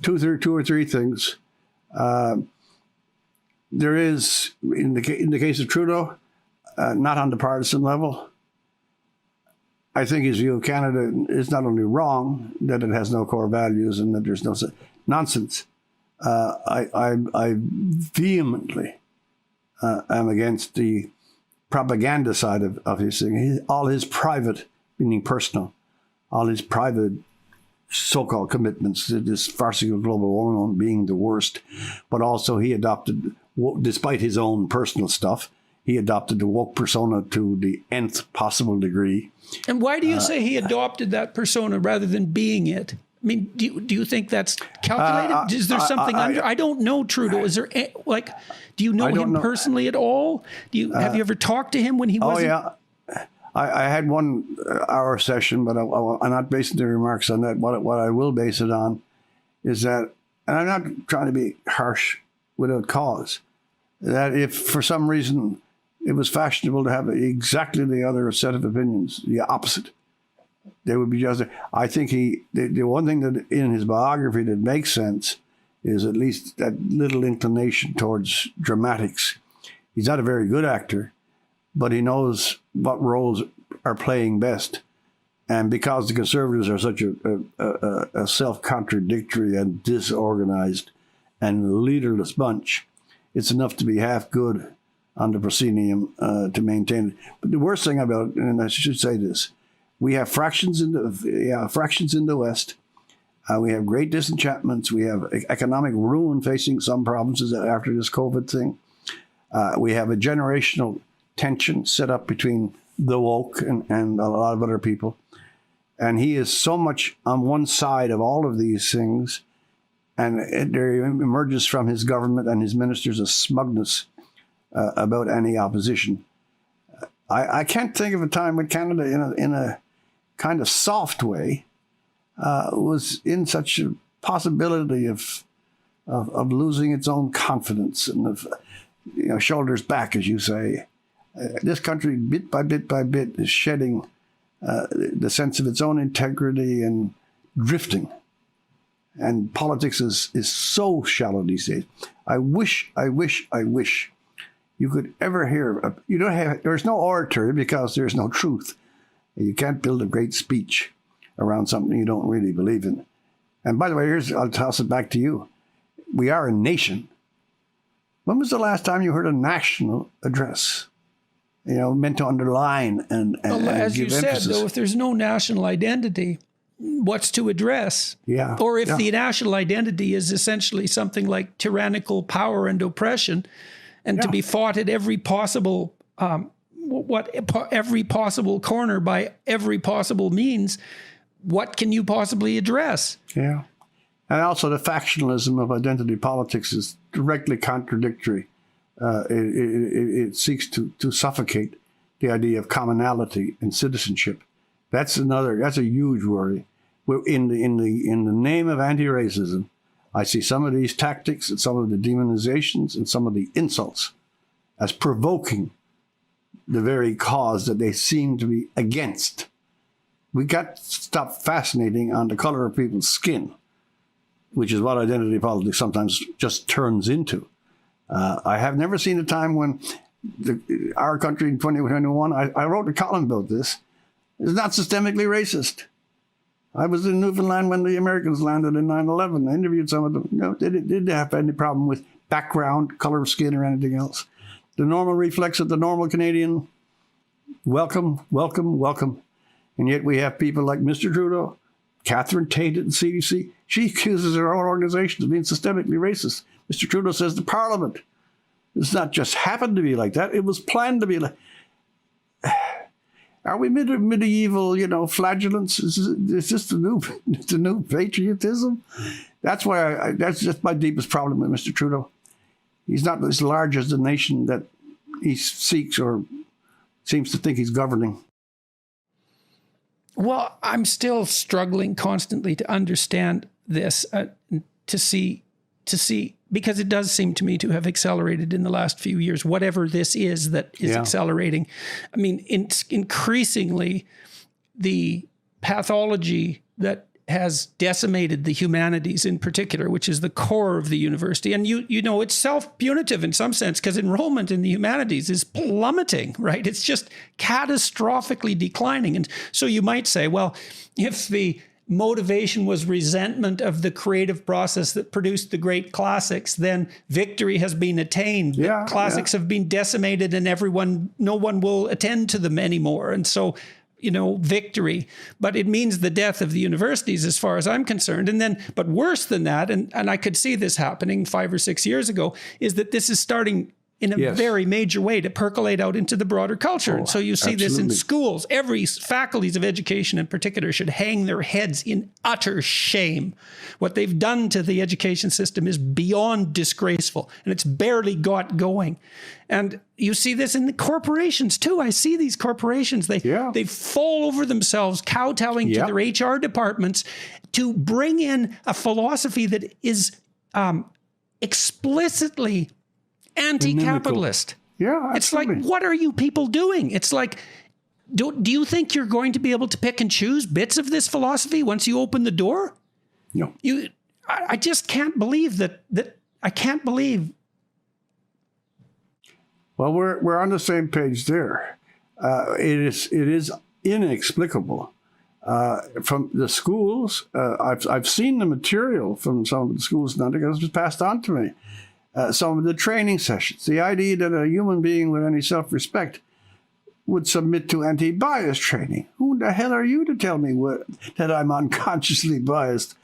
Two or three things. There is, in the case of Trudeau, not on the partisan level. I think his view of Canada is not only wrong, that it has no core values and that there's no nonsense. I vehemently am against the propaganda side of his thing. All his private, meaning personal, all his private so-called commitments to this farcical global warming being the worst, but also he adopted, despite his own personal stuff, he adopted the woke persona to the nth possible degree. And why do you say he adopted that persona rather than being it? I mean, do you think that's calculated? Is there something under? I don't know Trudeau. Is there do you know him personally at all? Have you ever talked to him when he wasn't? Oh yeah, I had 1 hour session, but I'm not basing the remarks on that. What I will base it on is that, and I'm not trying to be harsh without cause, that if for some reason it was fashionable to have exactly the other set of opinions, the opposite, they would be just. I think the one thing that in his biography that makes sense is at least that little inclination towards dramatics. He's not a very good actor, but he knows what roles are playing best. And because the Conservatives are such a self-contradictory and disorganized and leaderless bunch, it's enough to be half good on the proscenium to maintain it. But the worst thing about it, and I should say this, we have fractions in the West. We have great disenchantments. We have economic ruin facing some provinces after this COVID thing. We have a generational tension set up between the woke and a lot of other people. And he is so much on one side of all of these things. And there emerges from his government and his ministers a smugness about any opposition. I can't think of a time when Canada, in a kind of soft way, was in such a possibility of losing its own confidence and of shoulders back, as you say. This country, bit by bit by bit, is shedding the sense of its own integrity and drifting. And politics is so shallow these days. I wish you could ever hear. There's no oratory because there's no truth. You can't build a great speech around something you don't really believe in. And by the way, I'll toss it back to you. We are a nation. When was the last time you heard a national address? Meant to underline and as give you emphasis. said, though, if there's no national identity, what's to address? Yeah. Or if the national identity is essentially something like tyrannical power and oppression, and to be fought at every possible every possible corner by every possible means, what can you possibly address? Yeah. And also the factionalism of identity politics is directly contradictory. It seeks to suffocate the idea of commonality and citizenship. That's a huge worry. In the name of anti-racism, I see some of these tactics and some of the demonizations and some of the insults as provoking the very cause that they seem to be against. We got to stop fascinating on the color of people's skin, which is what identity politics sometimes just turns into. I have never seen a time when our country in 2021, I wrote a column about this, is not systemically racist. I was in Newfoundland when the Americans landed in 9/11. I interviewed some of them. They didn't have any problem with background, color of skin, or anything else. The normal reflex of the normal Canadian, welcome, welcome, welcome. And yet we have people like Mr. Trudeau, Catherine Tate at the CDC. She accuses her own organization of being systemically racist. Mr. Trudeau says the Parliament. It's not just happened to be like that. It was planned to be like. Are we medieval, flagellants? Is this the new patriotism? That's why that's just my deepest problem with Mr. Trudeau. He's not as large as the nation that he seeks or seems to think he's governing. Well, I'm still struggling constantly to understand this, to see, because it does seem to me to have accelerated in the last few years, whatever this is that is accelerating. I mean, increasingly, the pathology that has decimated the humanities in particular, which is the core of the university. And it's self-punitive in some sense, because enrollment in the humanities is plummeting, right? It's just catastrophically declining. And so you might say, well, if the motivation was resentment of the creative process that produced the great classics, then victory has been attained. Classics have been decimated and no one will attend to them anymore. And so, victory, but it means the death of the universities as far as I'm concerned. And then, but worse than that, and I could see this happening 5 or 6 years ago, is that this is starting in a very major way to percolate out into the broader culture. And so you see this in schools. Every faculties of education in particular should hang their heads in utter shame. What they've done to the education system is beyond disgraceful, and it's barely got going. And you see this in the corporations too. I see these corporations, they fall over themselves, kowtowing to their HR departments to bring in a philosophy that is explicitly anti-capitalist. Yeah, it's like, what are you people doing? It's like, do you think you're going to be able to pick and choose bits of this philosophy once you open the door? No. I just can't believe that I can't believe. Well, we're on the same page there. It is inexplicable. From the schools, I've seen the material from some of the schools now because it was passed on to me. Some of the training sessions, the idea that a human being with any self-respect would submit to anti-bias training. Who the hell are you to tell me that I'm unconsciously biased?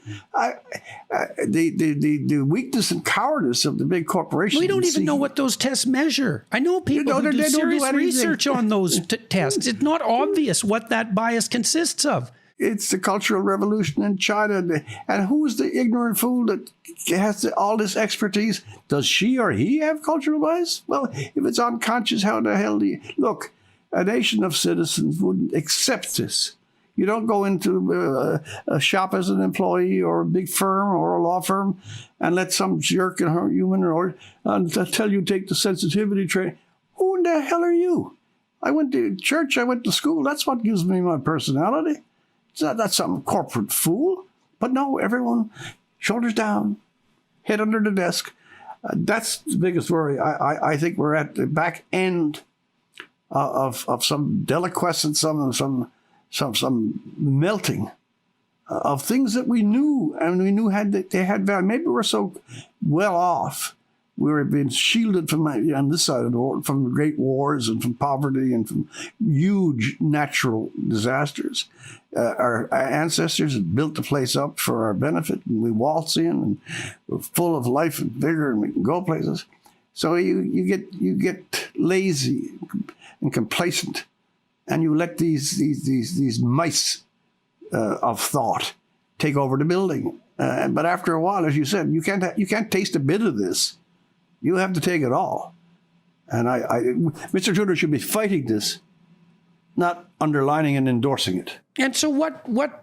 The weakness and cowardice of the big corporations. We don't even know what those tests measure. I know people who do serious research on those tests. It's not obvious what that bias consists of. It's the Cultural Revolution in China. And who's the ignorant fool that has all this expertise? Does she or he have cultural bias? Well, if it's unconscious, how the hell do you... Look, a nation of citizens wouldn't accept this. You don't go into a shop as an employee or a big firm or a law firm and let some jerk and human or tell you take the sensitivity training. Who in the hell are you? I went to church, I went to school. That's what gives me my personality. It's not some corporate fool. But no, everyone, shoulders down, head under the desk. That's the biggest worry. I think we're at the back end of some deliquescence, some melting of things that we knew, and we knew they had value. Maybe we're so well off. We were being shielded from on this side of the world from great wars and from poverty and from huge natural disasters. Our ancestors had built the place up for our benefit, and we waltz in, and we're full of life and vigor, and we can go places. So you get lazy and complacent, and you let these mice of thought take over the building. But after a while, as you said, you can't taste a bit of this. You have to take it all. And Mr. Trudeau should be fighting this, not underlining and endorsing it. And so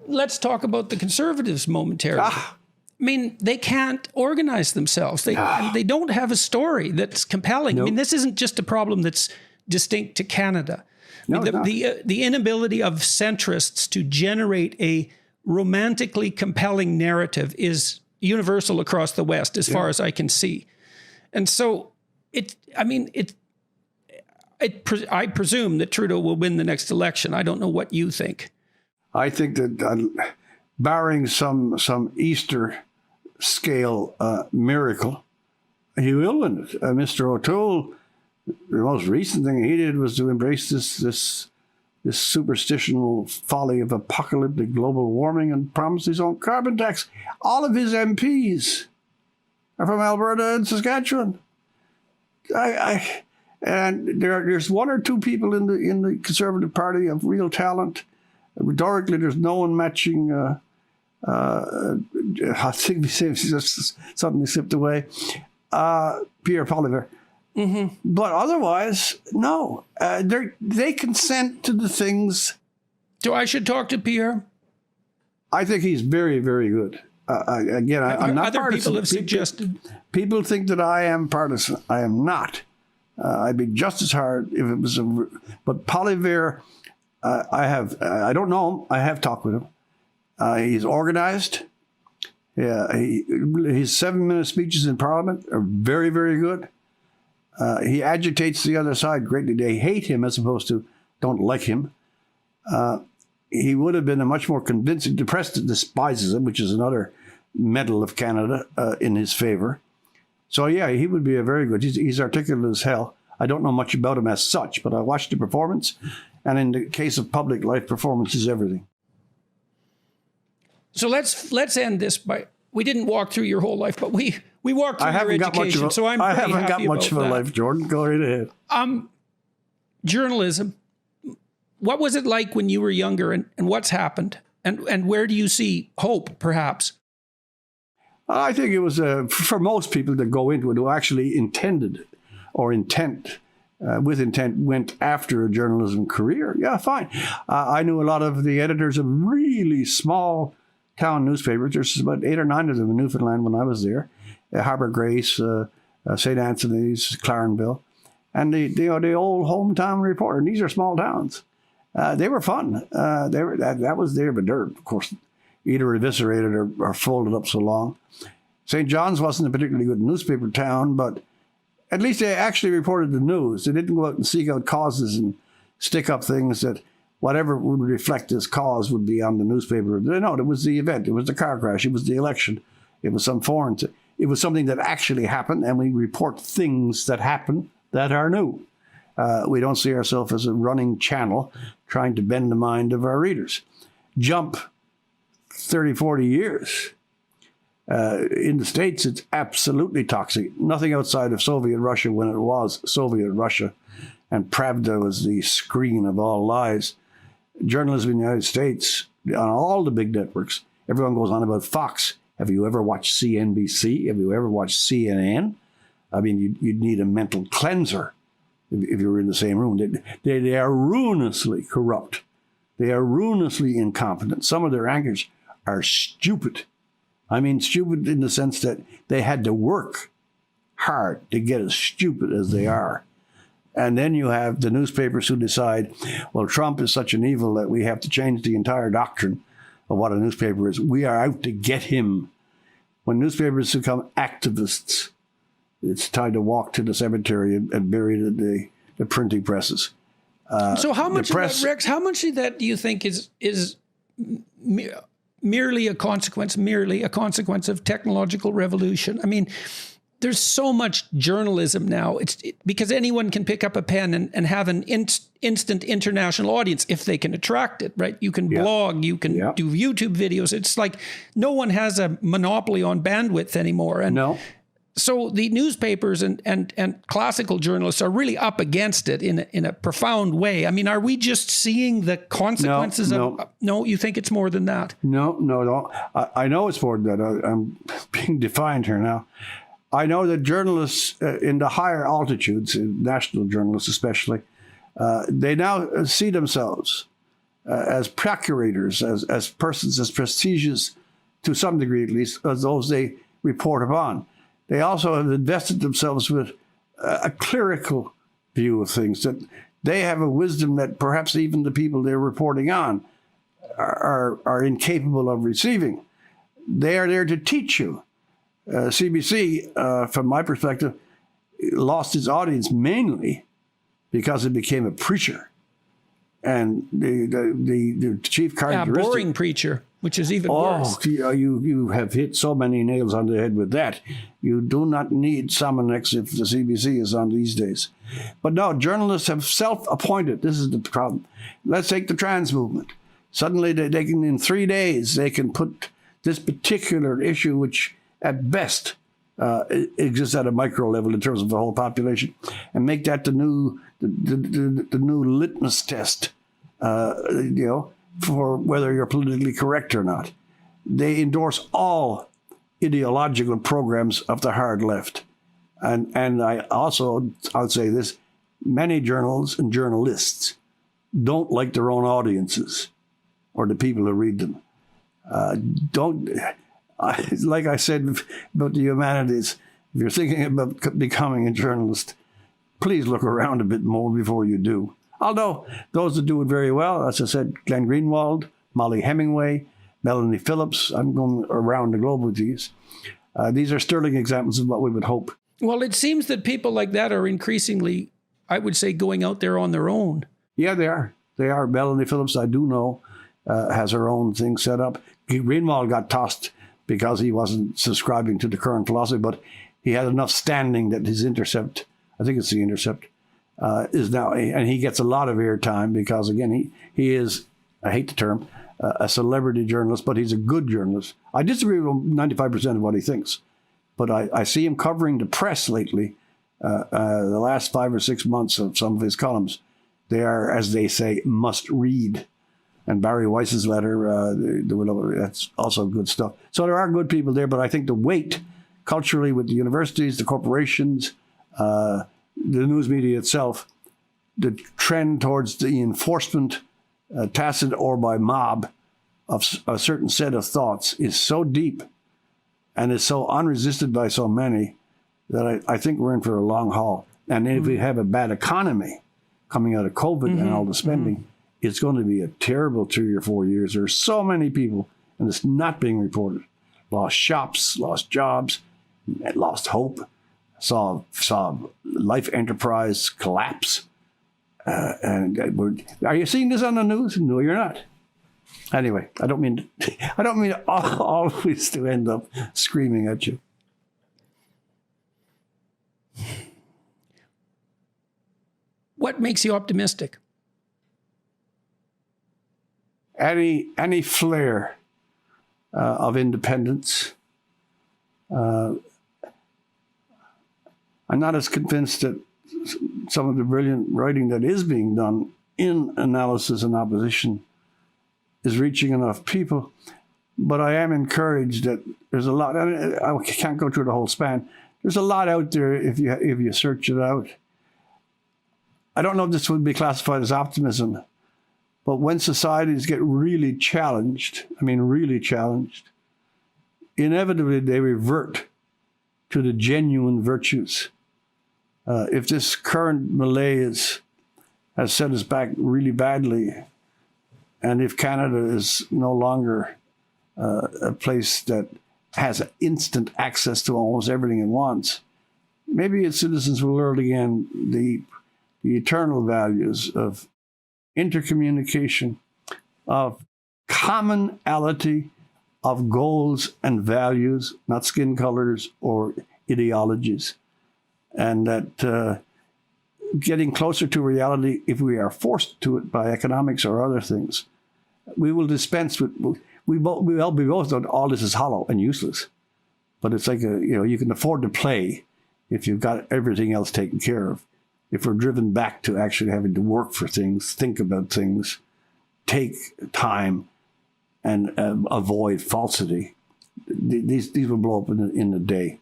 let's talk about the Conservatives momentarily. I mean, they can't organize themselves. They don't have a story that's compelling. Nope. I mean, this isn't just a problem that's distinct to Canada. No, the inability of centrists to generate a romantically compelling narrative is universal across the West, as far as I can see. And so I presume that Trudeau will win the next election. I don't know what you think. I think that barring some Easter scale miracle, he will win it. Mr. O'Toole The most recent thing he did was to embrace this superstitional folly of apocalyptic global warming and promise his own carbon tax. All of his MPs are from Alberta and Saskatchewan. And there's one or two people in the Conservative Party of real talent. Rhetorically, there's no one matching. I think just suddenly slipped away. Pierre Poilievre. Mm-hmm. But otherwise, no. They consent to the things. So I should talk to Pierre? I think he's very, very good. I'm not other partisan. People have suggested. People think that I am partisan. I am not. I'd be just as hard if it was But Poilievre, I don't know him. I have talked with him. He's organized. Yeah, his 7-minute speeches in Parliament are very, very good. He agitates the other side greatly. They hate him as opposed to don't like him. He would have been a much more convincing. The press despises him, which is another medal of Canada in his favor. So yeah, he would be a very good. He's articulate as hell. I don't know much about him as such, but I watched the performance, and in the case of public life, performance is everything. So let's end this by, we didn't walk through your whole life, but we walked through your education. So I'm pretty happy I haven't got much of a life, Jordan. Go right ahead. Journalism. What was it like when you were younger, and what's happened? And where do you see hope, perhaps? I think it was for most people that go into it who actually intended or with intent went after a journalism career. Yeah, fine. I knew a lot of the editors of really small town newspapers. There's about 8 or 9 of them in Newfoundland when I was there. Harbour Grace, St. Anthony's, Clarenville, and the old hometown reporter. And these are small towns. They were fun. That was there, but they're, of course, either eviscerated or folded up so long. St. John's wasn't a particularly good newspaper town, but at least they actually reported the news. They didn't go out and seek out causes and stick up things that whatever would reflect this cause would be on the newspaper. No, it was the event. It was the car crash. It was the election. It was some foreign. It was something that actually happened, and we report things that happen that are new. We don't see ourselves as a running channel trying to bend the mind of our readers. Jump 30, 40 years. In the States, it's absolutely toxic. Nothing outside of Soviet Russia when it was Soviet Russia, and Pravda was the screen of all lies. Journalism in the United States, on all the big networks, everyone goes on about Fox. Have you ever watched CNBC? Have you ever watched CNN? I mean, you'd need a mental cleanser if you were in the same room. They are ruinously corrupt. They are ruinously incompetent. Some of their anchors are stupid. I mean, stupid in the sense that they had to work hard to get as stupid as they are. And then you have the newspapers who decide, well, Trump is such an evil that we have to change the entire doctrine of what a newspaper is. We are out to get him. When newspapers become activists, it's time to walk to the cemetery and bury the printing presses. So how much of that, Rex, how much of that do you think is merely a consequence of technological revolution? I mean, there's so much journalism now. Because anyone can pick up a pen and have an instant international audience if they can attract it, right? You can blog, you can do YouTube videos. It's like no one has a monopoly on bandwidth anymore. And no. So the newspapers and classical journalists are really up against it in a profound way. I mean, are we just seeing the consequences of... No, you think it's more than that? No. I know it's more than that. I'm being defiant here now. I know that journalists in the higher altitudes, national journalists especially, they now see themselves as procurators, as persons as prestigious, to some degree at least, as those they report upon. They also have invested themselves with a clerical view of things, that they have a wisdom that perhaps even the people they're reporting on are incapable of receiving. They are there to teach you. CBC, from my perspective, lost its audience mainly because it became a preacher. And the chief characteristic... boring preacher. which is even Oh, worse. you have hit so many nails on the head with that. You do not need Salmonex if the CBC is on these days. But no, journalists have self-appointed. This is the problem. Let's take the trans movement. Suddenly they can, in 3 days, they can put this particular issue, which at best exists at a micro level in terms of the whole population, and make that the new litmus test, for whether you're politically correct or not. They endorse all ideological programs of the hard left. And I'll say this, many journals and journalists don't like their own audiences or the people who read them. Like I said about the humanities, if you're thinking about becoming a journalist, please look around a bit more before you do. Although those that do it very well, as I said, Glenn Greenwald, Molly Hemingway, Melanie Phillips, I'm going around the globe with these. These are sterling examples of what we would hope. Well, it seems that people like that are increasingly, I would say, going out there on their own. Yeah, they are. They are. Melanie Phillips, I do know, has her own thing set up. Greenwald got tossed because he wasn't subscribing to the current philosophy, but he had enough standing that his Intercept, I think it's the Intercept, is now, and he gets a lot of airtime because, again, he is, I hate the term, a celebrity journalist, but he's a good journalist. I disagree with him 95% of what he thinks, but I see him covering the press lately, the last 5 or 6 months of some of his columns. They are, as they say, must read. And Barry Weiss's letter, that's also good stuff. So there are good people there, but I think the weight culturally with the universities, the corporations, the news media itself, the trend towards the enforcement, tacit or by mob, of a certain set of thoughts is so deep and is so unresisted by so many that I think we're in for a long haul. And if we have a bad economy coming out of COVID and all the spending, it's going to be a terrible 3 or 4 years. There are so many people, and it's not being reported. Lost shops, lost jobs, lost hope, saw life enterprise collapse. Are you seeing this on the news? No, you're not. Anyway, I don't mean always to end up screaming at you. What makes you optimistic? Any flare of independence. I'm not as convinced that some of the brilliant writing that is being done in analysis and opposition is reaching enough people, but I am encouraged that there's a lot. I can't go through the whole span. There's a lot out there if you search it out. I don't know if this would be classified as optimism, but when societies get really challenged, inevitably they revert to the genuine virtues. If this current malaise has set us back really badly, and if Canada is no longer a place that has instant access to almost everything it wants, maybe its citizens will learn again the eternal values of intercommunication, of commonality of goals and values, not skin colors or ideologies. And that getting closer to reality, if we are forced to it by economics or other things, we will dispense with, we both know all this is hollow and useless. But it's like, you can afford to play if you've got everything else taken care of. If we're driven back to actually having to work for things, think about things, take time, and avoid falsity, these will blow up in a day.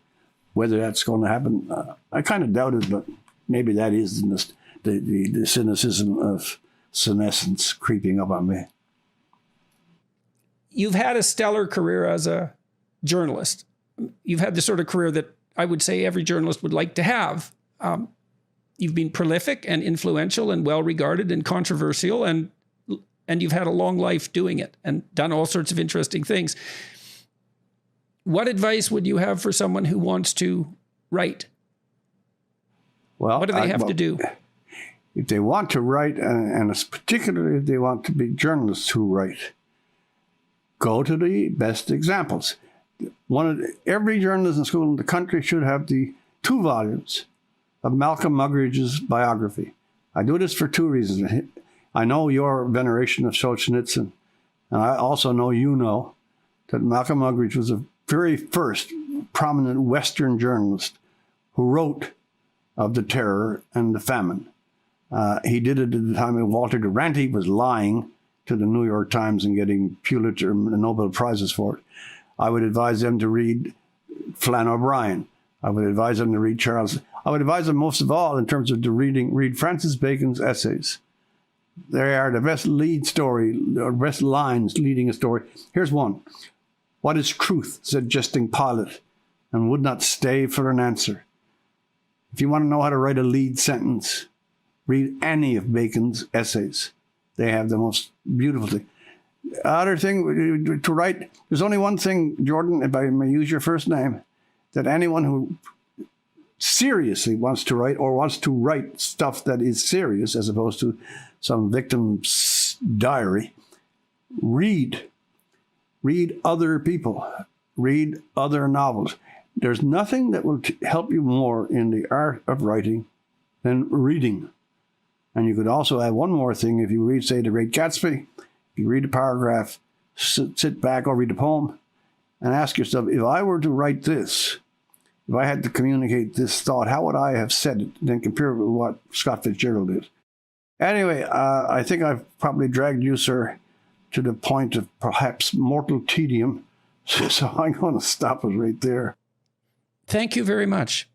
Whether that's going to happen, I kind of doubt it, but maybe that is the cynicism of senescence creeping up on me. You've had a stellar career as a journalist. You've had the sort of career that I would say every journalist would like to have. You've been prolific and influential and well-regarded and controversial, and you've had a long life doing it and done all sorts of interesting things. What advice would you have for someone who wants to write? Well, what do they have to do? If they want to write, and particularly if they want to be journalists who write, go to the best examples. Every journalism school in the country should have the 2 volumes of Malcolm Muggeridge's biography. I do this for 2 reasons. I know your veneration of Solzhenitsyn, and I also know that Malcolm Muggeridge was the very first prominent Western journalist who wrote of the terror and the famine. He did it at the time when Walter Duranty was lying to the New York Times and getting Pulitzer and Nobel Prizes for it. I would advise them to read Flann O'Brien. I would advise them to read Charles. I would advise them most of all in terms of read Francis Bacon's essays. They are the best lead story, or best lines leading a story. Here's one. "What is truth?" said jesting Pilate, and would not stay for an answer. If you want to know how to write a lead sentence, read any of Bacon's essays. They have the most beautiful thing. Other thing to write, there's only one thing, Jordan, if I may use your first name, that anyone who seriously wants to write, or wants to write stuff that is serious as opposed to some victim's diary, read other people, read other novels. There's nothing that will help you more in the art of writing than reading. And you could also add one more thing. If you read, say, The Great Gatsby, you read a paragraph, sit back or read a poem, and ask yourself, if I were to write this, if I had to communicate this thought, how would I have said it? Then compare it with what Scott Fitzgerald did. Anyway, I think I've probably dragged you, sir, to the point of perhaps mortal tedium. So I'm going to stop it right there. Thank you very much.